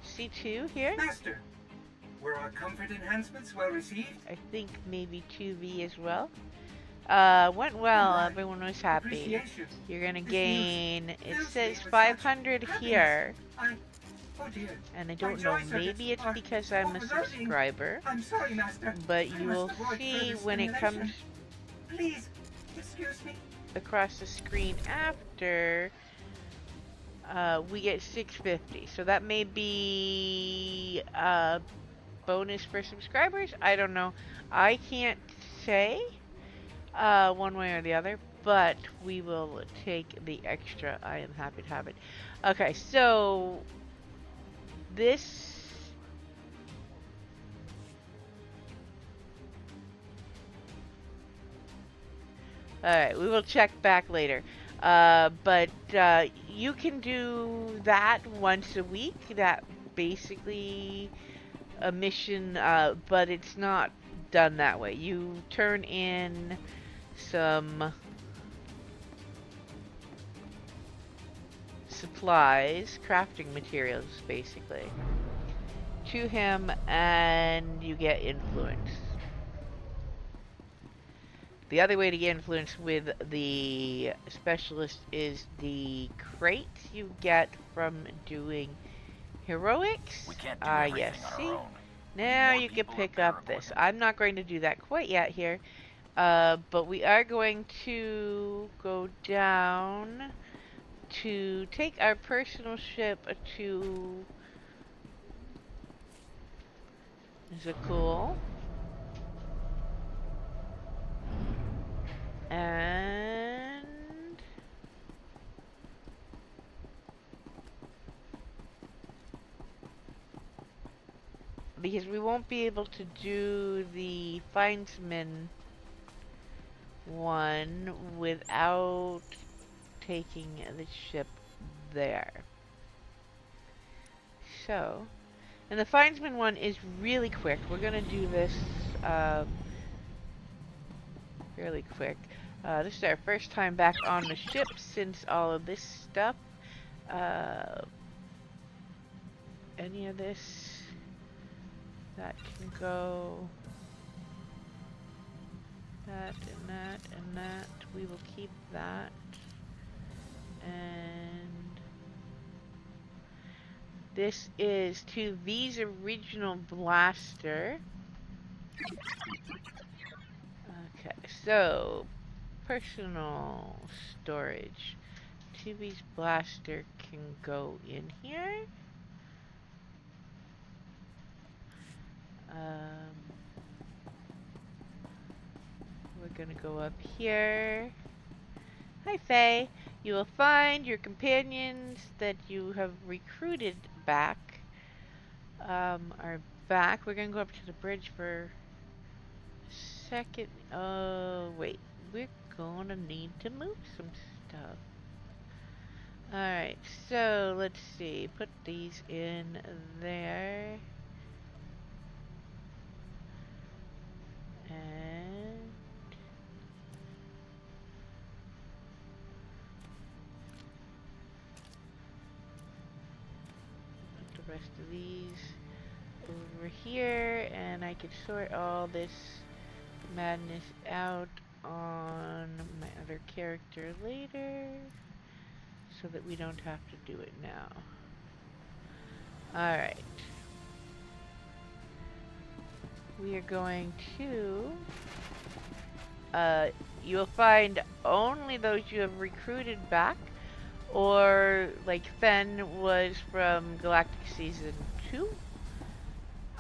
C2 here. Master, were our comfort enhancements well received? I think maybe 2V as well. Went well, everyone was happy. You're gonna gain, it says 500 here. Oh dear. And I don't know, maybe it's because I'm a subscriber. I'm sorry, Master. But you will see when it comes Please, excuse me. across the screen after, we get 650. So that may be a bonus for subscribers. I don't know. I can't say one way or the other, but we will take the extra. I am happy to have it. Okay, so this alright, we will check back later. But you can do that once a week. That basically a mission, but it's not done that way. You turn in some supplies, crafting materials, basically, to him, and you get influence. The other way to get influence with the specialist is the crate you get from doing heroics. We can't do everything Yes, on see? our own. Now you can pick up this. I'm not going to do that quite yet here, but we are going to go down to take our personal ship to Zakul. And because we won't be able to do the Findsman one without taking the ship there. So, and the Findsman one is really quick. We're gonna do this fairly quick. This is our first time back on the ship since all of this stuff. Any of this that can go. That and that and that. We will keep that. And this is to V's original blaster. Okay, so personal storage. 2V's blaster can go in here. We're gonna go up here. Hi, Faye. You will find your companions that you have recruited back are back. We're gonna go up to the bridge for a second. Oh, wait. We're gonna need to move some stuff. Alright, so let's see. Put these in there. And put the rest of these over here, and I could sort all this madness out on my other character later so that we don't have to do it now. Alright. We are going to you'll find only those you have recruited back, or like Fen was from Galactic Season 2.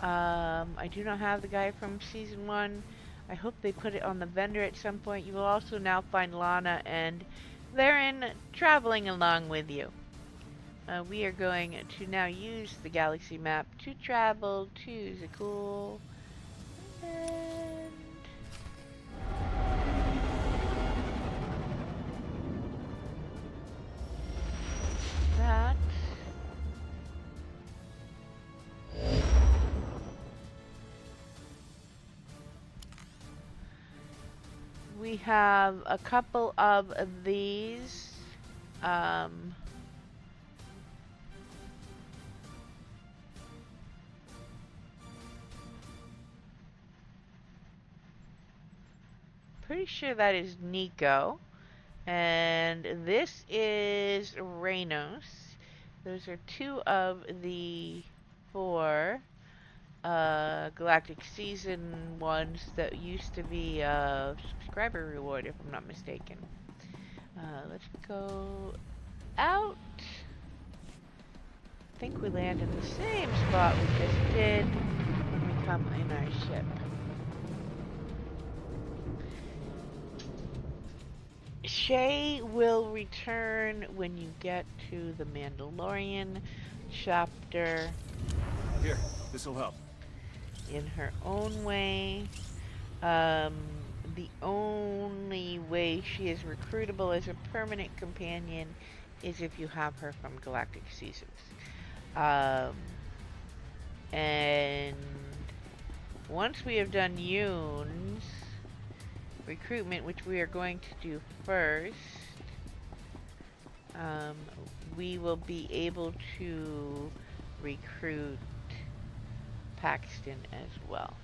I do not have the guy from Season 1. I hope they put it on the vendor at some point. You will also now find Lana and Theron traveling along with you. We are going to now use the galaxy map to travel to Zakul. And that. We have a couple of these. Pretty sure that is Nico. And this is Reynos. Those are two of the 4 Galactic Season ones that used to be a subscriber reward, if I'm not mistaken. Let's go out. I think we land in the same spot we just did when we come in our ship. Shay will return when you get to the Mandalorian chapter. Here, this'll help. In her own way. the only way she is recruitable as a permanent companion is if you have her from Galactic Caesars. And once we have done Yoon's recruitment, which we are going to do first, we will be able to recruit Paxton as well.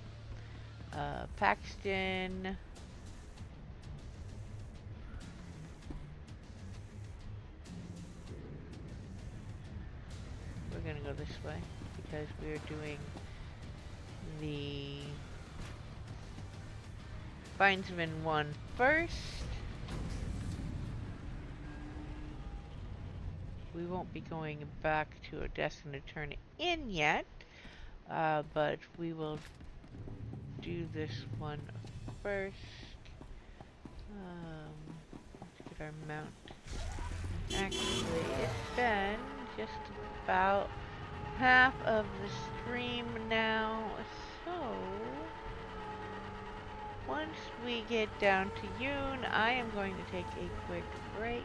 Paxton... We're gonna go this way because we're doing the Findsman one first. We won't be going back to Odessa to turn it in yet, but we will do this one first. Let's get our mount. Actually, it's been just about half of the stream now, so once we get down to Yoon, I am going to take a quick break.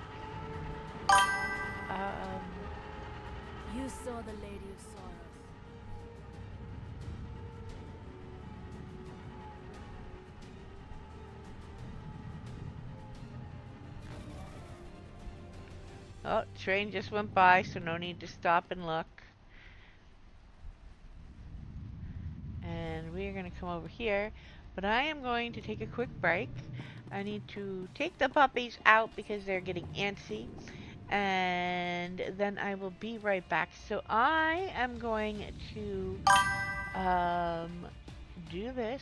You saw the Lady of Sorrows. Oh, train just went by, so no need to stop and look. And we are going to come over here, but I am going to take a quick break. I need to take the puppies out because they're getting antsy, and then I will be right back. So I am going to do this.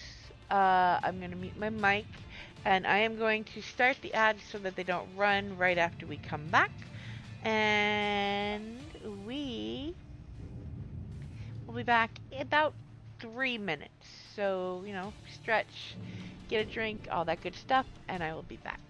I'm going to mute my mic, and I am going to start the ads so that they don't run right after we come back. And we will be back in about 3 minutes. So, you know, stretch, get a drink, all that good stuff, and I will be back.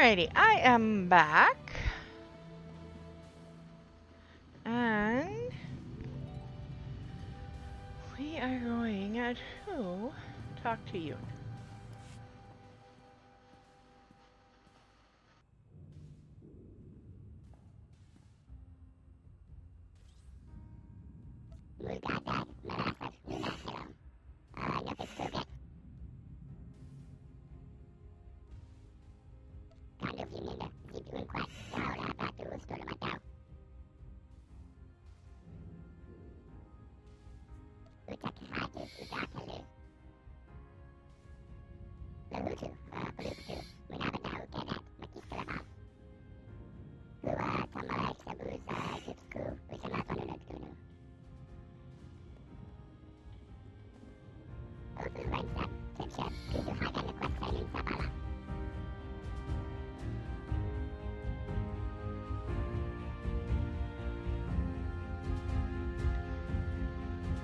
Alrighty, I am back. And we are going to talk to you.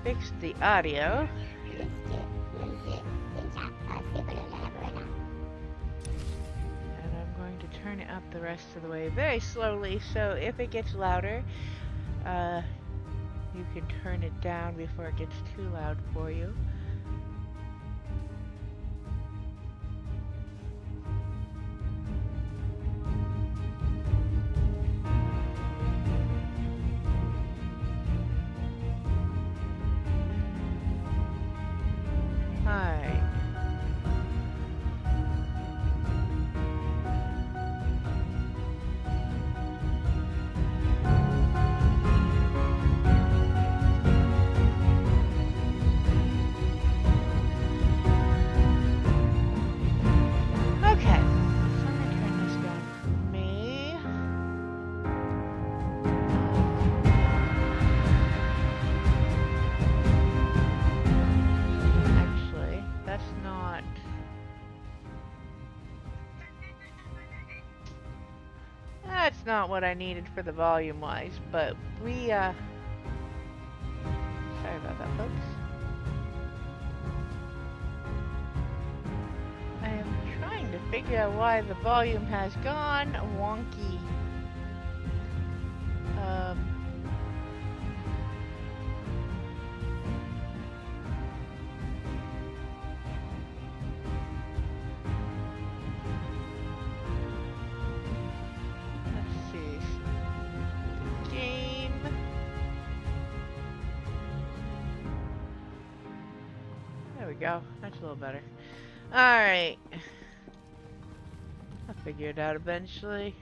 Fix the audio. And I'm going to turn it up the rest of the way very slowly, so if it gets louder, you can turn it down before it gets too loud for you. That's not what I needed for the volume wise, but we sorry about that, folks. I am trying to figure out why the volume has gone wonky. Go. That's a little better. Alright. I'll figure it out eventually.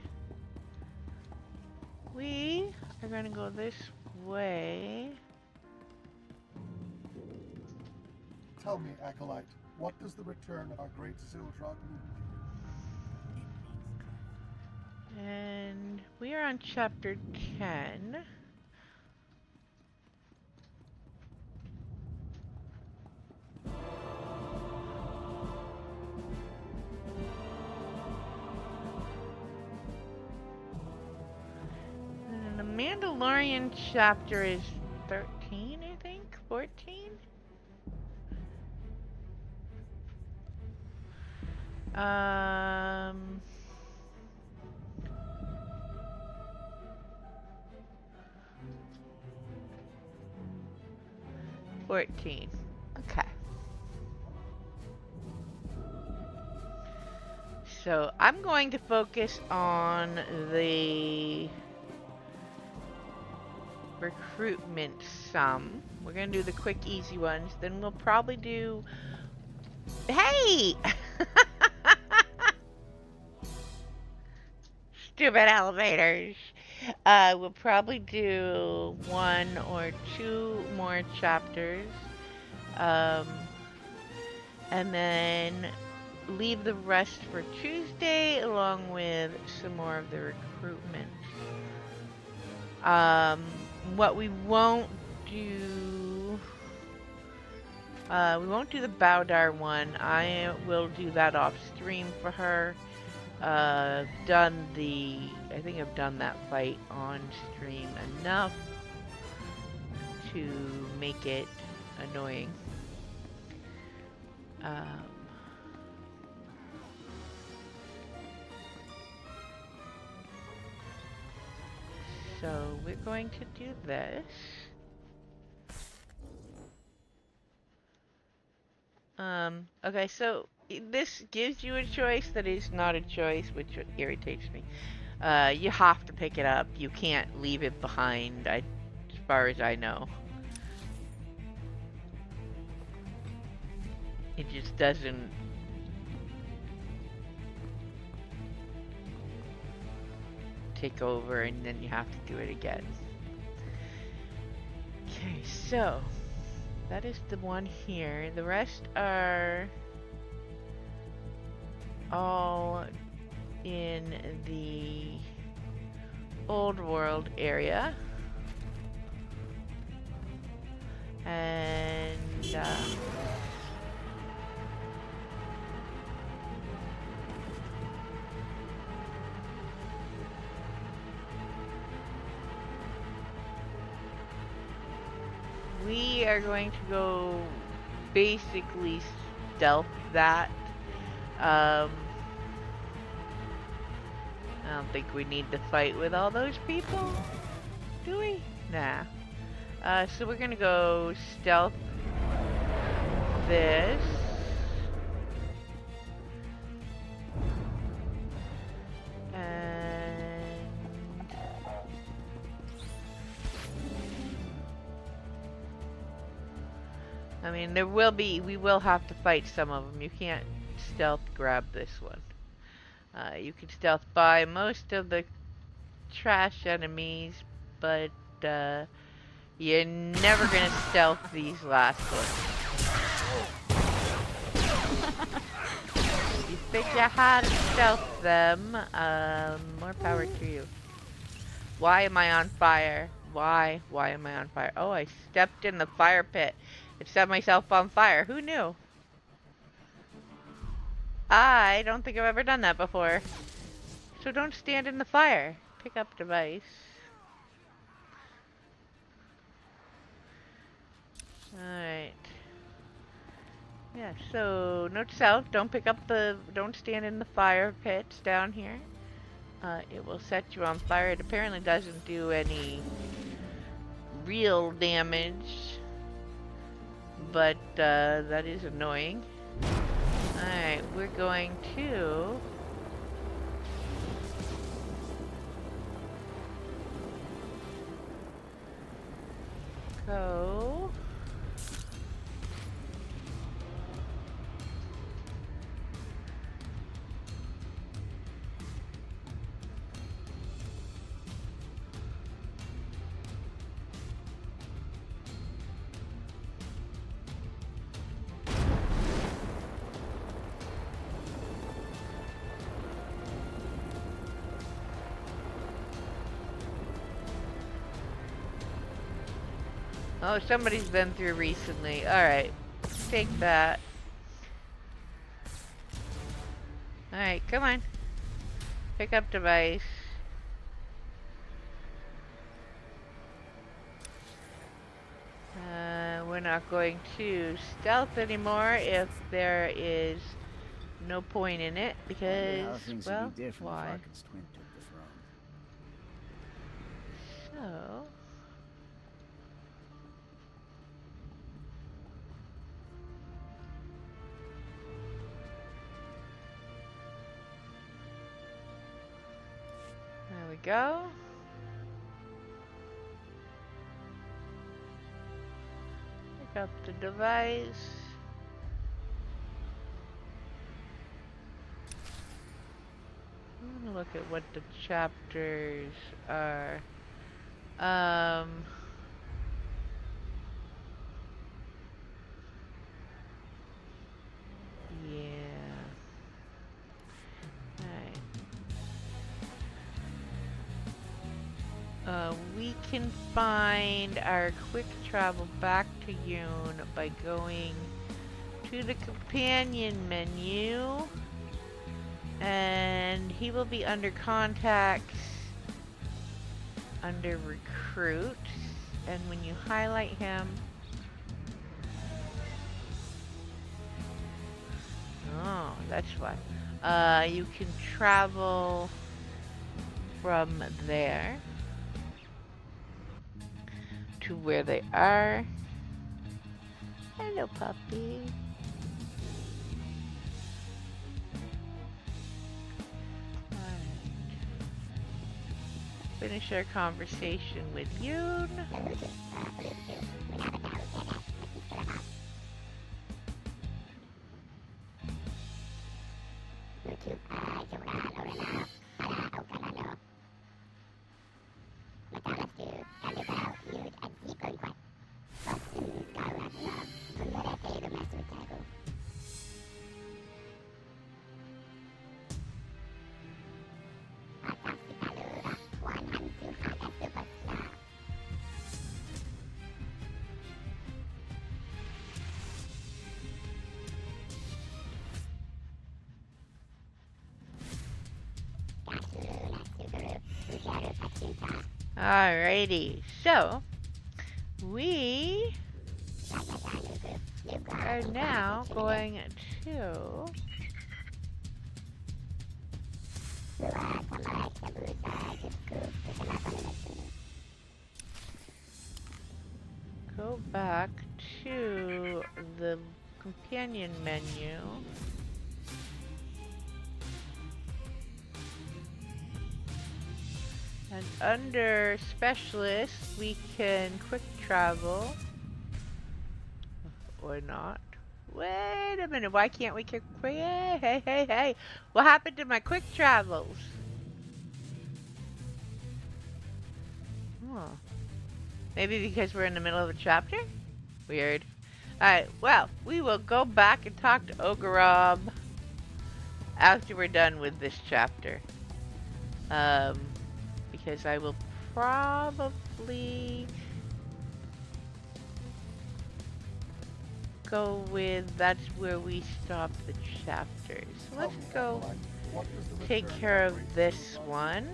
We are gonna go this way. Tell me, Acolyte, what does the return of our great SWTOR mean? And we are on chapter 10. And the Mandalorian chapter is 13, I think? 14? 14. Okay. So I'm going to focus on the recruitment sum. We're going to do the quick, easy ones. Then we'll probably do... Hey! Stupid elevators. We'll probably do 1 or 2 more chapters. And then leave the rest for Tuesday along with some more of the recruitment. What we won't do... we won't do the Baudar one. I will do that off stream for her. I think I've done that fight on stream enough to make it annoying. So we're going to do this. Okay, so this gives you a choice that is not a choice, which irritates me. You have to pick it up. You can't leave it behind, as far as I know. It just doesn't... take over, and then you have to do it again. Okay, so that is the one here. The rest are all in the old world area. And we are going to go basically stealth that. I don't think we need to fight with all those people, do we? Nah. So we're gonna go stealth this. And I mean, we will have to fight some of them. You can't stealth grab this one. You can stealth by most of the trash enemies, but you're never gonna stealth these last ones. You figure out how to stealth them, more power to you. Why am I on fire? Why? Why am I on fire? Oh, I stepped in the fire pit and set myself on fire. Who knew? I don't think I've ever done that before. So don't stand in the fire. Pick up device. Alright. Yeah, so note to self, don't stand in the fire pits down here. It will set you on fire. It apparently doesn't do any real damage, but that is annoying. Alright, we're going to go Oh, somebody's been through recently. Alright. Take that. Alright, come on. Pick up device. We're not going to stealth anymore if there is no point in it, because, well, why? So... there we go. Pick up the device. I'm gonna look at what the chapters are. Yeah. Alright. We can find our quick travel back to Yoon by going to the companion menu, and he will be under contacts, under recruit, and when you highlight him, oh, that's why. You can travel from there. to where they are. Hello, puppy. Finish our conversation with Yoon. Alrighty, so we are now going to go back to the companion menu. And under specialist, we can quick travel. Or not. Wait a minute, why can't we quick? Hey. What happened to my quick travels? Oh. Maybe because we're in the middle of a chapter? Weird. Alright, well, we will go back and talk to Ogarob after we're done with this chapter. Because I will probably go with, that's where we stop the chapter. So let's go take care of this one.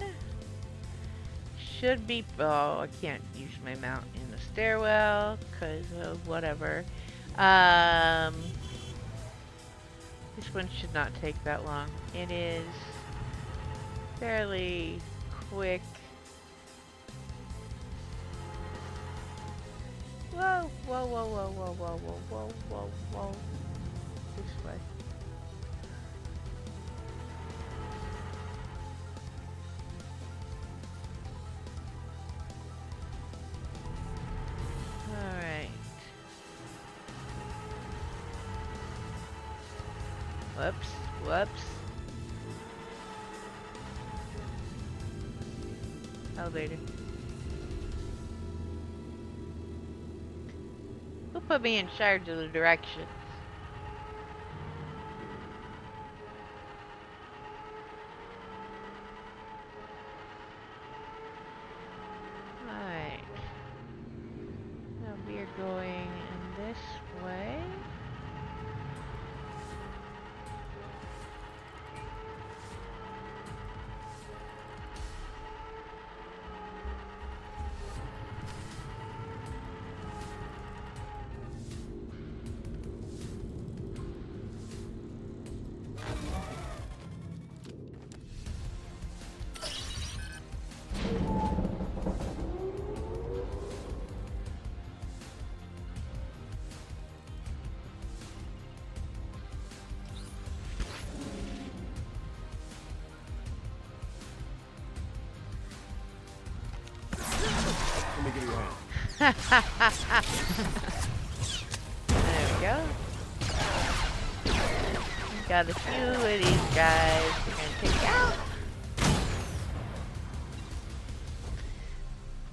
Should be, oh, I can't use my mount in the stairwell because of whatever. This one should not take that long. It is fairly quick. Whoa. This way. Alright. Whoops. Elevator. Who put me in charge of the directions? Alright. Now we are going in this way. There we go. We got a few of these guys we're gonna take out.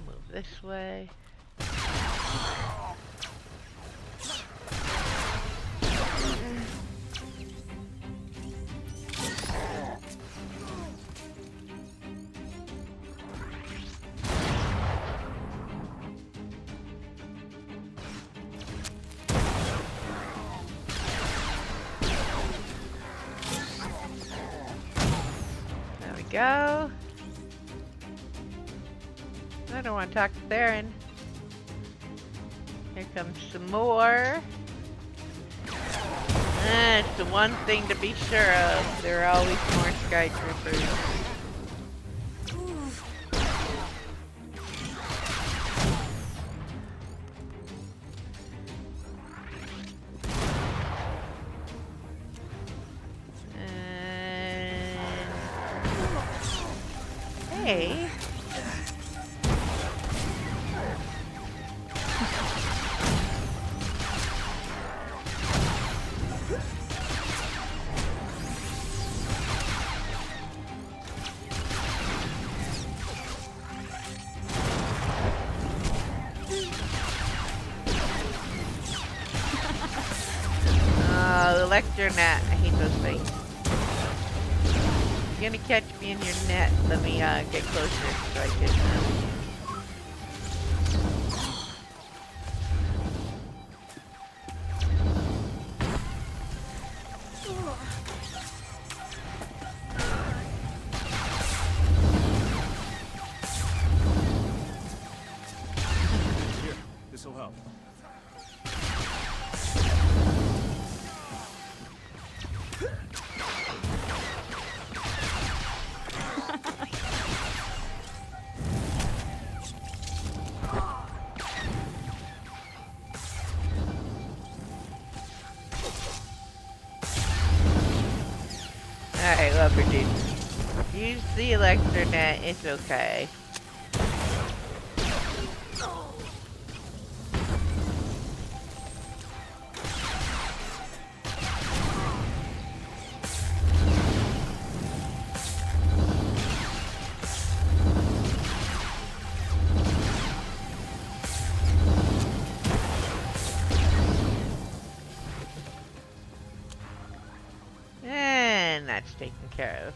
Move this way. Go. I don't want to talk to Theron. Here comes some more. It's the one thing to be sure of. There are always more Sky Troopers. Okay. The lecture net. I hate those things. If you're gonna catch me in your net, let me get closer so I can. Here, this'll help. Alright, Lumber Dude. Use the electronet, it's okay. And that's taken care of.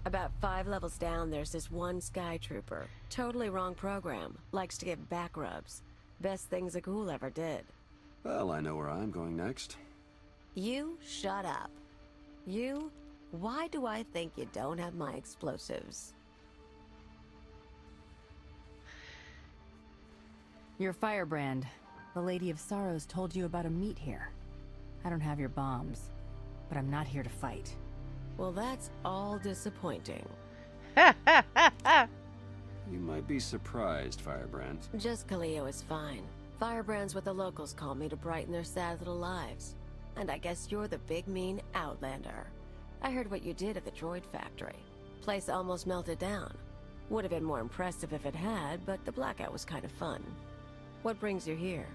About 5 levels down, there's this one Sky Trooper. Totally wrong program. Likes to give back rubs. Best things a ghoul ever did. Well, I know where I'm going next. You shut up. You? Why do I think you don't have my explosives? Your firebrand. The Lady of Sorrows told you about a meet here. I don't have your bombs, but I'm not here to fight. Well, that's all disappointing. You might be surprised, Firebrand. Just Kaleo is fine. Firebrand's what the locals call me to brighten their sad little lives. And I guess you're the big mean Outlander. I heard what you did at the droid factory. Place almost melted down. Would have been more impressive if it had, but the blackout was kind of fun. What brings you here?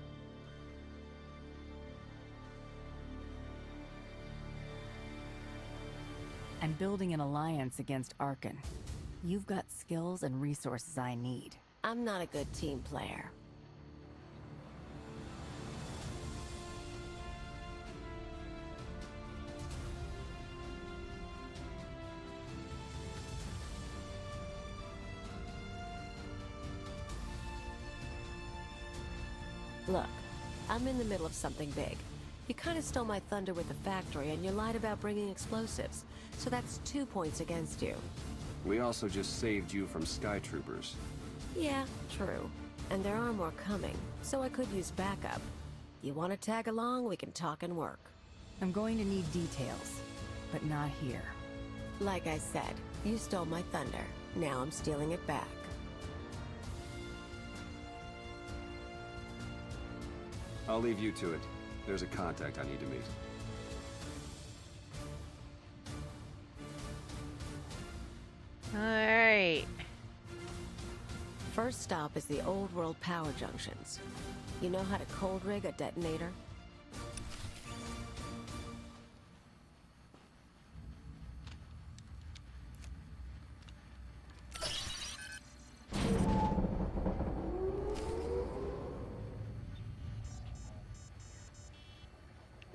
I'm building an alliance against Arkan. You've got skills and resources I need. I'm not a good team player. Look, I'm in the middle of something big. You kind of stole my thunder with the factory, and you lied about bringing explosives. So that's 2 points against you. We also just saved you from Sky Troopers. Yeah, true. And there are more coming, so I could use backup. You want to tag along, we can talk and work. I'm going to need details, but not here. Like I said, you stole my thunder. Now I'm stealing it back. I'll leave you to it. There's a contact I need to meet. Alright. First stop is the old world power junctions. You know how to cold rig a detonator?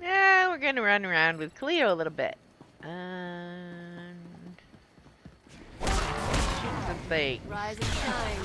Yeah, we're gonna run around with Cleo a little bit. And shoot some things. Rise and shine.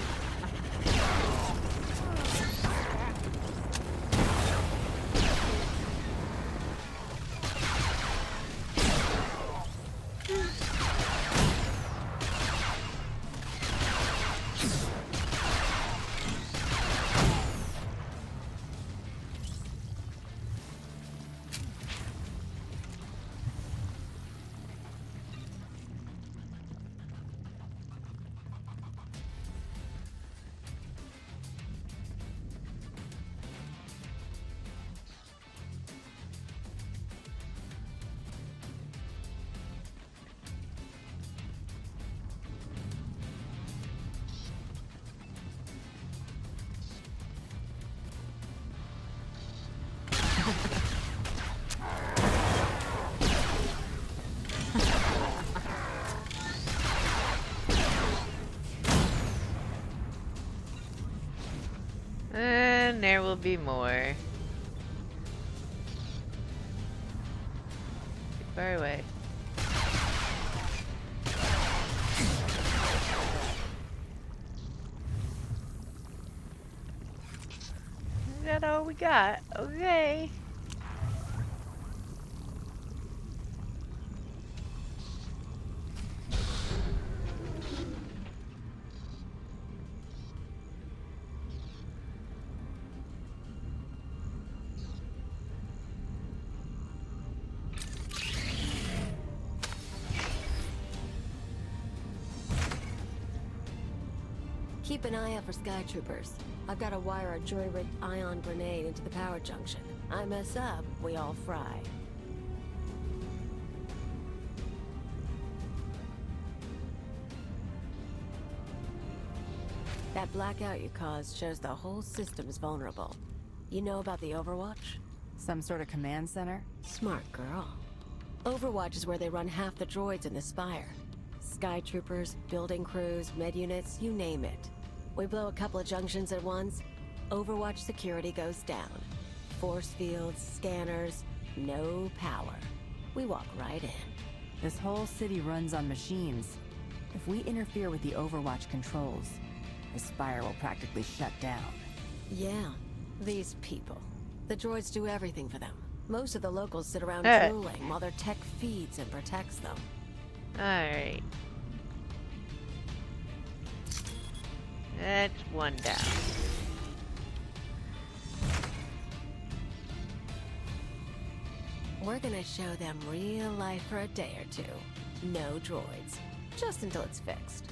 there will be more. Too far away. Is that all we got? Okay. Keep an eye out for sky troopers. I've got to wire a jury-rigged ion grenade into the power junction. I mess up, we all fry. That blackout you caused shows the whole system's vulnerable. You know about the Overwatch? Some sort of command center? Smart girl. Overwatch is where they run half the droids in the Spire. Sky troopers, building crews, med units, you name it. We blow a couple of junctions at once, Overwatch security goes down. Force fields, scanners, no power. We walk right in. This whole city runs on machines. If we interfere with the Overwatch controls, the Spire will practically shut down. Yeah, these people. The droids do everything for them. Most of the locals sit around drooling while their tech feeds and protects them. Alright. That's one down. We're gonna show them real life for a day or two. No droids. Just until it's fixed.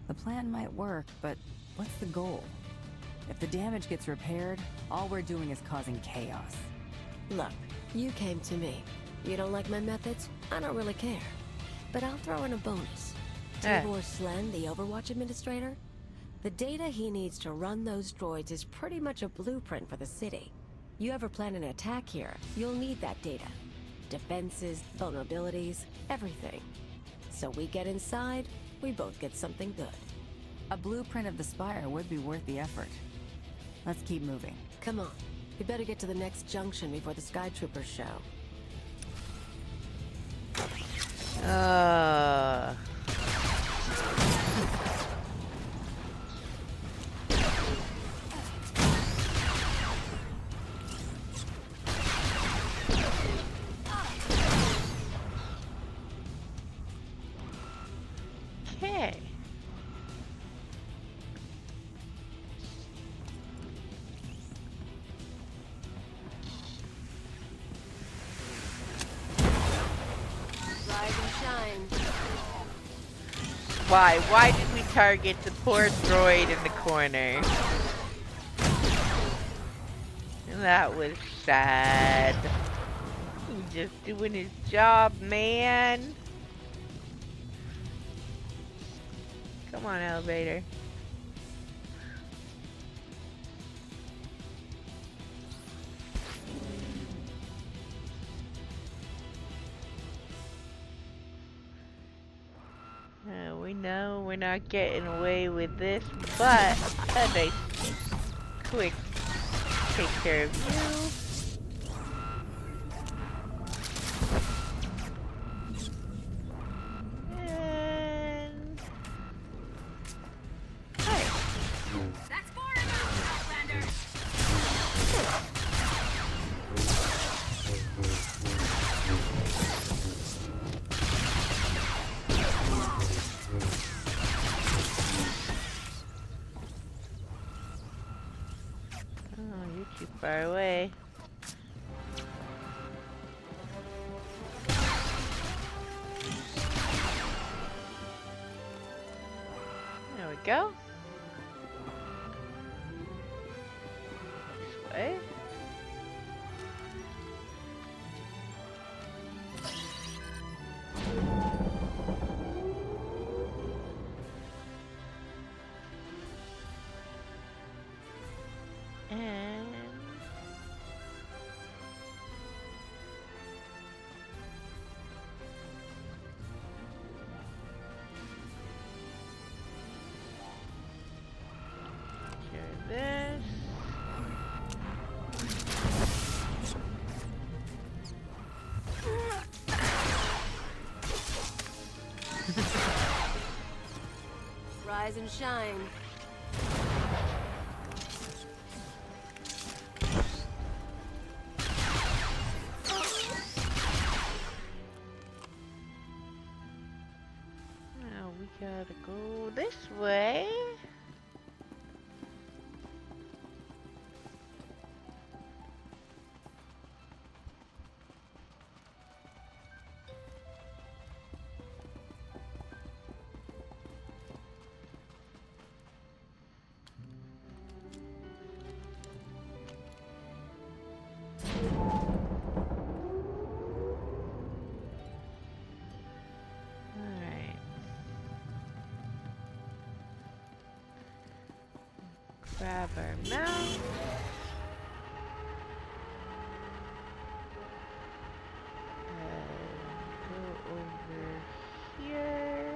The plan might work, but what's the goal? If the damage gets repaired, all we're doing is causing chaos. Look, you came to me. You don't like my methods? I don't really care. But I'll throw in a bonus. Tibor Slen, the Overwatch administrator? The data he needs to run those droids is pretty much a blueprint for the city. You ever plan an attack here, you'll need that data. Defenses, vulnerabilities, everything. So we get inside, we both get something good. A blueprint of the Spire would be worth the effort. Let's keep moving. Come on. We better get to the next junction before the Sky Troopers show. Okay. Rise and shine. Why? Why did we target the poor droid in the corner? That was sad. He was just doing his job, man. Come on, elevator. We know we're not getting away with this, but a nice quick take care of you. And That's far enough, Outlander! oh, you're too far away. There we go. This way. And Rise and shine. Now we gotta go this way. Grab our mount. Go over here.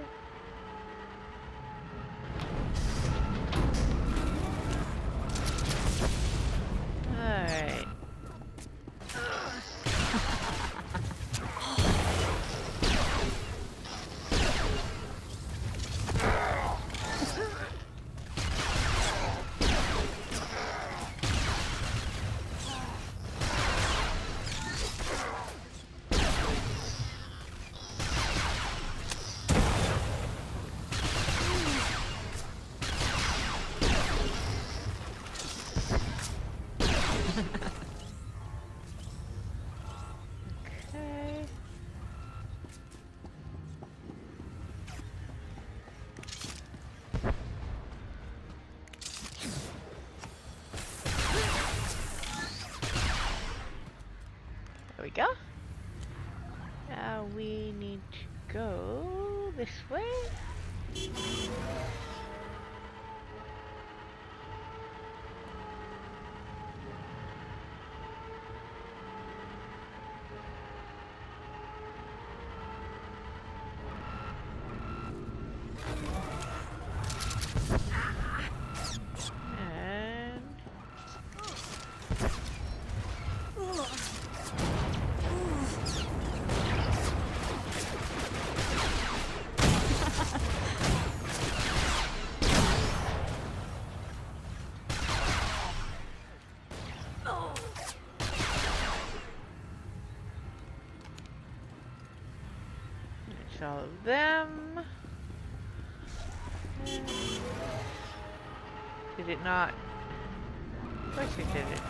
Alright. Okay. There we go. Now we need to go this way. And it's all of them. Did it not? Of course it didn't.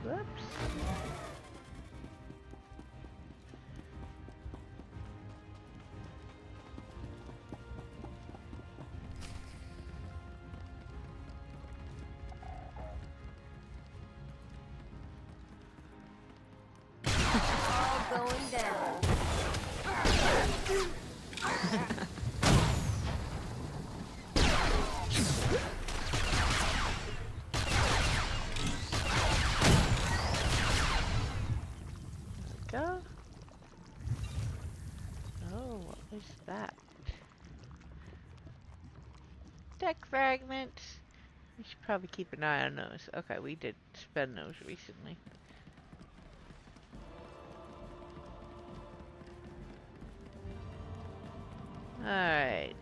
Whoops. All going down. Go. Oh, what was that? Deck fragments. We should probably keep an eye on those. Okay, we did spend those recently. Alright.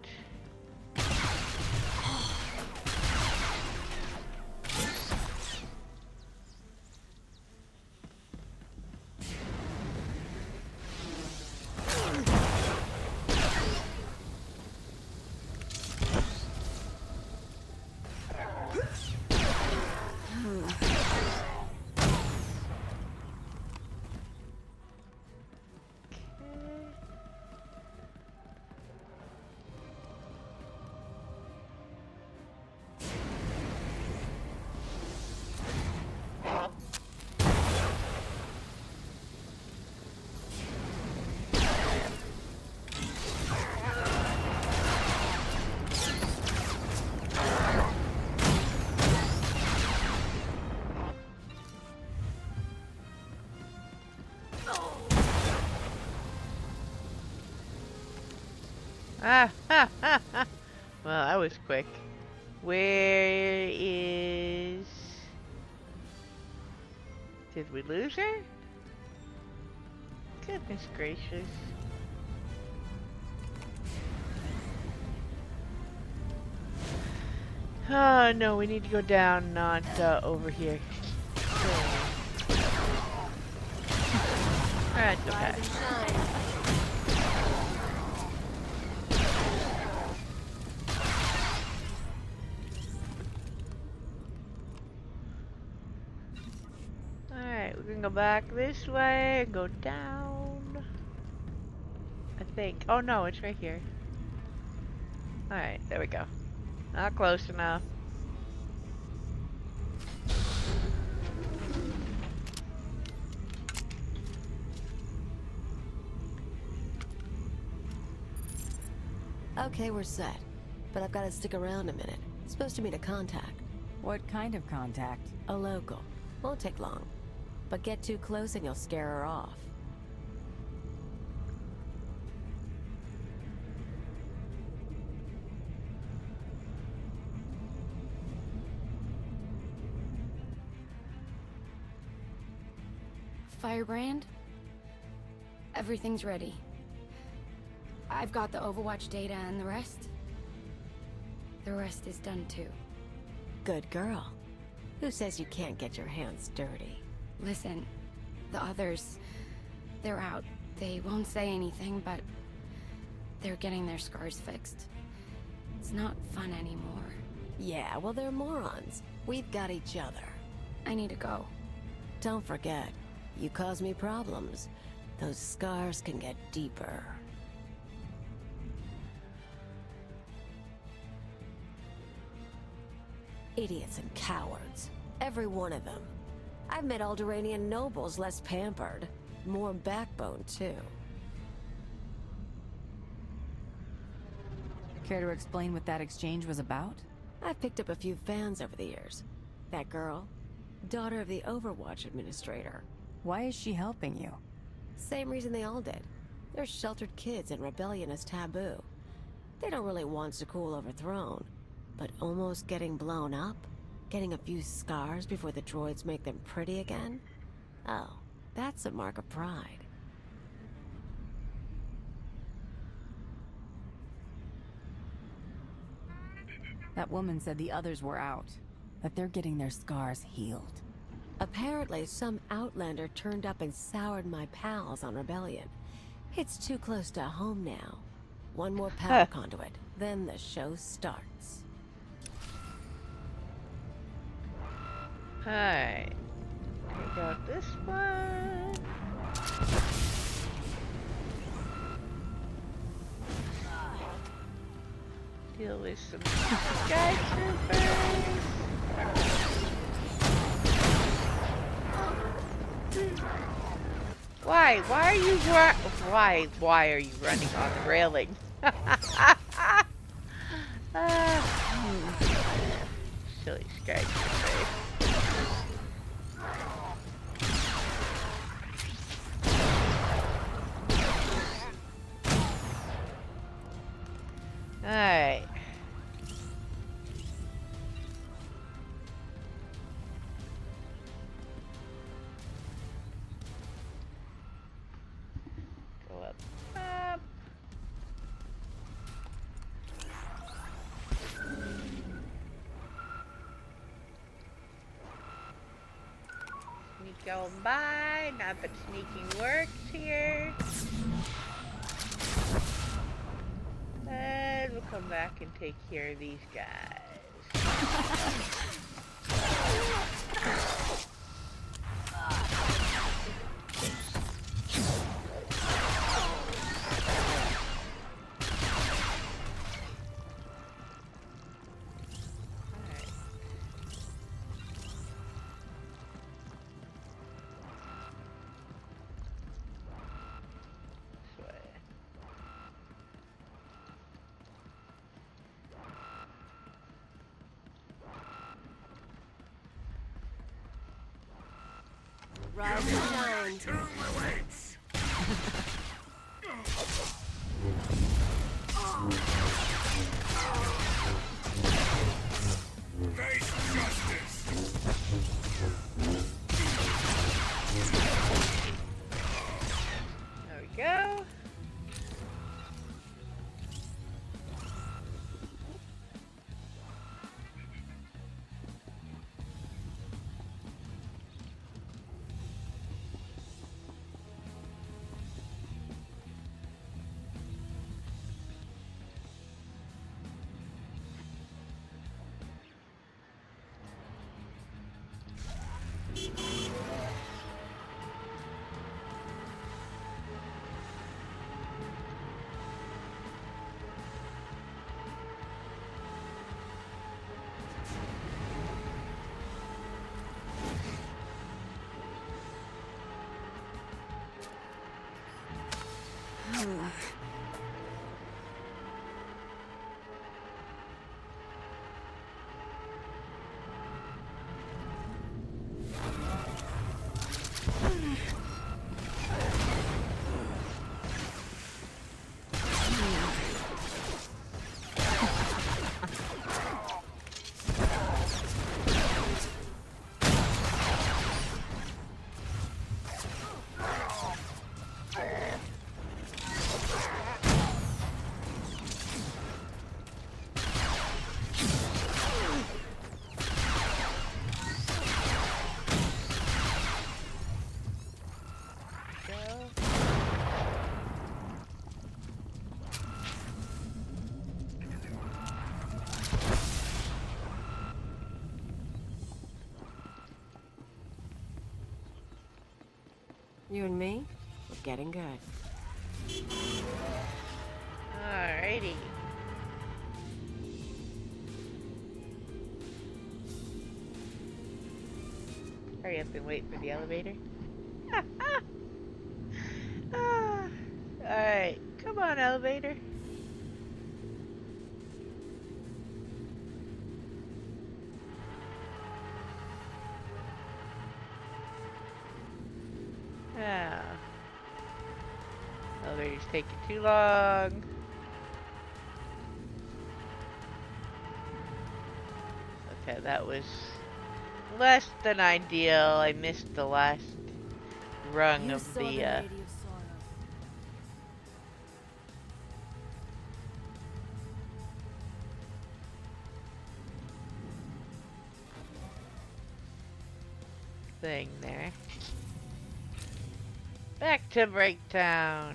Ah, ha, ha, ha. Well, that was quick. Where is... Did we lose her? Goodness gracious. Oh, no, we need to go down, not over here. Alright, okay. Alright, we're gonna go back this way and go down. I think. Oh no, it's right here. Alright, there we go. Not close enough. Okay, we're set. But I've got to stick around a minute. Supposed to meet a contact. What kind of contact? A local. Won't take long. But get too close and you'll scare her off. Firebrand? Everything's ready. I've got the Overwatch data and the rest. The rest is done too. Good girl. Who says you can't get your hands dirty? Listen, the others, they're out. They won't say anything, but they're getting their scars fixed. It's not fun anymore. Yeah, well, they're morons. We've got each other. I need to go. Don't forget, you cause me problems. Those scars can get deeper. Idiots and cowards. Every one of them. I've met Alderaanian nobles less pampered. More backbone, too. Care to explain what that exchange was about? I've picked up a few fans over the years. That girl, daughter of the Overwatch administrator. Why is she helping you? Same reason they all did. They're sheltered kids and rebellion is taboo. They don't really want Zakul overthrown, but almost getting blown up? Getting a few scars before the droids make them pretty again? Oh, that's a mark of pride. That woman said the others were out, that they're getting their scars healed. Apparently, some outlander turned up and soured my pals on rebellion. It's too close to home now. One more power conduit, then the show starts. Alright. Take out this one. Deal with some skyscrapers. Why? Why are you why are you running on the railing? Silly skyscraper. Alright. Go up. Up. Sneak going by, not but sneaking works here. And we'll come back and take care of these guys. Rise and shine. You and me, we're getting good. Alrighty. Hurry up and wait for the elevator. Alright, come on, elevator. Ah. Elevator's taking too long. Okay, that was less than ideal. I missed the last rung of the thing there. Back to Breaktown.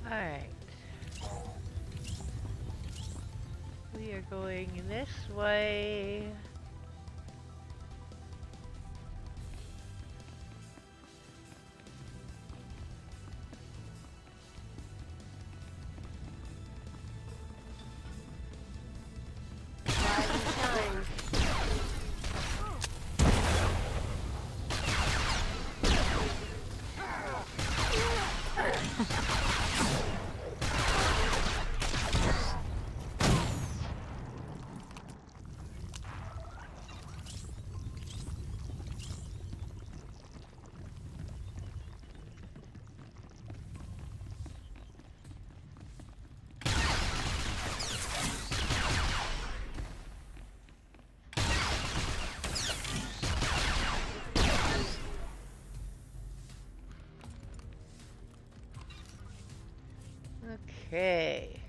Alright. We are going this way. Okay.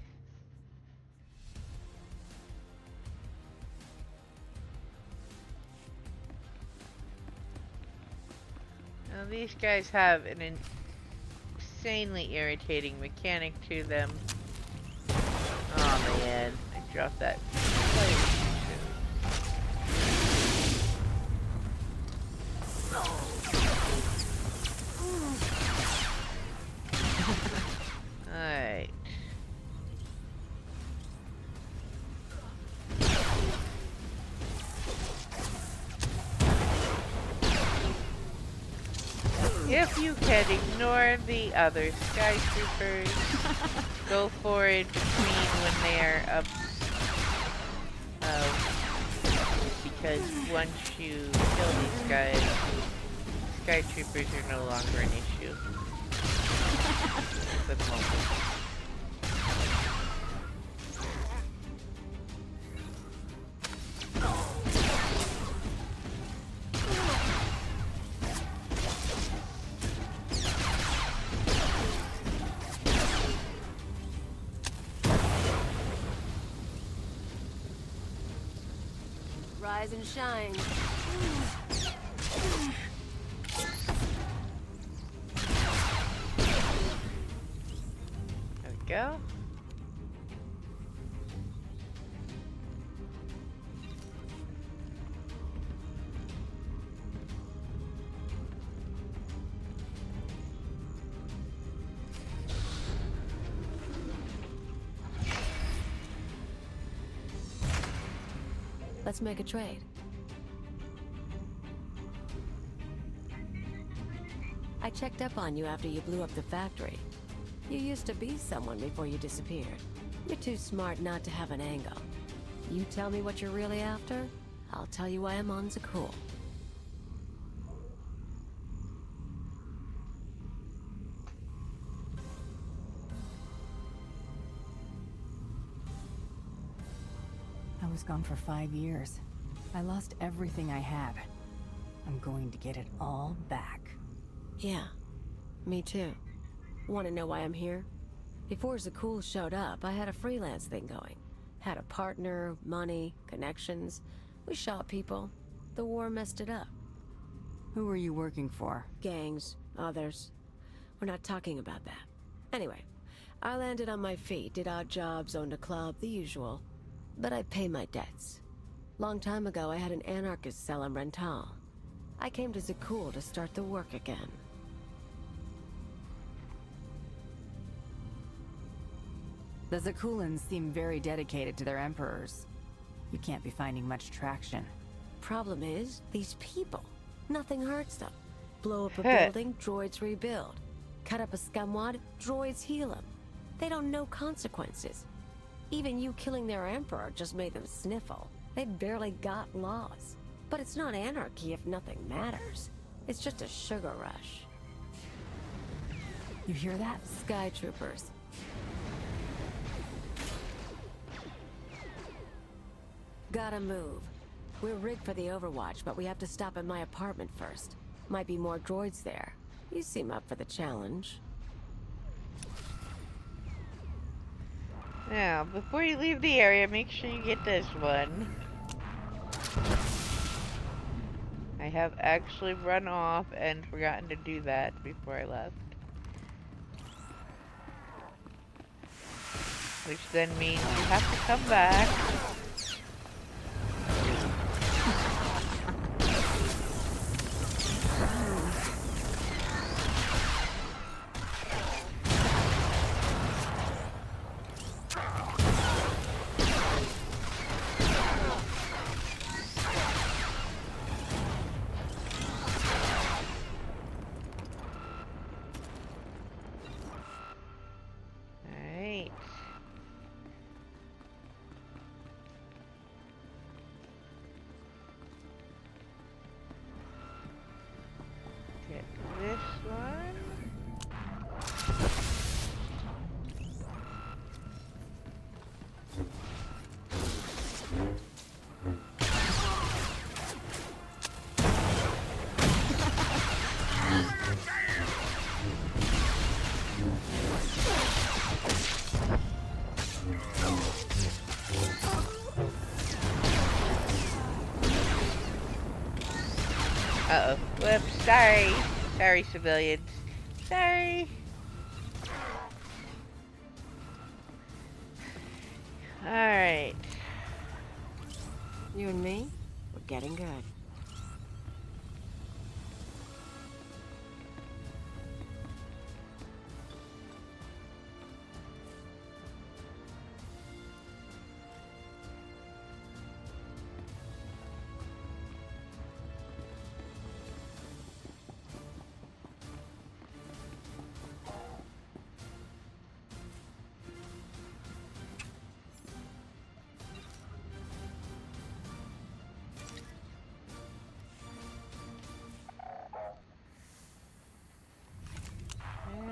Now these guys have an insanely irritating mechanic to them. Oh man, I dropped that. Alright. If you can ignore the other skyscrapers, go forward between when they're up. Because once you kill these guys, skytroopers are no longer an issue. For the moment. Rise and shine. There we go. Let's make a trade. I checked up on you after you blew up the factory. You used to be someone before you disappeared. You're too smart not to have an angle. You tell me what you're really after, I'll tell you why I'm on Zakul. I was gone for 5 years. I lost everything I had. I'm going to get it all back. Yeah, me too. Want to know why I'm here? Before Zakul showed up, I had a freelance thing going. Had a partner, money, connections. We shot people. The war messed it up. Who were you working for? Gangs, others. We're not talking about that. Anyway, I landed on my feet, did odd jobs, owned a club, the usual. But I pay my debts. Long time ago, I had an anarchist cell in Rental. I came to Zakul to start the work again. The Zakulans seem very dedicated to their emperors. You can't be finding much traction. Problem is, these people. Nothing hurts them. Blow up a building, droids rebuild. Cut up a scumwad, droids heal them. They don't know consequences. Even you killing their emperor just made them sniffle. They barely got laws. But it's not anarchy if nothing matters. It's just a sugar rush. You hear that? Sky troopers. Gotta move. We're rigged for the Overwatch, but we have to stop at my apartment first. Might be more droids there. You seem up for the challenge. Now, before you leave the area, make sure you get this one. I have actually run off and forgotten to do that before I left. Which then means you have to come back. Uh-oh. Whoops. Sorry. Sorry, civilians. Sorry. Alright. You and me, we're getting good.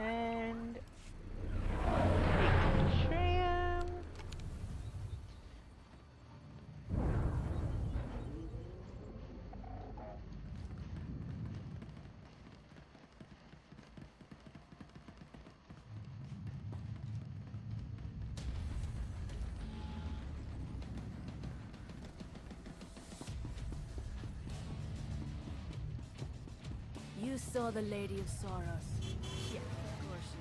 And take the tram. You saw the Lady of Sorrows. Yeah, of course you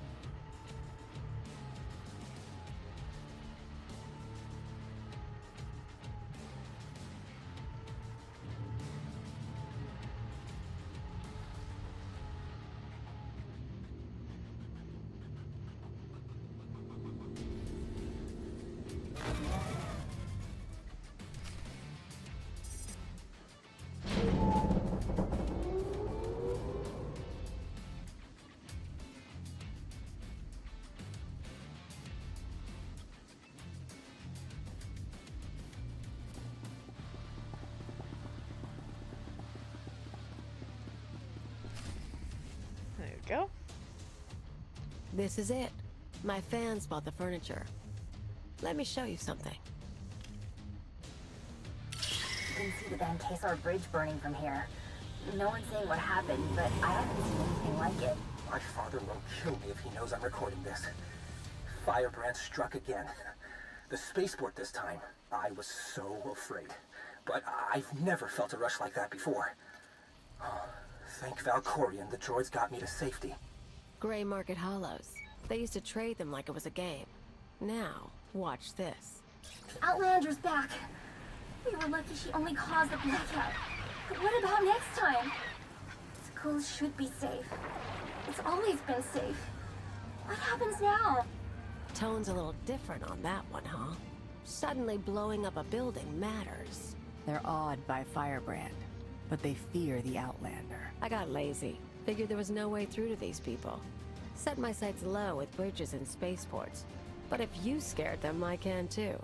go. This is it. My fans bought the furniture. Let me show you something. You can see the Van Kesar Bridge burning from here. No one's saying what happened, but I haven't seen anything like it. My father will kill me if he knows I'm recording this. Firebrand struck again. The spaceport this time. I was so afraid. But I've never felt a rush like that before. Oh, thank Valkorion, the droids got me to safety. Gray Market Hollows. They used to trade them like it was a game. Now, watch this. The Outlander's back. We were lucky she only caused the blackout. But what about next time? Schools should be safe. It's always been safe. What happens now? Tone's a little different on that one, huh? Suddenly blowing up a building matters. They're awed by Firebrand, but they fear the Outlander. I got lazy. Figured there was no way through to these people. Set my sights low with bridges and spaceports. But if you scared them, I can too.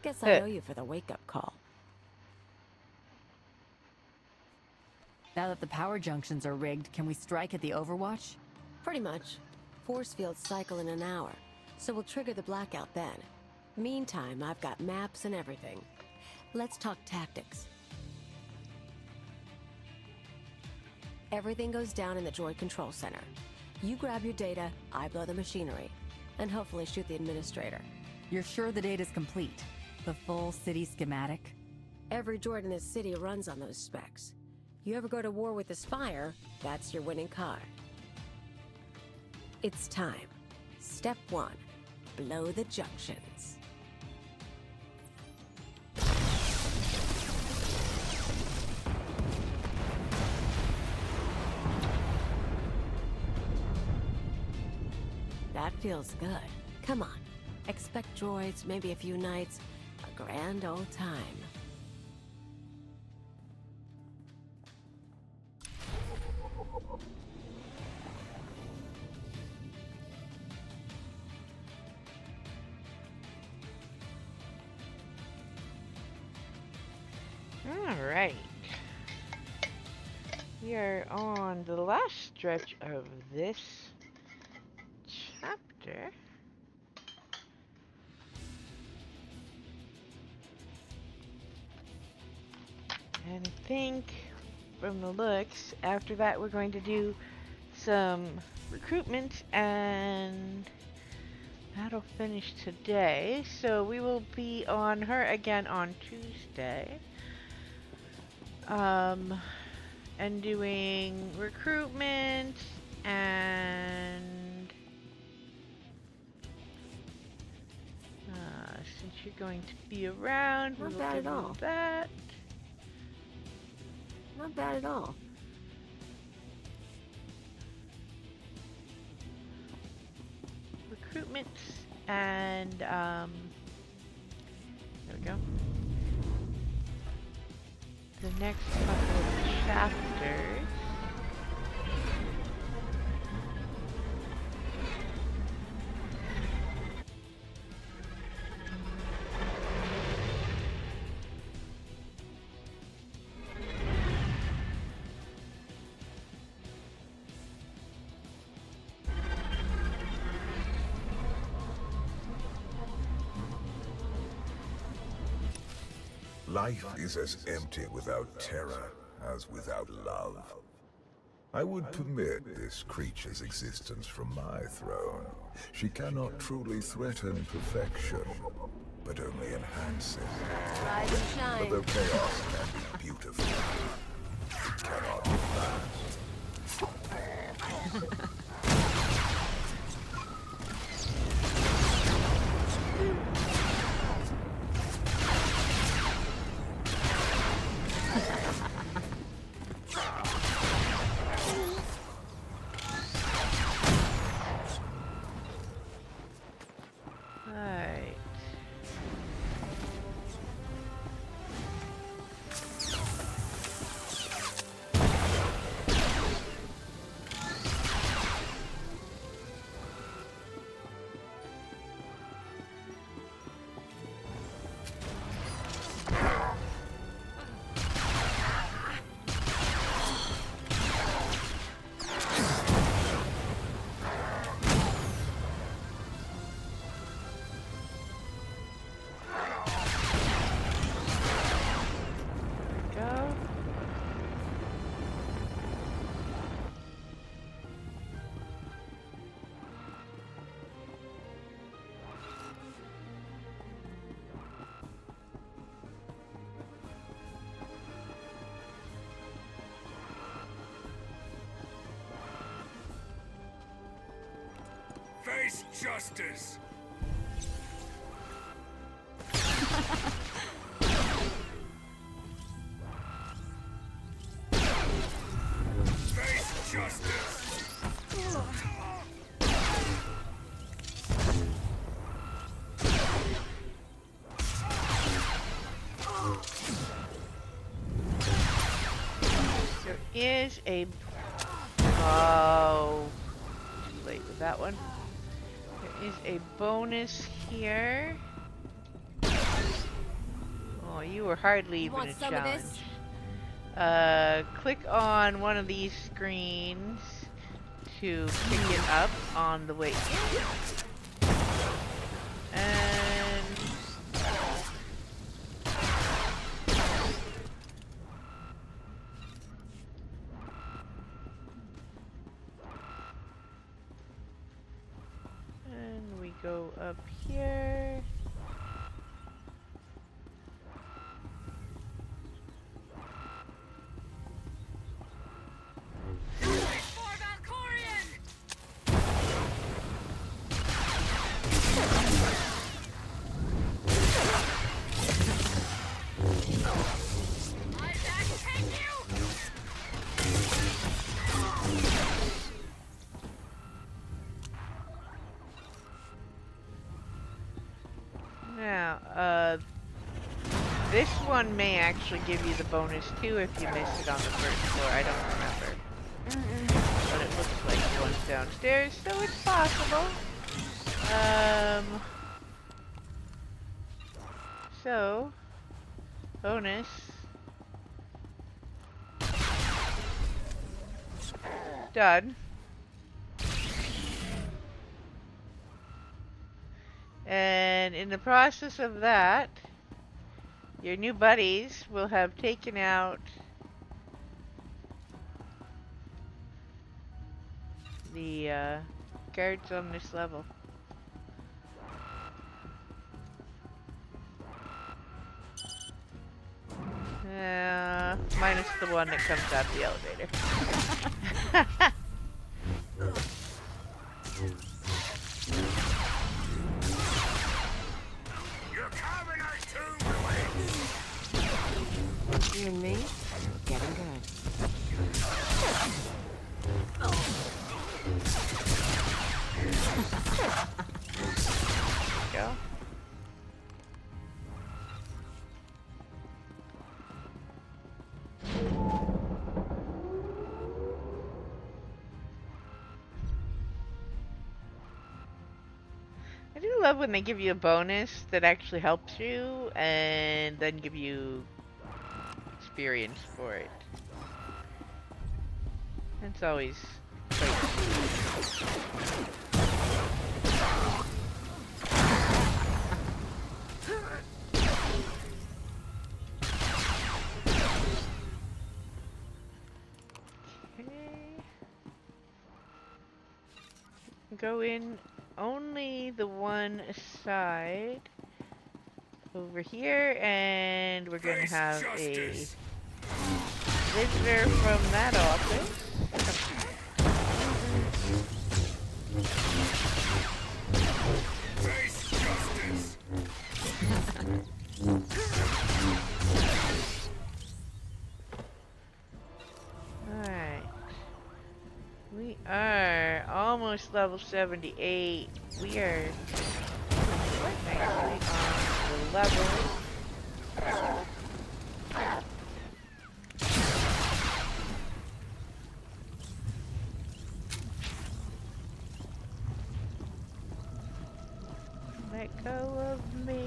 Guess I owe you for the wake-up call. Now that the power junctions are rigged, can we strike at the Overwatch? Pretty much. Force fields cycle in an hour, so we'll trigger the blackout then. Meantime, I've got maps and everything. Let's talk tactics. Everything goes down in the droid control center. You grab your data, I blow the machinery, and hopefully shoot the administrator. You're sure the data's complete? The full city schematic? Every droid in this city runs on those specs. You ever go to war with the Spire, that's your winning card. It's time. Step 1. Blow the junctions. That feels good. Come on. Expect droids, maybe a few nights. A grand old time. Alright. We are on the last stretch of this chapter. And I think from the looks, after that we're going to do some recruitment and that'll finish today. So we will be on her again on Tuesday. And doing recruitment and since you're going to be around, Not bad at all. That. Not bad at all. Recruitment and there we go. The next couple of chapters. Life is as empty without terror as without love. I would permit this creature's existence from my throne. She cannot truly threaten perfection, but only enhance it. Rise and shine. But though chaos can be beautiful, it cannot last. Face justice! Face justice! There is a... Oh... Too late with that one. There is a bonus here. Oh, you were hardly even want a some of challenge. this? Click on one of these screens to pick it up on the way in. And... And we go up here. Now, this one may actually give you the bonus too if you missed it on the first floor. I don't remember. But it looks like the one's downstairs, so it's possible. So, bonus. Done. And in the process of that, your new buddies will have taken out the guards on this level. Minus the one that comes out the elevator. You and me, getting good. Go. I do love when they give you a bonus that actually helps you and then give you experience for it. It's always go in only the one side over here, and we're gonna have a visitor from that office. Face justice! Alright. We are almost level 78. We are quite nicely on the level. Let go of me.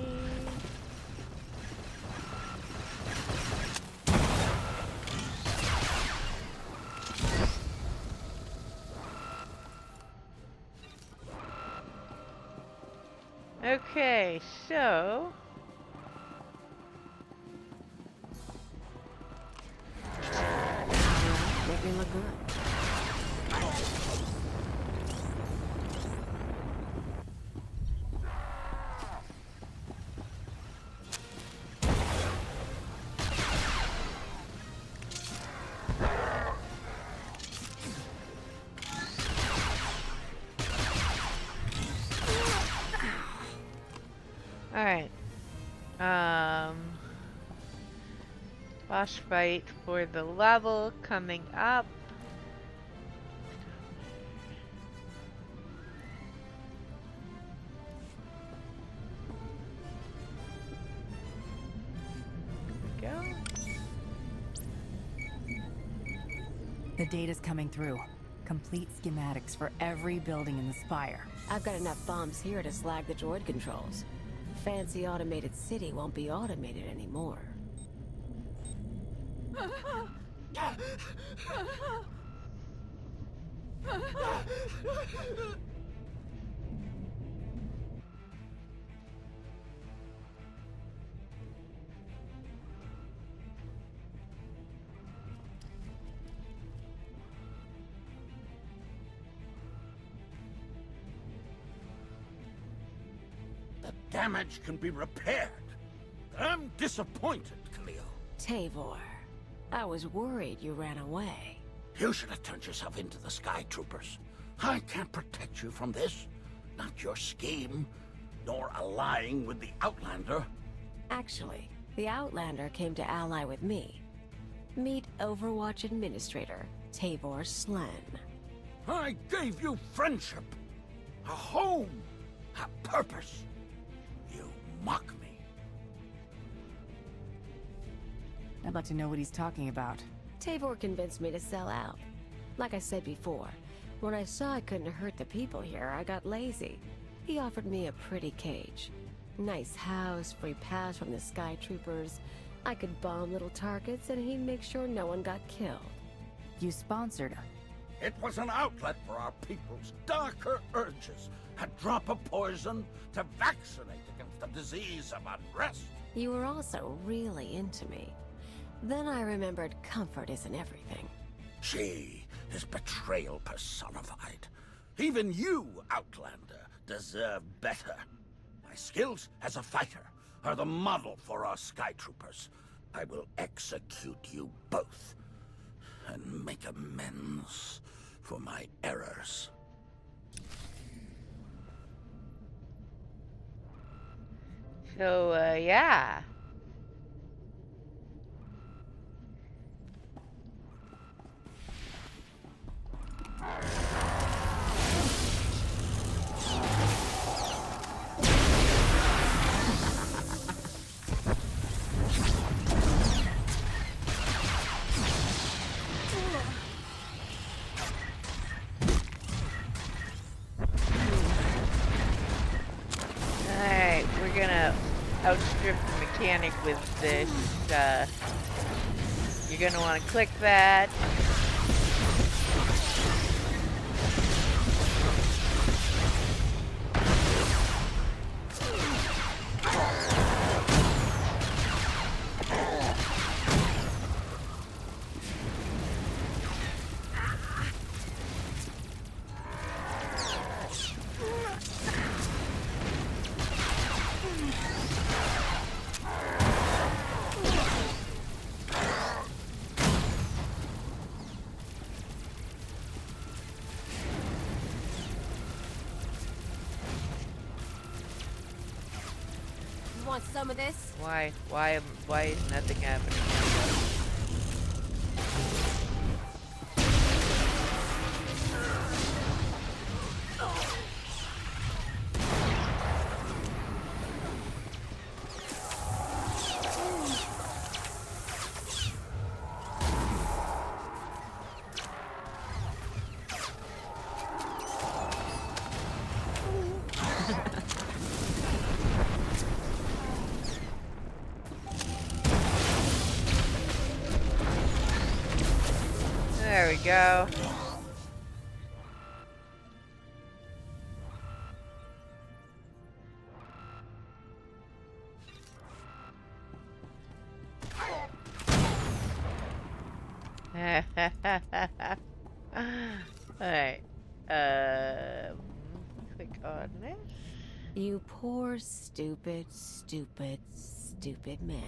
Okay, so Make me look good. Alright. Boss fight for the level coming up. There we go. The data's coming through. Complete schematics for every building in the Spire. I've got enough bombs here to slag the droid controls. Fancy automated city won't be automated anymore. The damage can be repaired. I'm disappointed, Cleo. Tavor, I was worried you ran away. You should have turned yourself into the Sky Troopers. I can't protect you from this. Not your scheme, nor allying with the Outlander. Actually, the Outlander came to ally with me. Meet Overwatch Administrator, Tavor Slan. I gave you friendship, a home, a purpose. You mock me. I'd like to know what he's talking about. Tavor convinced me to sell out. Like I said before, when I saw I couldn't hurt the people here, I got lazy. He offered me a pretty cage. Nice house, free pass from the Sky Troopers. I could bomb little targets and he'd make sure no one got killed. You sponsored her. It was an outlet for our people's darker urges. A drop of poison to vaccinate against the disease of unrest. You were also really into me. Then I remembered comfort isn't everything. She is betrayal personified. Even you, Outlander, deserve better. My skills as a fighter are the model for our Sky Troopers. I will execute you both and make amends for my errors. So, yeah. Alright, we're gonna outstrip the mechanic with this. You're gonna want to click that. Want some of this? Why is nothing happening? There we go. Alright. Click on this. You poor, stupid, stupid, stupid man.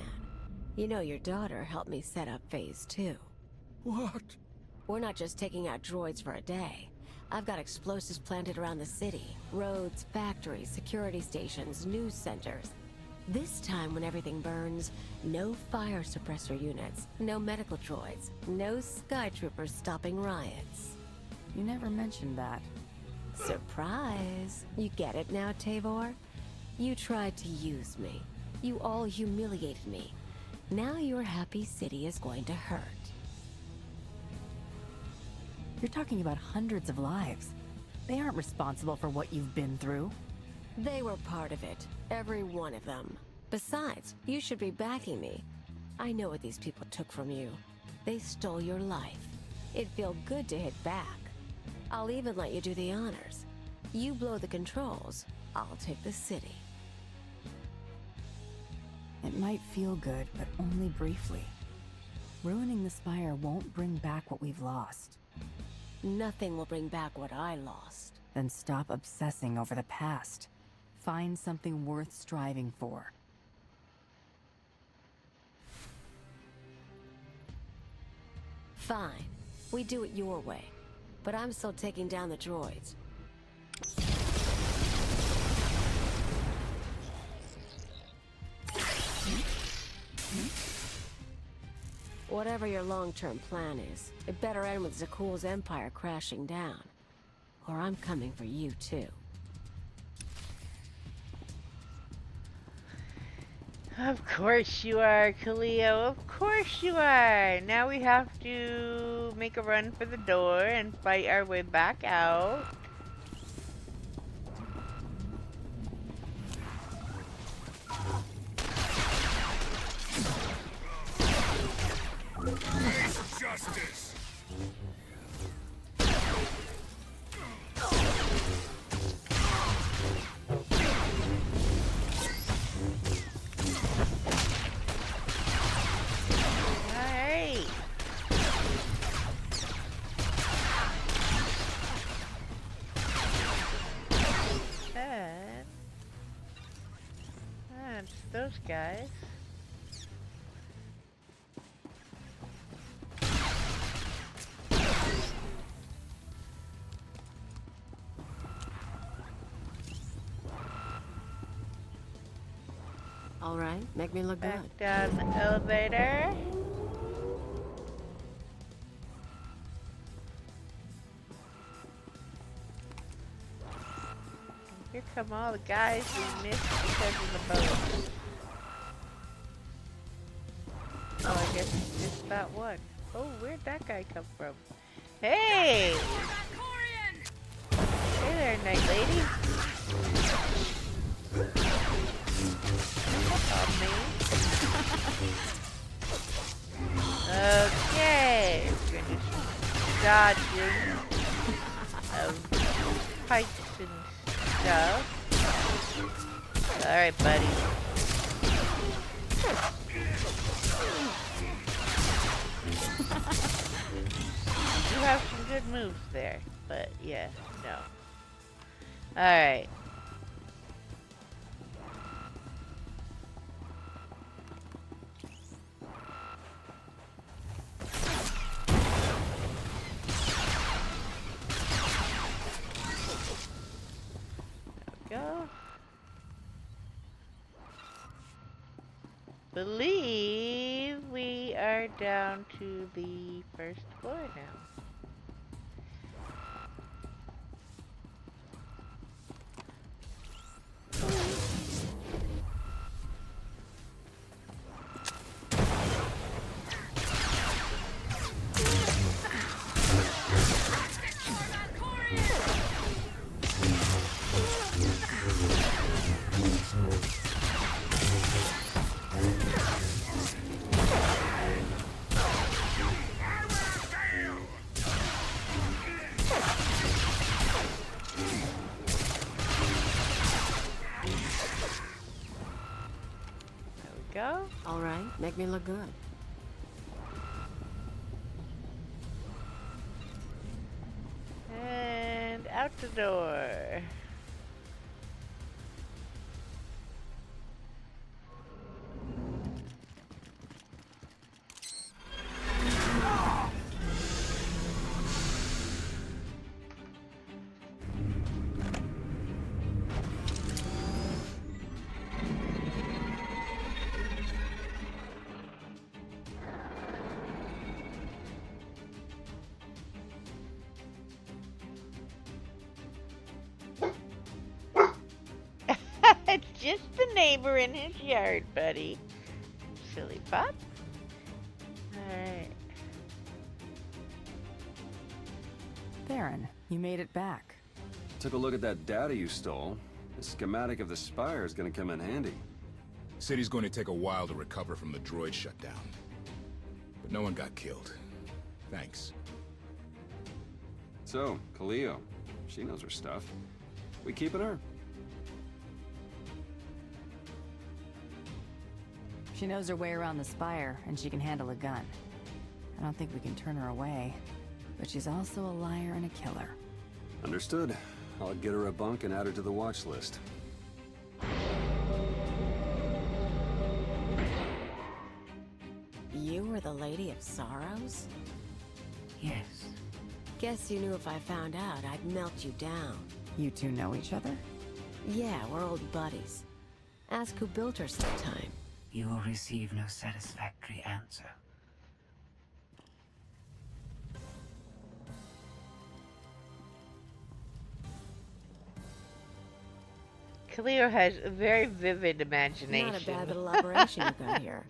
You know your daughter helped me set up Phase 2. What? We're not just taking out droids for a day. I've got explosives planted around the city. Roads, factories, security stations, news centers. This time when everything burns, no fire suppressor units, no medical droids, no sky troopers stopping riots. You never mentioned that. Surprise! You get it now, Tavor? You tried to use me. You all humiliated me. Now your happy city is going to hurt. You're talking about hundreds of lives. They aren't responsible for what you've been through. They were part of it. Every one of them. Besides, you should be backing me. I know what these people took from you. They stole your life. It'd feel good to hit back. I'll even let you do the honors. You blow the controls, I'll take the city. It might feel good, but only briefly. Ruining the Spire won't bring back what we've lost. Nothing will bring back what I lost. Then stop obsessing over the past. Find something worth striving for. Fine. We do it your way. But I'm still taking down the droids. Whatever your long-term plan is, it better end with Zakuul's empire crashing down. Or I'm coming for you, too. Of course you are, Khalil. Of course you are. Now we have to make a run for the door and fight our way back out. Justice! That's those guys. All right, make me look Back good. down the elevator. Here come all the guys we missed because of the boat. Oh, I guess it's just that one. Oh, where'd that guy come from? Hey! Hey there, night lady. Oh, me. Okay. We're gonna just dodging of pipes and stuff. Alright, buddy. You have some good moves there, but yeah, no. Alright. Go. Believe we are down to the first floor now. Go. All right, make me look good. And out the door. just the neighbor in his yard, buddy. Silly pup. Alright. Theron, you made it back. Took a look at that data you stole. The schematic of the spire is gonna come in handy. City's going to take a while to recover from the droid shutdown. But no one got killed. Thanks. So, Khalil, she knows her stuff. We keeping her? She knows her way around the spire, and she can handle a gun. I don't think we can turn her away. But she's also a liar and a killer. Understood. I'll get her a bunk and add her to the watch list. You were the Lady of Sorrows? Yes. Guess you knew if I found out, I'd melt you down. You two know each other? Yeah, we're old buddies. Ask who built her sometime. You will receive no satisfactory answer. Cleo has a very vivid imagination. Not a bad little operation you got here.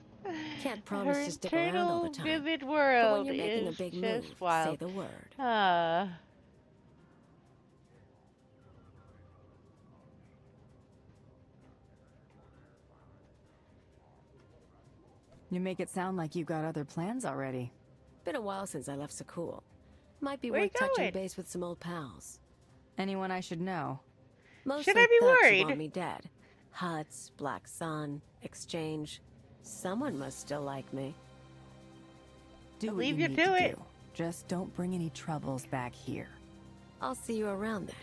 Can't promise to stick around all the time. Vivid But world when you're making a is big just move, wild. say the word. You make it sound like you've got other plans already. Been a while since I left Sakul. Might be Where worth you touching going? base with some old pals. Anyone I should know? Mostly Should I be thugs who worried? want me dead. Huts, Black Sun, Exchange. Someone must still like me. Do I'll what leave you you need to to it. do. Just don't bring any troubles back here. I'll see you around then.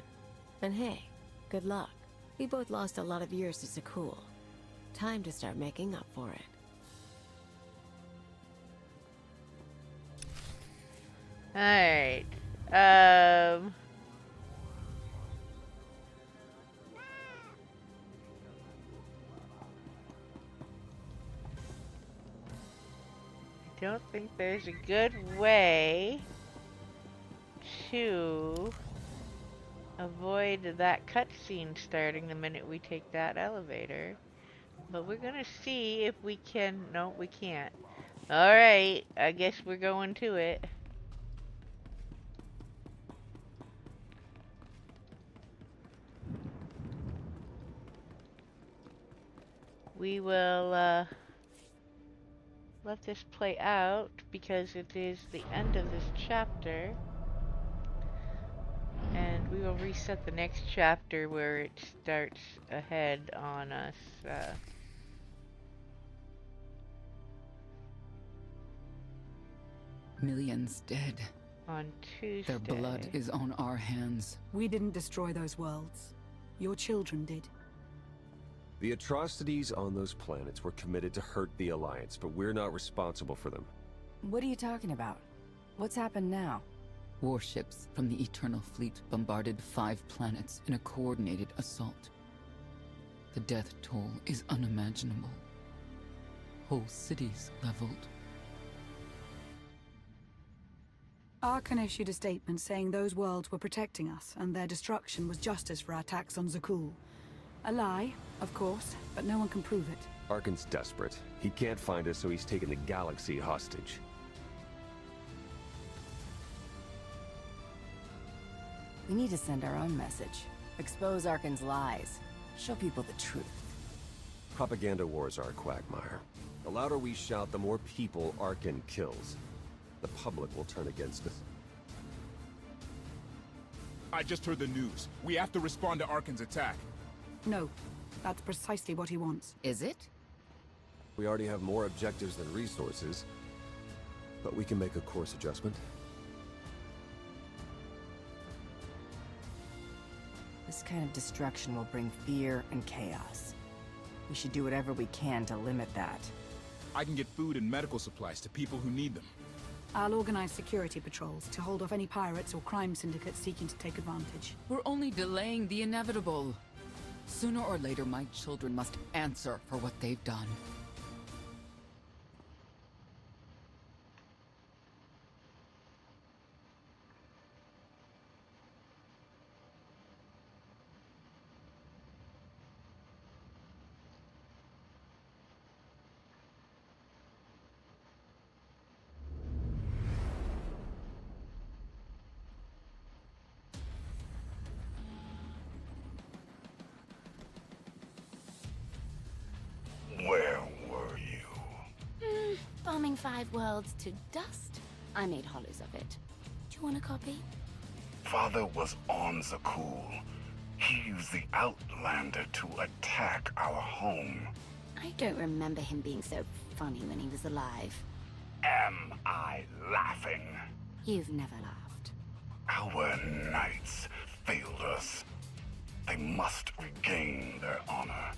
And hey, good luck. We both lost a lot of years to Sakul. Time to start making up for it. Alright. I don't think there's a good way to avoid that cutscene starting the minute we take that elevator. But we're gonna see if we can. No, we can't. Alright, I guess we're going to it. We will let this play out because it is the end of this chapter. And we will reset the next chapter where it starts ahead on us. Millions dead. On Tuesday. Their blood is on our hands. We didn't destroy those worlds. Your children did. The atrocities on those planets were committed to hurt the Alliance, but we're not responsible for them. What are you talking about? What's happened now? Warships from the Eternal Fleet bombarded 5 planets in a coordinated assault. The death toll is unimaginable. Whole cities leveled. Arkan issued a statement saying those worlds were protecting us, and their destruction was justice for our attacks on Zakul. A lie, of course, but no one can prove it. Arkan's desperate. He can't find us, so he's taken the galaxy hostage. We need to send our own message. Expose Arkan's lies. Show people the truth. Propaganda wars are a quagmire. The louder we shout, the more people Arkan kills. The public will turn against us. I just heard the news. We have to respond to Arkan's attack. No, that's precisely what he wants. Is it? We already have more objectives than resources, but we can make a course adjustment. This kind of destruction will bring fear and chaos. We should do whatever we can to limit that. I can get food and medical supplies to people who need them. I'll organize security patrols to hold off any pirates or crime syndicates seeking to take advantage. We're only delaying the inevitable. Sooner or later, my children must answer for what they've done. burning 5 worlds to dust. I made hollows of it. Do you want a copy? Father was on Zakul. He used the Outlander to attack our home. I don't remember him being so funny when he was alive. Am I laughing? You've never laughed. Our knights failed us. They must regain their honor.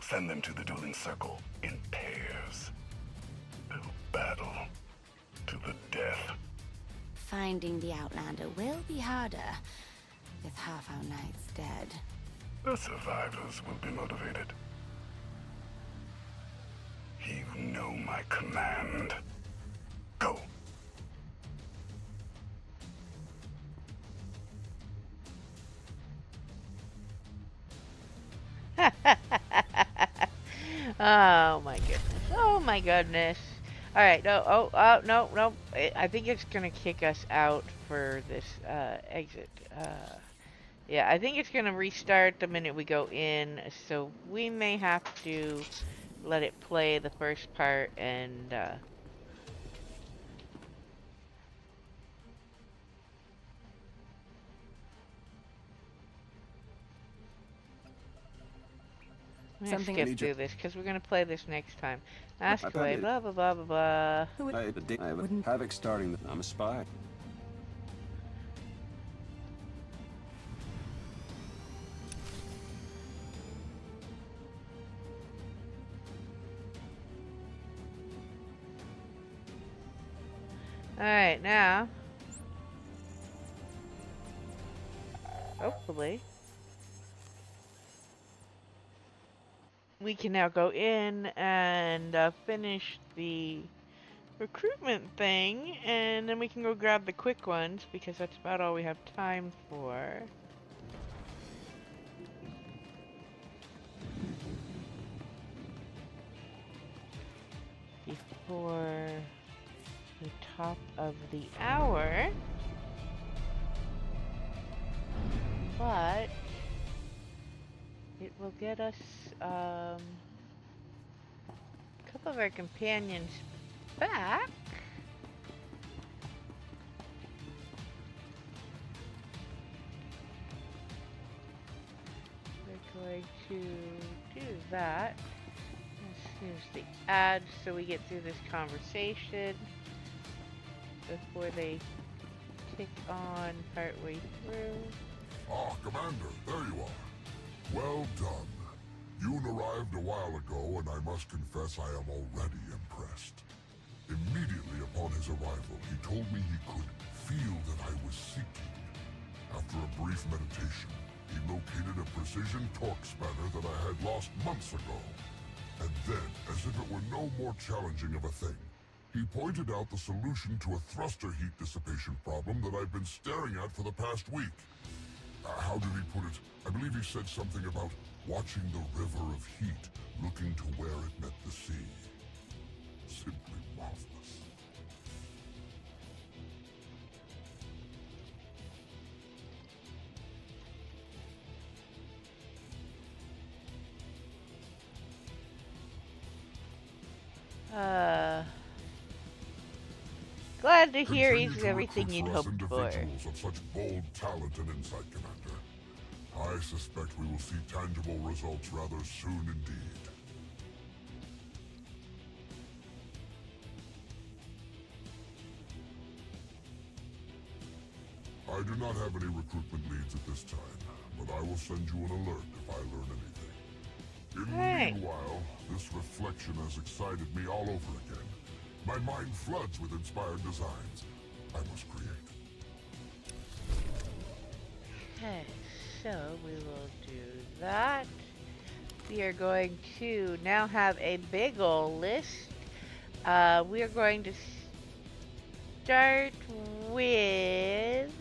Send them to the dueling circle in pairs. They'll battle to the death. Finding the Outlander will be harder, with half our knights dead. The survivors will be motivated. You know my command. Go. Oh my goodness. Oh my goodness. Alright, no. I think it's gonna kick us out for this exit. Yeah, I think it's gonna restart the minute we go in, so we may have to let it play the first part and I'm gonna skip through this because we're gonna play this next time. Ask away, blah blah blah blah blah. I have Havoc starting. I'm a spy. Alright, now hopefully we can now go in and finish the recruitment thing, and then we can go grab the quick ones because that's about all we have time for. Before the top of the hour, but it will get us a couple of our companions back. We're going to do that. Here's the ad so we get through this conversation before they kick on partway through. Ah, Commander, there you are. Well done. Yoon arrived a while ago, and I must confess I am already impressed. Immediately upon his arrival, he told me he could feel that I was seeking. After a brief meditation, he located a precision torque spanner that I had lost months ago. And then, as if it were no more challenging of a thing, he pointed out the solution to a thruster heat dissipation problem that I've been staring at for the past week. How did he put it? I believe he said something about watching the river of heat, looking to where it met the sea. Simply marvelous. Glad to hear Continue he's to everything recruit you'd for us hoped for. individuals of such bold talent and insight, Commander. I suspect we will see tangible results rather soon indeed. I do not have any recruitment leads at this time, but I will send you an alert if I learn anything. In the meanwhile, this reflection has excited me all over again. My mind floods with inspired designs. I must create. Okay, so we will do that. We are going to now have a big ol' list. We are going to start with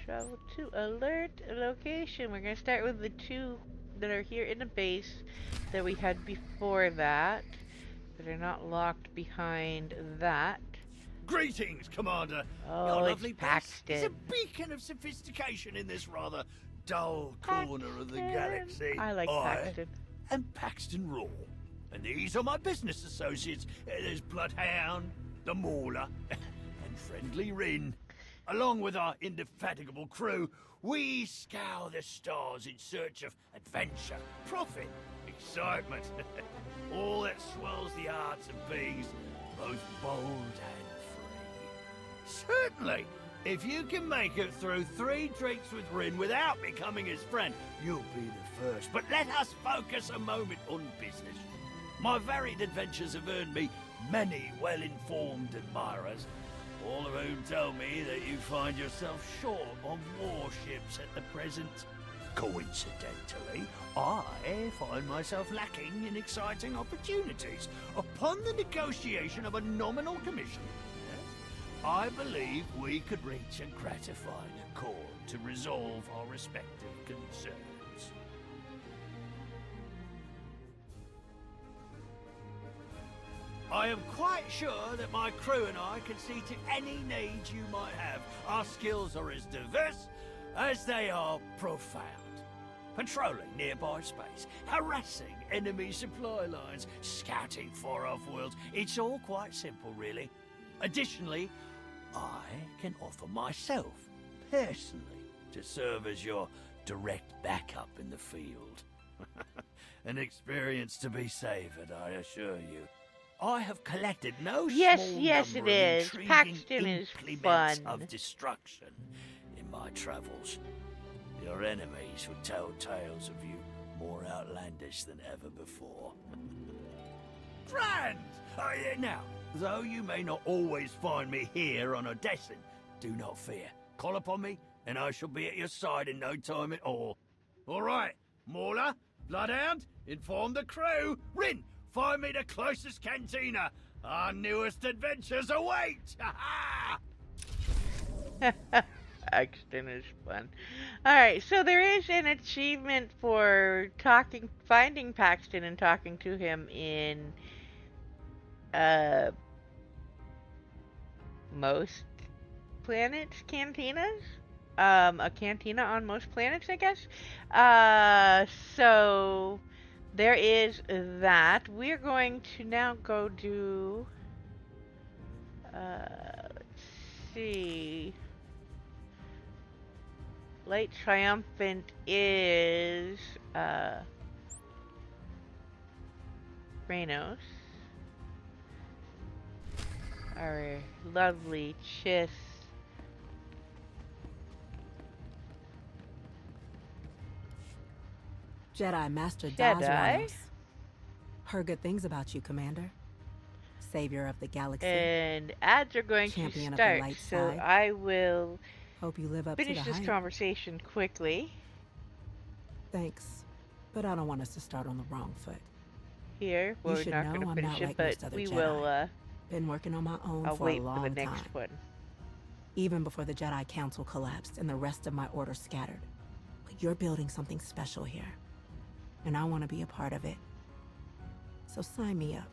travel to alert location. We're going to start with the two that are here in the base that we had before that are not locked behind that. Greetings, Commander. Oh, Your it's lovely base is a Paxton. beacon of sophistication in this rather dull corner of the galaxy. I like Paxton. And Paxton Raw. And these are my business associates. There's Bloodhound, the Mauler, and Friendly Rin. Along with our indefatigable crew, we scour the stars in search of adventure, profit, excitement. All that swells the hearts of beings, both bold and free. Certainly, if you can make it through 3 drinks with Rin without becoming his friend, you'll be the first. But let us focus a moment on business. My varied adventures have earned me many well-informed admirers, all of whom tell me that you find yourself short on warships at the present. Coincidentally, I find myself lacking in exciting opportunities. Upon the negotiation of a nominal commission, I believe we could reach a gratifying accord to resolve our respective concerns. I am quite sure that my crew and I can see to any needs you might have. Our skills are as diverse as they are profound. Patrolling nearby space, harassing enemy supply lines, scouting far off worlds. It's all quite simple, really. Additionally, I can offer myself, personally, to serve as your direct backup in the field. An experience to be savoured, I assure you. I have collected no small Yes, number it of is. intriguing Paxton is implements fun. of destruction in my travels. Your enemies would tell tales of you more outlandish than ever before. Grand! Now, though you may not always find me here on Odessin, do not fear. Call upon me, and I shall be at your side in no time at all. All right, Mauler, Bloodhound, inform the crew. Rin, find me the closest cantina. Our newest adventures await! Ha ha! Paxton is fun. Alright, so there is an achievement for finding Paxton and talking to him in most planets' cantinas. A cantina on most planets, I guess. So there is that. We're going to now go do let's see. Light Triumphant is Reynos. Our lovely Chiss. Jedi Master Jedi? Daz. Heard good things about you, Commander. Savior of the galaxy. And ads are going Champion to of the start, light so side. I will Hope you live up to finish the this hype. conversation quickly. Thanks, but I don't want us to start on the wrong foot. Here, well, You we're should not know going to I'm finish not it, like but most other we Jedi. will, Been working on my own I'll for wait a long for the next time. one. Even before the Jedi Council collapsed and the rest of my order scattered. But you're building something special here. And I want to be a part of it. So sign me up.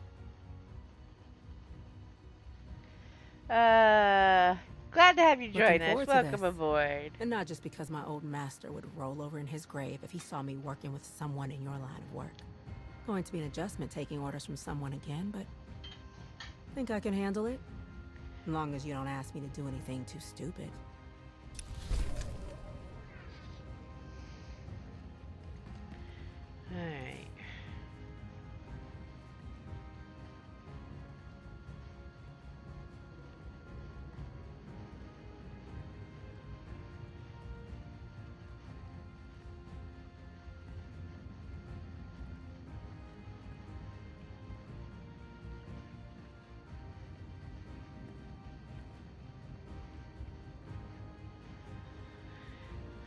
Glad to have you Looking join us. forward to Welcome this. aboard. And not just because my old master would roll over in his grave if he saw me working with someone in your line of work. Going to be an adjustment taking orders from someone again, but I think I can handle it. As long as you don't ask me to do anything too stupid. Alright.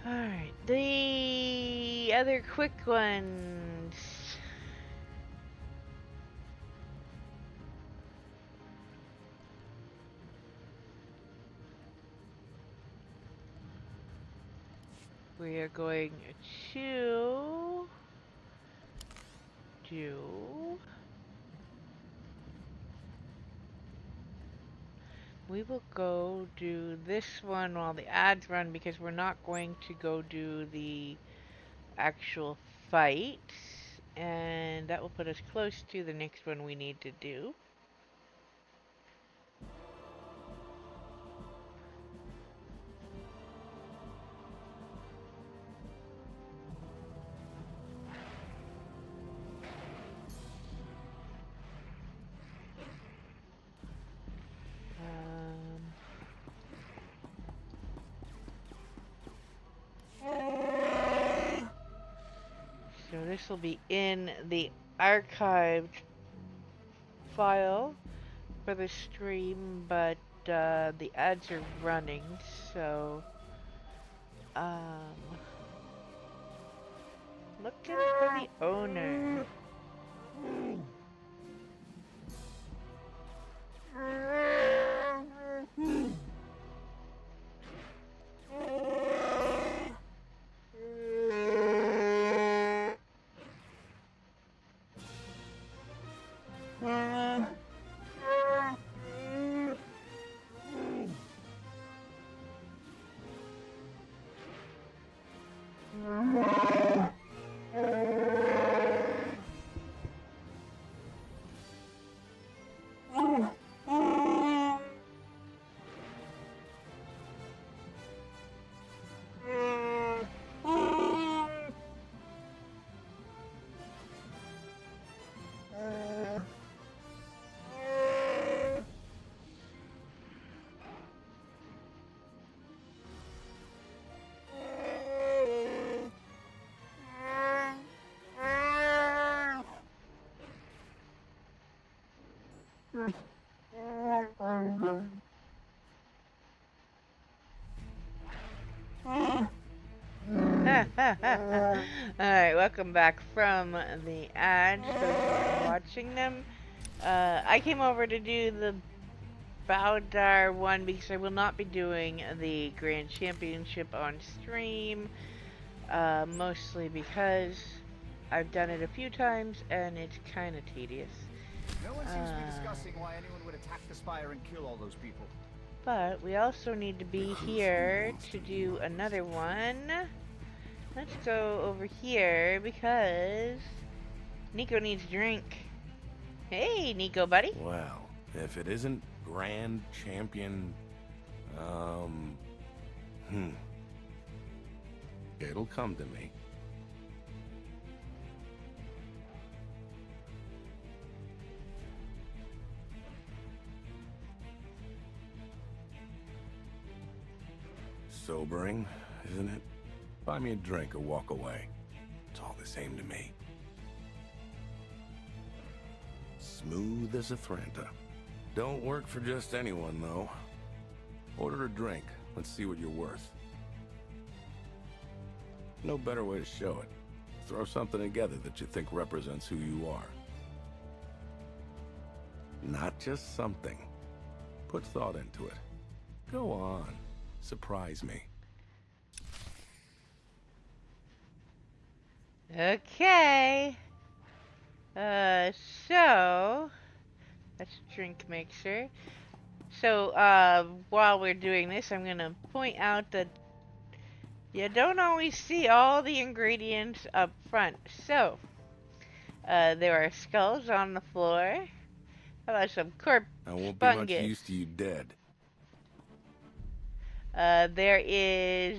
Alright, the other quick ones. We are going to do We will go do this one while the ads run because we're not going to go do the actual fight. And that will put us close to the next one we need to do. So this will be in the archived file for the stream, but the ads are running, so looking for the owner. Alright, welcome back from the ads, those who are watching them. I came over to do the Bowdar one because I will not be doing the Grand Championship on stream. Mostly because I've done it a few times and it's kind of tedious. No one seems to be discussing why anyone would attack the Spire and kill all those people. But we also need to be here to do another one. Let's go over here because Nico needs a drink. Hey, Nico, buddy. Well, if it isn't Grand Champion, it'll come to me. Sobering, isn't it? Buy me a drink or walk away. It's all the same to me. Smooth as a Thranta. Don't work for just anyone, though. Order a drink. Let's see what you're worth. No better way to show it. Throw something together that you think represents who you are. Not just something. Put thought into it. Go on. Surprise me. Okay. So that's drink mixer. So, while we're doing this, I'm gonna point out that you don't always see all the ingredients up front. So, there are skulls on the floor. How about some corpse I won't fungus? be much use to you dead. There is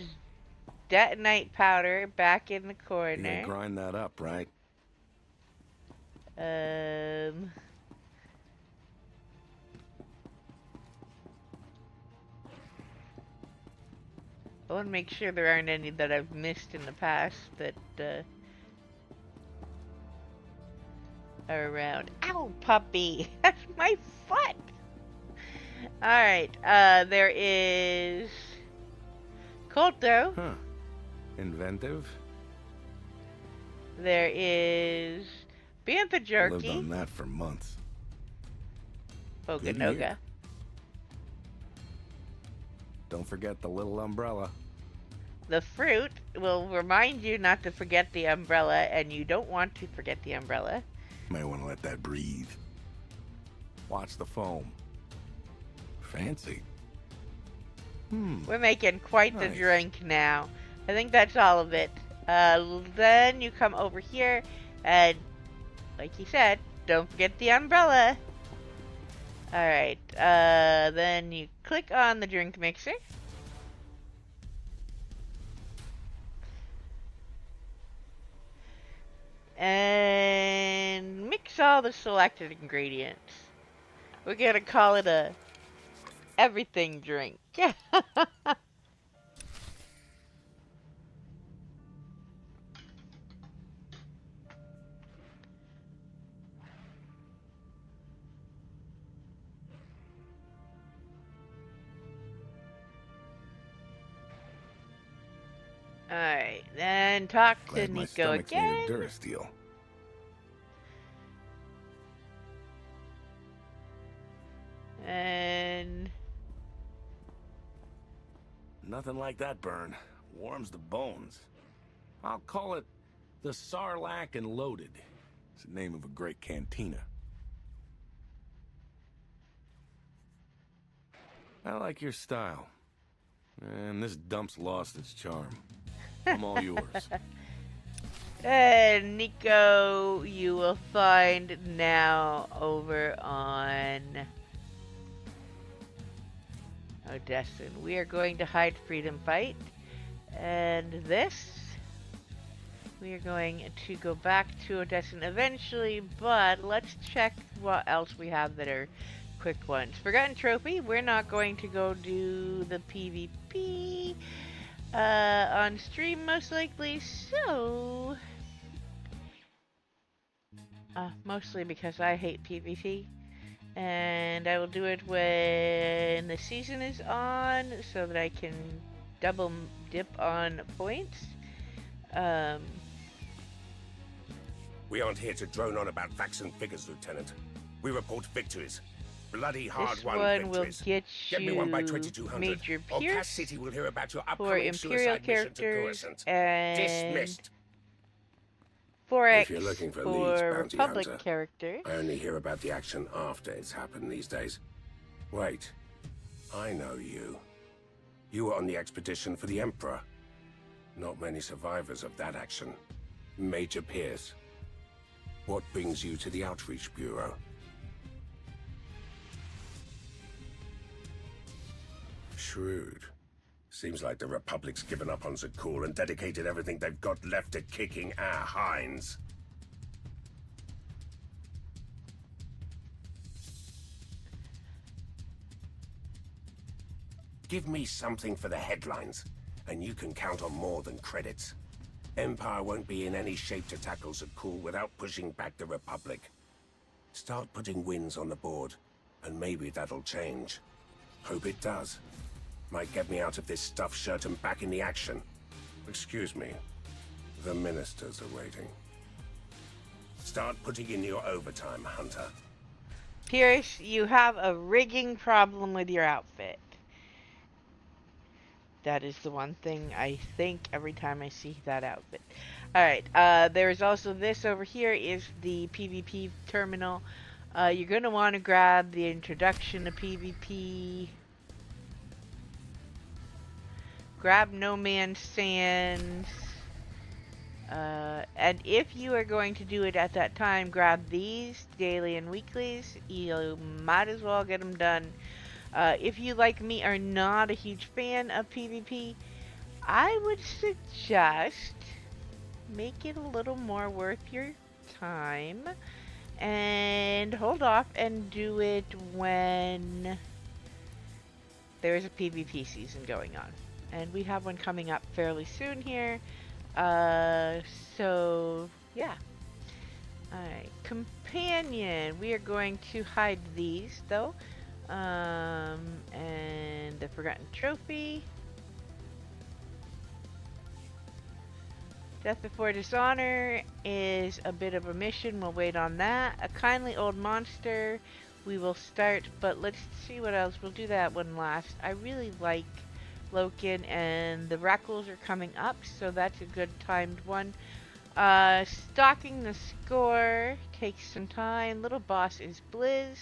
detonite powder back in the You corner. gonna grind that up, right? I want to make sure there aren't any that I've missed in the past that are around. Ow, puppy! That's my foot! Alright, there is Colto. Huh. Inventive? There is Bantha Lived Jerky. on that for months. Good Boganoga. year. Don't forget the little umbrella. The fruit will remind you not to forget the umbrella, and you don't want to forget the umbrella. May want to let that breathe. Watch the foam. Fancy. We're making quite the Nice. drink now. I think that's all of it. Then you come over here, and like you said, don't forget the umbrella. Alright, then you click on the drink mixer. And mix all the selected ingredients. We're gonna call it a everything drink. Alright, then talk to Glad my Nico stomach's made again. of Durasteel. And Nothing like that burn. Warms the bones. I'll call it the Sarlacc and Loaded. It's the name of a great cantina. I like your style. And this dump's lost its charm. I'm all yours. And Nico, you will find now over on Odessa. We are going to hide Freedom Fight. And this, we are going to go back to Odessa eventually, but let's check what else we have that are quick ones. Forgotten Trophy, we're not going to go do the PvP on stream most likely, so mostly because I hate PvP, and I will do it when the season is on so that I can double dip on points. We aren't here to drone on about facts and figures, Lieutenant. We report victories. Bloody hard-won one will victories. get me one by you 2200. Major Or Pierce Cass City will hear about your for upcoming Imperial suicide mission to characters, Coruscant. and Dismissed. 4X If you're looking for for Leeds bounty Republic hunter, characters. I only hear about the action after it's happened these days. Wait, I know you. You were on the expedition for the Emperor. Not many survivors of that action. Major Pierce. What brings you to the Outreach Bureau? Shrewd. Seems like the Republic's given up on Zakul and dedicated everything they've got left to kicking our hinds. Give me something for the headlines, and you can count on more than credits. Empire won't be in any shape to tackle Zakul without pushing back the Republic. Start putting wins on the board, and maybe that'll change. Hope it does. Might get me out of this stuffed shirt and back in the action. Excuse me. The ministers are waiting. Start putting in your overtime, Hunter. Pierce, you have a rigging problem with your outfit. That is the one thing I think every time I see that outfit. Alright, there is also this over here is the PvP terminal. You're going to want to grab the introduction to PvP. Grab No Man's Sands. And if you are going to do it at that time, grab these daily and weeklies. You might as well get them done. If you, like me, are not a huge fan of PvP, I would suggest make it a little more worth your time and hold off and do it when there is a PvP season going on. And we have one coming up fairly soon here. So, yeah. Alright, companion. We are going to hide these, though. And the Forgotten Trophy. Death Before Dishonor is a bit of a mission. We'll wait on that. A Kindly Old Monster. We will start, but let's see what else. We'll do that one last. I really like Loken, and the Rackles are coming up, so that's a good timed one. Stalking the Score takes some time. Little Boss is Blizz.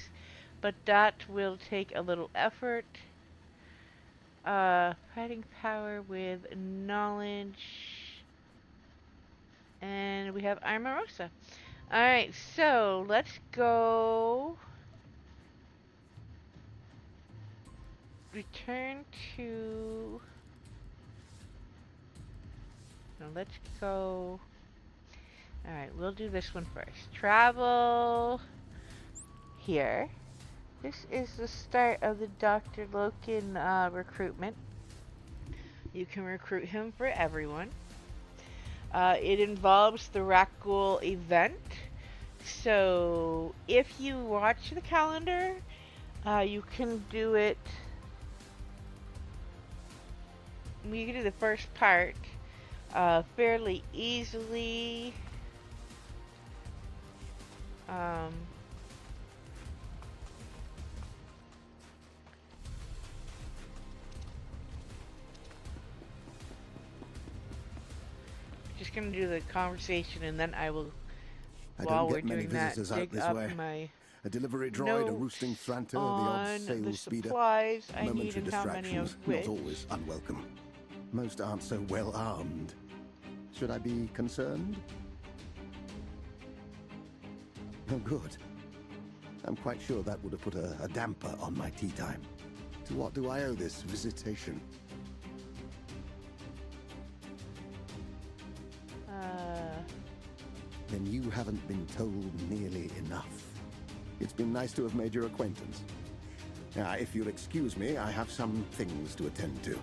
but that will take a little effort. Fighting power with knowledge. And we have Armorosa. Alright, so let's go return to... No, let's go... Alright, we'll do this one first. Travel here. This is the start of the Dr. Loken recruitment. You can recruit him for everyone. It involves the Rakghoul event. So if you watch the calendar, you can do it. You can do the first part fairly easily. Just gonna do the conversation, and then I will. While we're doing that, dig up my a delivery droid, a roosting franter, the odd sales speeder. Supplies I need Momentary and how many of distractions, which. not always unwelcome. Most aren't so well armed. Should I be concerned? Oh, good. I'm quite sure that would have put a damper on my tea time. To what do I owe this visitation? Then you haven't been told nearly enough. It's been nice to have made your acquaintance. Now, if you'll excuse me, I have some things to attend to.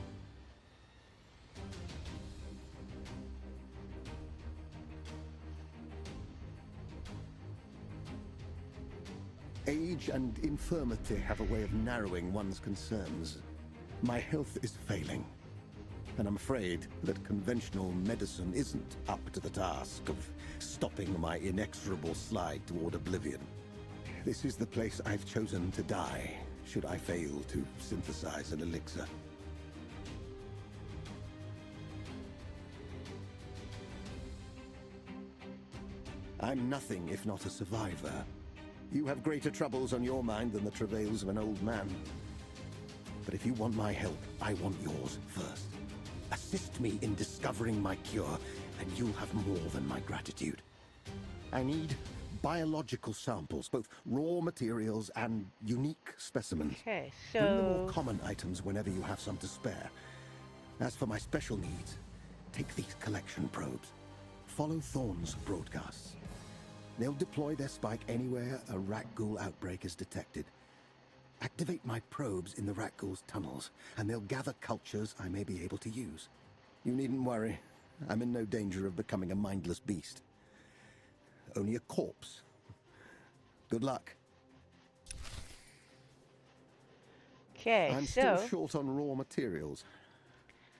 Age and infirmity have a way of narrowing one's concerns. My health is failing, and I'm afraid that conventional medicine isn't up to the task of stopping my inexorable slide toward oblivion. This is the place I've chosen to die, should I fail to synthesize an elixir. I'm nothing if not a survivor. You have greater troubles on your mind than the travails of an old man. But if you want my help, I want yours first. Assist me in discovering my cure, and you'll have more than my gratitude. I need biological samples, both raw materials and unique specimens. Okay, Bring the more so common items whenever you have some to spare. As for my special needs, take these collection probes. Follow Thorn's broadcasts. They'll deploy their spike anywhere a Rakghoul outbreak is detected. Activate my probes in the Rakghoul's tunnels, and they'll gather cultures I may be able to use. You needn't worry. I'm in no danger of becoming a mindless beast. Only a corpse. Good luck. okay, I'm so still short on raw materials.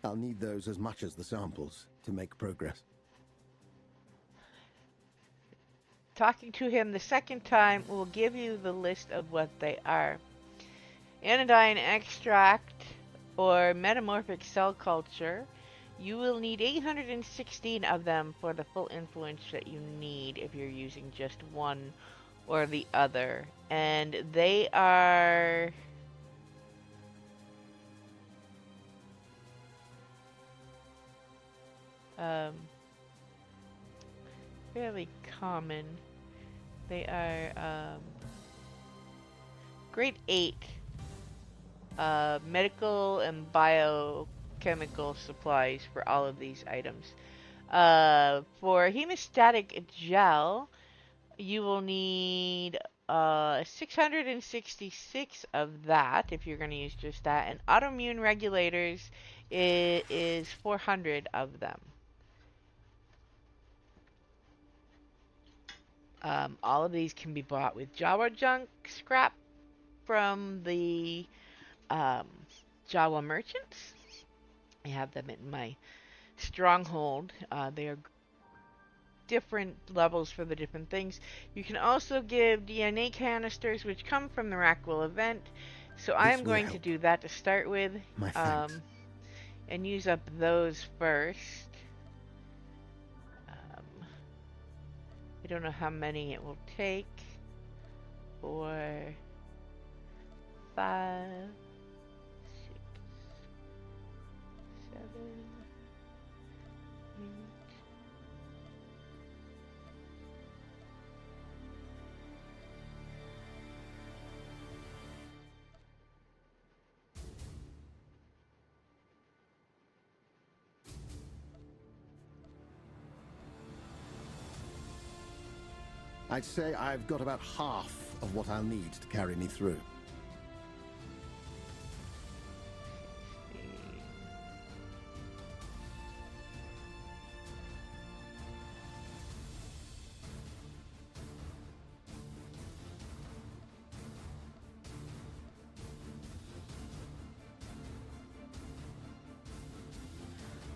I'll need those as much as the samples to make progress. talking to him the second time will give you the list of what they are. Anodyne extract or metamorphic cell culture. You will need 816 of them for the full influence that you need if you're using just one or the other. And they are... fairly common. They are grade 8 medical and biochemical supplies for all of these items. For hemostatic gel, you will need 666 of that if you're going to use just that. And autoimmune regulators is 400 of them. All of these can be bought with Jawa junk scrap from the Jawa merchants. I have them in my stronghold. They are different levels for the different things. You can also give DNA canisters, which come from the Rakghoul event. So I am going to do that to start with, and use up those first. I don't know how many it will take, or I'd say I've got about half of what I'll need to carry me through.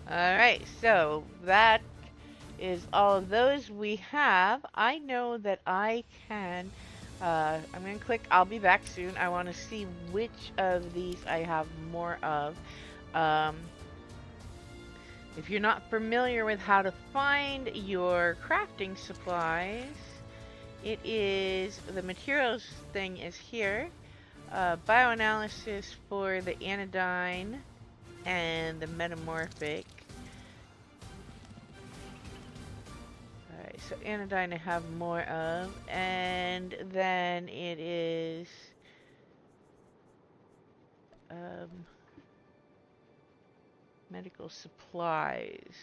Alright, so that is all of those we have. I know that I can, I'm going to click I'll be back soon. I want to see which of these I have more of. If you're not familiar with how to find your crafting supplies, it is, the materials thing is here. Bioanalysis for the anodyne and the metamorphic. Alright, so anodyne I have more of, and then it is medical supplies.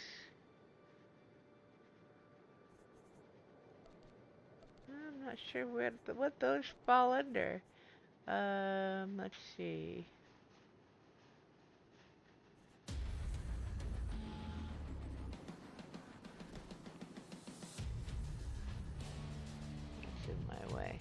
I'm not sure what those fall under. Let's see. It's in my way.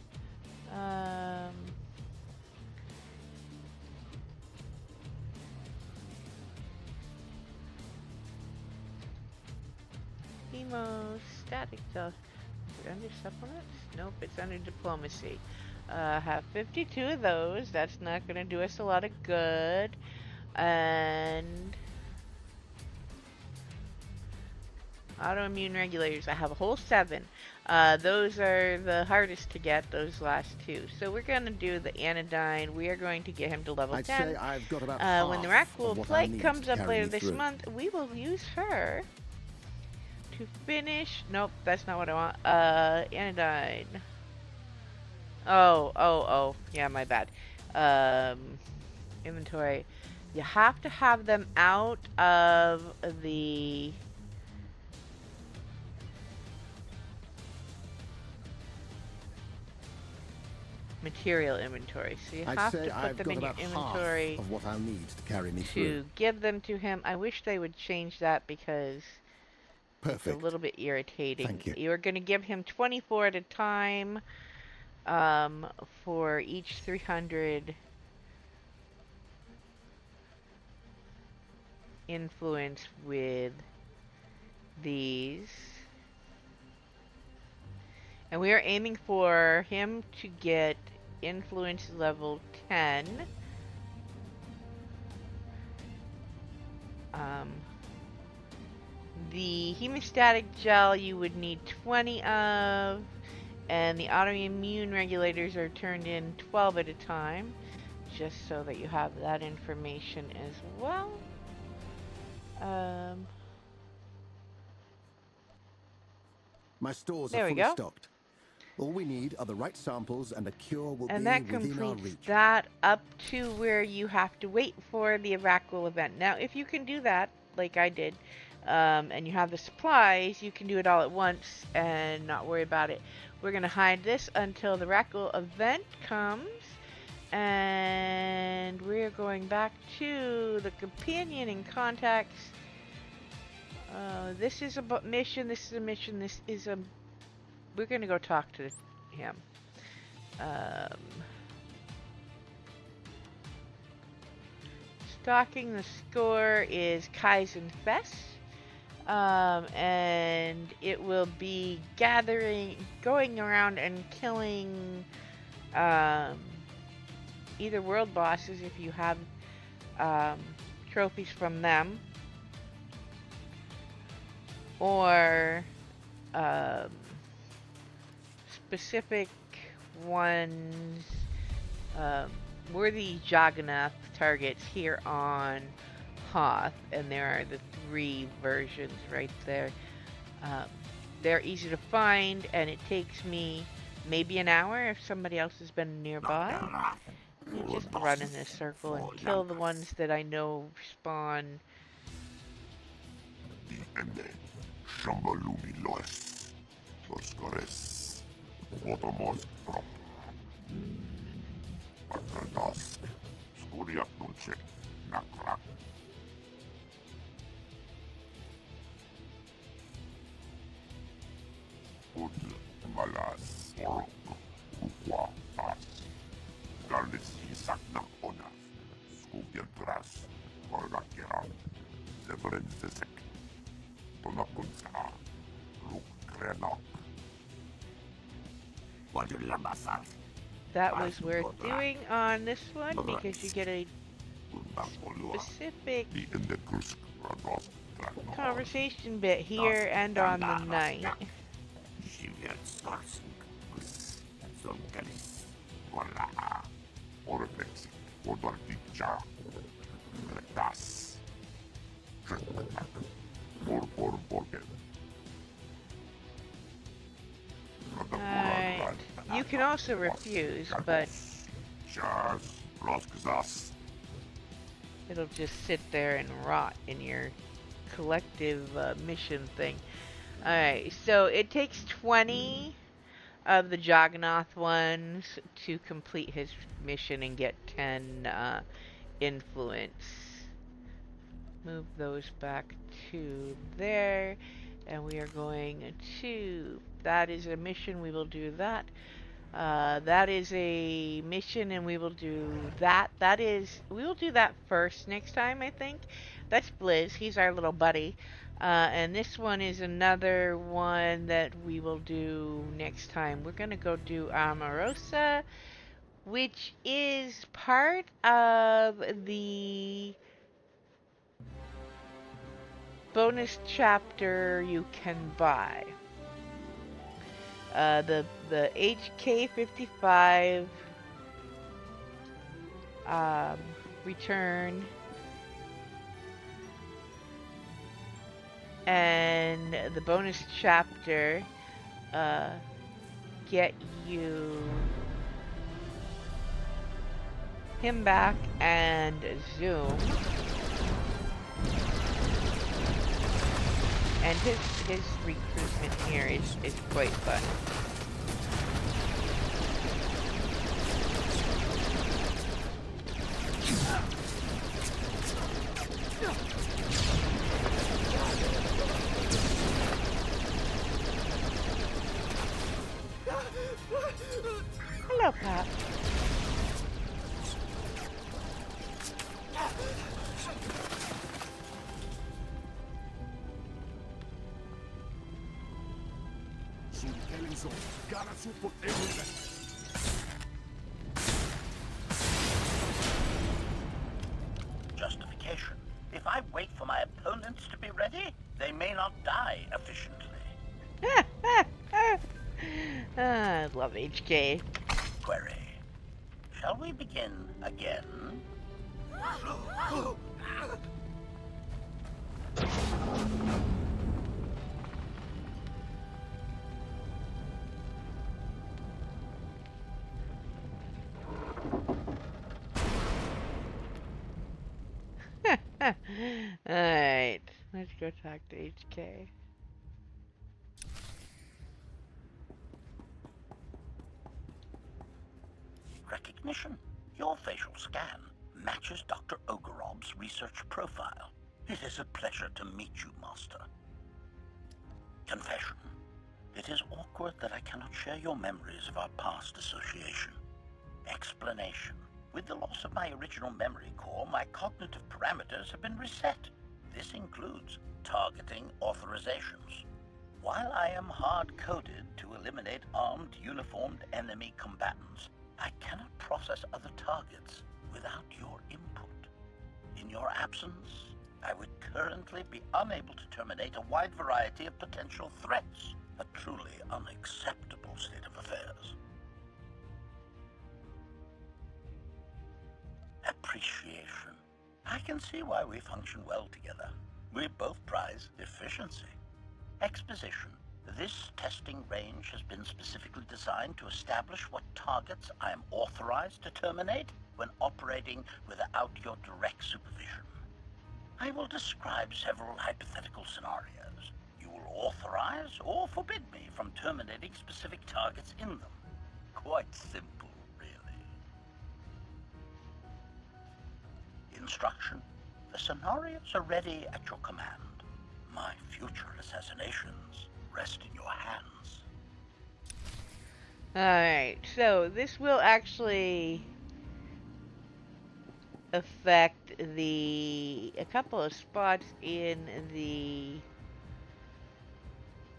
Hemostatic stuff. Is it under supplements? Nope, it's under diplomacy. Have 52 of those. That's not going to do us a lot of good. And autoimmune regulators. I have a whole 7. Those are the hardest to get, those last 2. So we're going to do the anodyne. We are going to get him to level 10. Say I've got about when the Rackwool Plague comes up later this month, we will use her to finish. Nope, that's not what I want. Anodyne. Oh. Yeah, my bad. Inventory. You have to have them out of the material inventory. So you have to put them in your inventory of what I'll need to carry me through. To give them to him. I wish they would change that because it's a little bit irritating. Thank you. You're going to give him 24 at a time for each 300 influence with these. And we are aiming for him to get influence level 10. The hemostatic gel you would need 20 of, and the autoimmune regulators are turned in 12 at a time, just so that you have that information as well. My stores are fully stocked. All we need are the right samples, and a cure will be within our reach. And that completes that up to where you have to wait for the Rackwool event. Now, if you can do that, like I did, and you have the supplies, you can do it all at once and not worry about it. We're going to hide this until the Rackwool event comes, and we're going back to the companion and contacts. This is a mission, this is a mission, this is a... We're going to go talk to him. Stalking the score is Kaizen Fest. And it will be going around and killing either world bosses if you have trophies from them, or specific ones, worthy Jagannath targets here on Hoth, and there are the 3 versions right there. They're easy to find, and it takes me maybe an hour if somebody else has been nearby. You just run in this circle and kill the ones that I know spawn. Fotomos prop. Patradas. Skuria tunche. Nakrak. Ud malas orok. Ukwa as. Darlis isak ng onas. Skubian tras. Orgakiram. Severin sisek. Tunakun sa. Luk krenok. That was worth doing on this one because you get a specific conversation bit here and on the night. Alright. You can also refuse, but it'll just sit there and rot in your collective mission thing. Alright, so it takes 20 of the Joggonoth ones to complete his mission and get 10 influence. Move those back to there, and we are going to, that is a mission, we will do that. That is a mission, and we will do that. We will do that first next time, I think. That's Blizz, he's our little buddy. And this one is another one that we will do next time. We're gonna go do Amorosa, which is part of the bonus chapter you can buy. The HK55 return and the bonus chapter get you him back and Zoom. And his recruitment here is quite fun. Hello, Pop. Justification. If I wait for my opponents to be ready, they may not die efficiently. I love HK. Query. Shall we begin again? Alright, let's go talk to HK. Recognition. Your facial scan matches Dr. Ogorov's research profile. It is a pleasure to meet you, Master. Confession. It is awkward that I cannot share your memories of our past association. Explanation. With the loss of my original memory core, my cognitive parameters have been reset. This includes targeting authorizations. While I am hard-coded to eliminate armed, uniformed enemy combatants, I cannot process other targets without your input. In your absence, I would currently be unable to terminate a wide variety of potential threats. A truly unacceptable state of affairs. Appreciation. I can see why we function well together. We both prize efficiency. Exposition. This testing range has been specifically designed to establish what targets I am authorized to terminate when operating without your direct supervision. I will describe several hypothetical scenarios. You will authorize or forbid me from terminating specific targets in them. Quite simple, really. Instruction. The scenarios are ready at your command. My future assassinations rest in your hands. Alright, so this will actually affect a couple of spots in the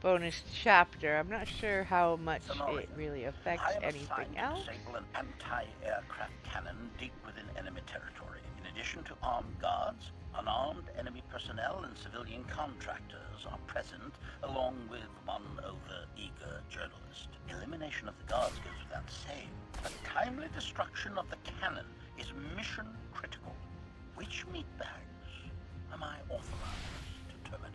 bonus chapter. I'm not sure how much it really affects anything else. To disable an anti-aircraft cannon deep within enemy territory. In addition to armed guards, unarmed enemy personnel and civilian contractors are present, along with one over-eager journalist. Elimination of the guards goes without saying, but timely destruction of the cannon is mission critical. Which meatbags am I authorized to terminate?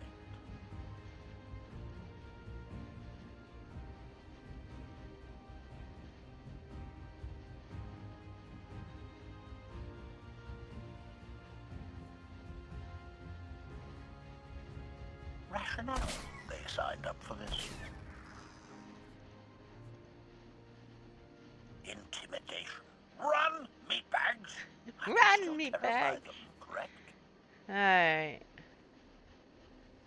Rationale. They signed up for this. Intimidation. Run, meatbags! Run, meatbags! Correct? Alright.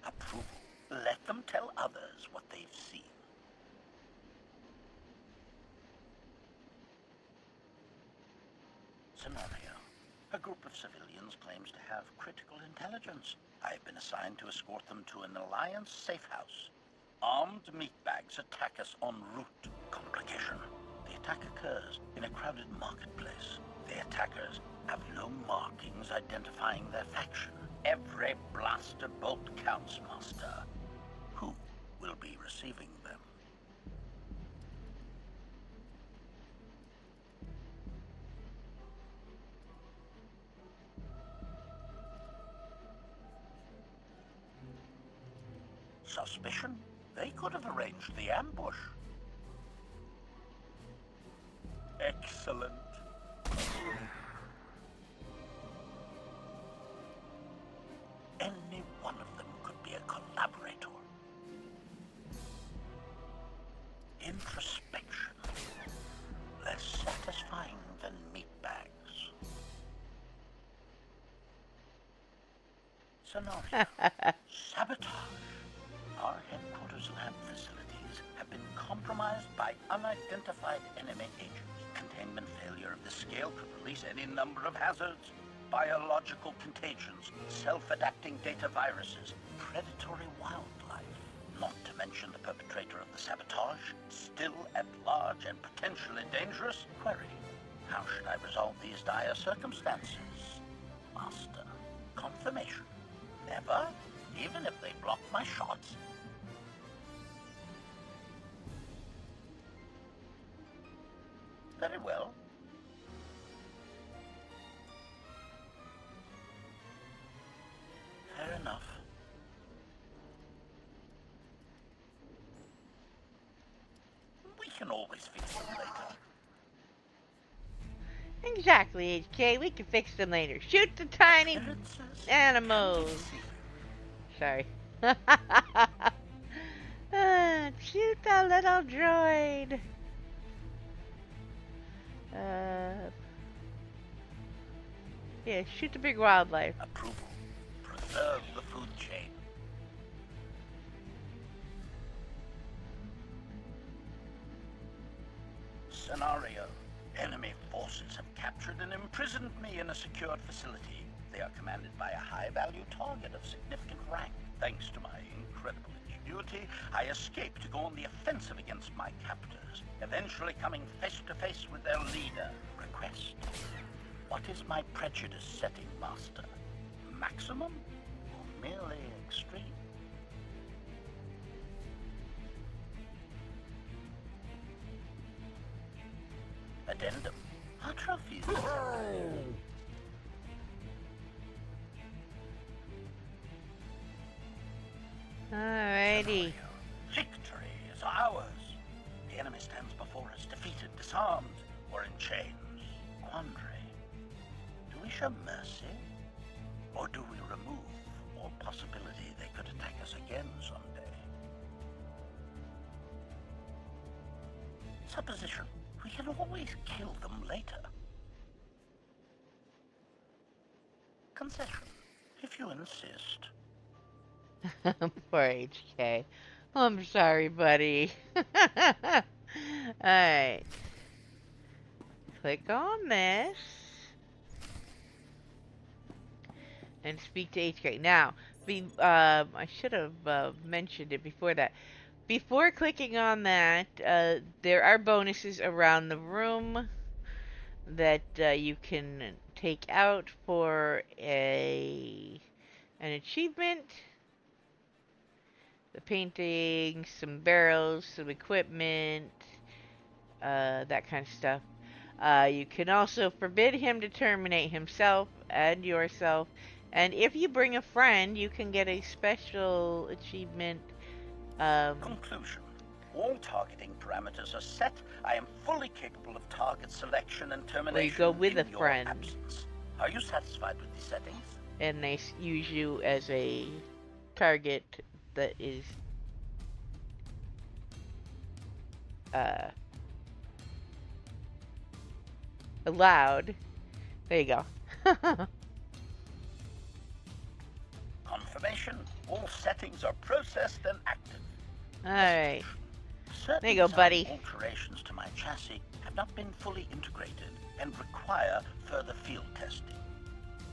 Approval. Let them tell others what they've seen. Scenario. A group of civilians claims to have critical intelligence. I've been assigned to escort them to an Alliance safe house. Armed meatbags attack us en route. Complication. The attack occurs in a crowded marketplace. The attackers have no markings identifying their faction. Every blaster bolt counts, Master. Who will be receiving them? Suspicion? They could have arranged the ambush. Excellent. Any one of them could be a collaborator. Introspection. Less satisfying than meatbags. Scenario. Sabotage. Our headquarters lab facilities have been compromised by unidentified enemy agents. Containment failure of this scale could release any number of hazards. Biological contagions, self-adapting data viruses, predatory wildlife. Not to mention the perpetrator of the sabotage, still at large and potentially dangerous. Query. How should I resolve these dire circumstances? Master. Confirmation. Never? Even if they block my shots? Very well. Fair enough. We can always fix them later. Exactly, HK. We can fix them later. Shoot the tiny animals. Sorry. Shoot the little droid. Yeah, shoot the big wildlife. Approval. Preserve the food chain. Scenario. Enemy forces have captured and imprisoned me in a secured facility. They are commanded by a high-value target of significant rank. Thanks to my incredible ingenuity, I escaped to go on the offensive against my captors, eventually coming face-to-face with their leader. Request. What is my prejudice setting, Master? Maximum or merely extreme? Addendum. Our trophies. Alrighty. Victory is ours. The enemy stands before us, defeated, disarmed, or in chains. Quandary. Do we show mercy? Or do we remove all possibility they could attack us again someday? supposition. We can always kill them later. Concession, if you insist. Poor HK. I'm sorry, buddy. Alright. Click on this. And speak to HK. Now, I should have mentioned it before that. Before clicking on that, there are bonuses around the room that you can take out for an achievement. The painting, some barrels, some equipment, that kind of stuff. You can also forbid him to terminate himself and yourself. And if you bring a friend, you can get a special achievement. Conclusion. All targeting parameters are set. I am fully capable of target selection and termination where you go with a in friend. your absence. Are you satisfied with the settings? And they use you as a target that is allowed. There you go. Confirmation. All settings are processed and active. Alright. Certain There you go, buddy. alterations to my chassis have not been fully integrated and require further field testing.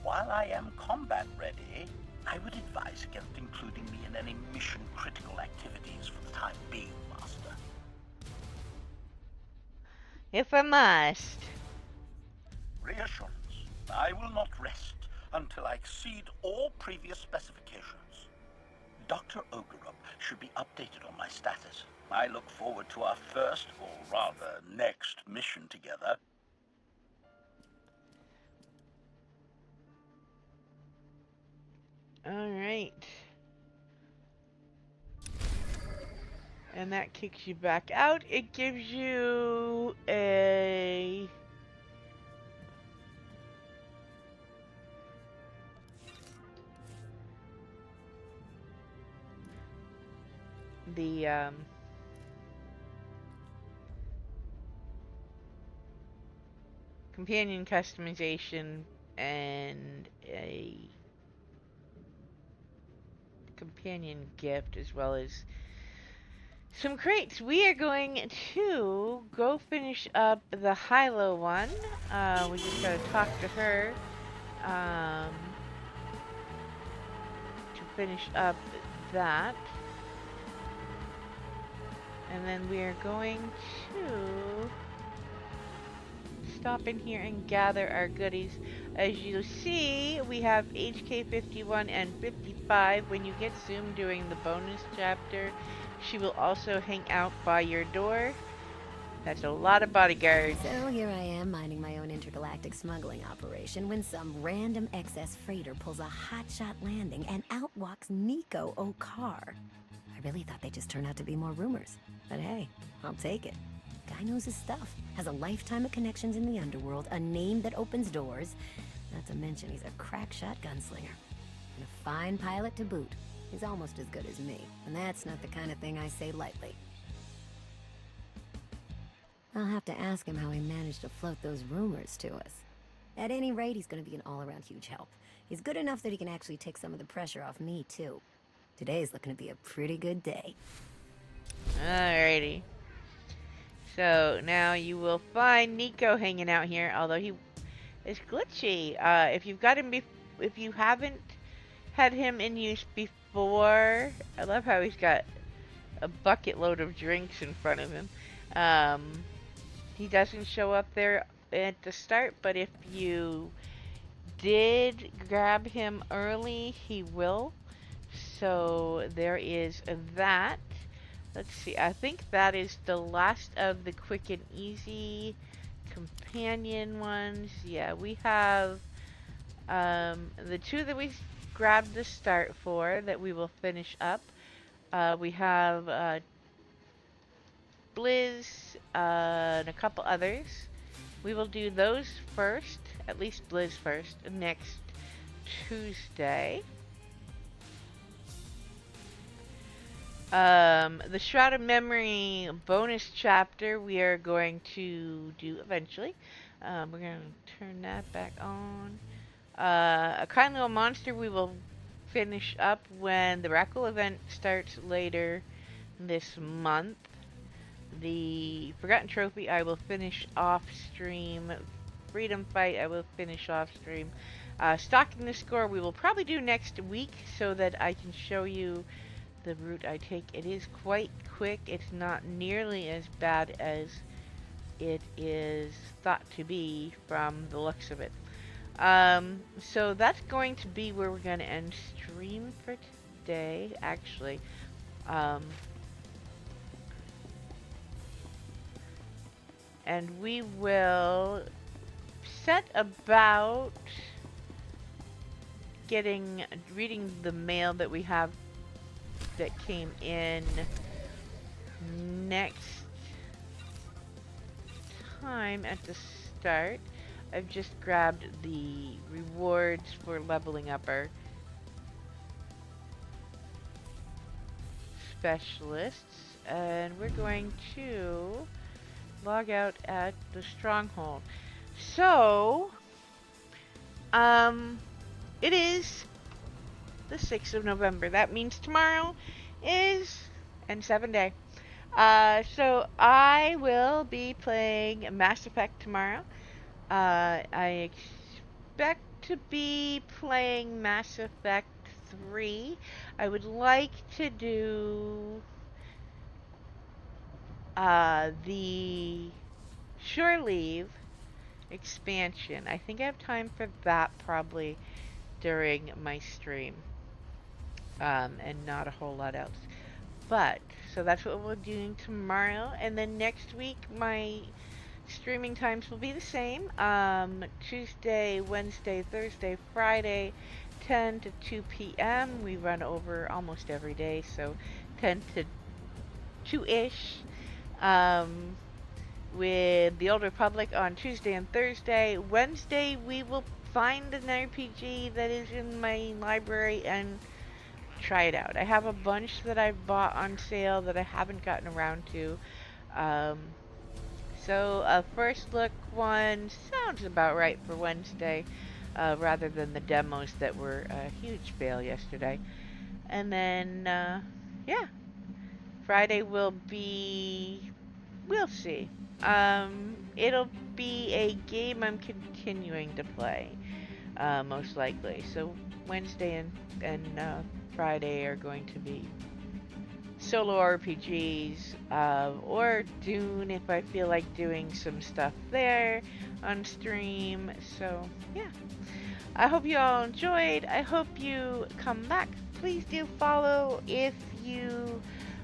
While I am combat ready, I would advise against including me in any mission-critical activities for the time being, Master. If I must. Reassurance. I will not rest until I exceed all previous specifications. Dr. Ogerup should be updated on my status. I look forward to our first, or rather, next mission together. Alright. And that kicks you back out. It gives you a... the, companion customization and a companion gift, as well as some crates. We are going to go finish up the Hilo one. We just gotta talk to her to finish up that. And then we are going to stop in here and gather our goodies. As you see, we have HK 51 and 55. When you get Zoom during the bonus chapter, she will also hang out by your door. That's a lot of bodyguards. So here I am minding my own intergalactic smuggling operation when some random excess freighter pulls a hotshot landing and out walks Nico Okar. I really thought they just turned out to be more rumors. But hey, I'll take it. Guy knows his stuff. Has a lifetime of connections in the underworld, a name that opens doors. Not to mention he's a crack shot gunslinger. And a fine pilot to boot. He's almost as good as me. And that's not the kind of thing I say lightly. I'll have to ask him how he managed to float those rumors to us. At any rate, he's gonna be an all-around huge help. He's good enough that he can actually take some of the pressure off me, too. Today's looking to be a pretty good day. Alrighty. So now you will find Nico hanging out here, although he is glitchy. If you've got him, if you haven't had him in use before, I love how he's got a bucket load of drinks in front of him. He doesn't show up there at the start, but if you did grab him early, he will. So there is that. Let's see, I think that is the last of the quick and easy companion ones. Yeah, we have the two that we grabbed the start for that we will finish up. We have Blizz and a couple others. We will do those first, at least Blizz first, next Tuesday. The Shroud of Memory bonus chapter we are going to do eventually. We're going to turn that back on. A Kind Little Monster we will finish up when the Rackle event starts later this month. The Forgotten Trophy I will finish off stream. Freedom Fight I will finish off stream. Stalking the Score we will probably do next week so that I can show you the route I take. It is quite quick. It's not nearly as bad as it is thought to be from the looks of it. So that's going to be where we're going to end stream for today, actually. And we will set about reading the mail that we have that came in next time at the start. I've just grabbed the rewards for leveling up our specialists, and we're going to log out at the stronghold. So, it is the 6th of November. That means tomorrow is N7 day. So I will be playing Mass Effect tomorrow. I expect to be playing Mass Effect 3. I would like to do the Shore Leave expansion. I think I have time for that probably during my stream. And not a whole lot else. But, so that's what we're doing tomorrow. And then next week, my streaming times will be the same. Tuesday, Wednesday, Thursday, Friday, 10 to 2 p.m. We run over almost every day, so 10 to 2-ish. With the Old Republic on Tuesday and Thursday. Wednesday, we will find an RPG that is in my library and try it out. I have a bunch that I bought on sale that I haven't gotten around to. So a first look one sounds about right for Wednesday, rather than the demos that were a huge fail yesterday. And then, yeah, Friday will be, we'll see. It'll be a game I'm continuing to play, most likely. So Wednesday and Friday are going to be solo RPGs, or Dune if I feel like doing some stuff there on stream. So, yeah. I hope you all enjoyed. I hope you come back. Please do follow if you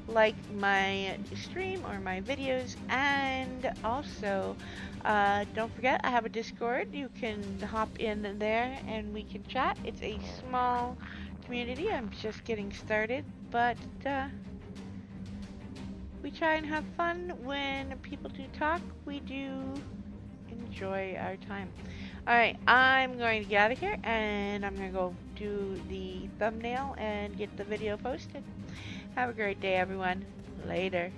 like my stream or my videos. And also, don't forget, I have a Discord. You can hop in there and we can chat. It's a small community. I'm just getting started, but we try and have fun when people do talk. We do enjoy our time. Alright, I'm going to get out of here and I'm going to go do the thumbnail and get the video posted. Have a great day, everyone. Later.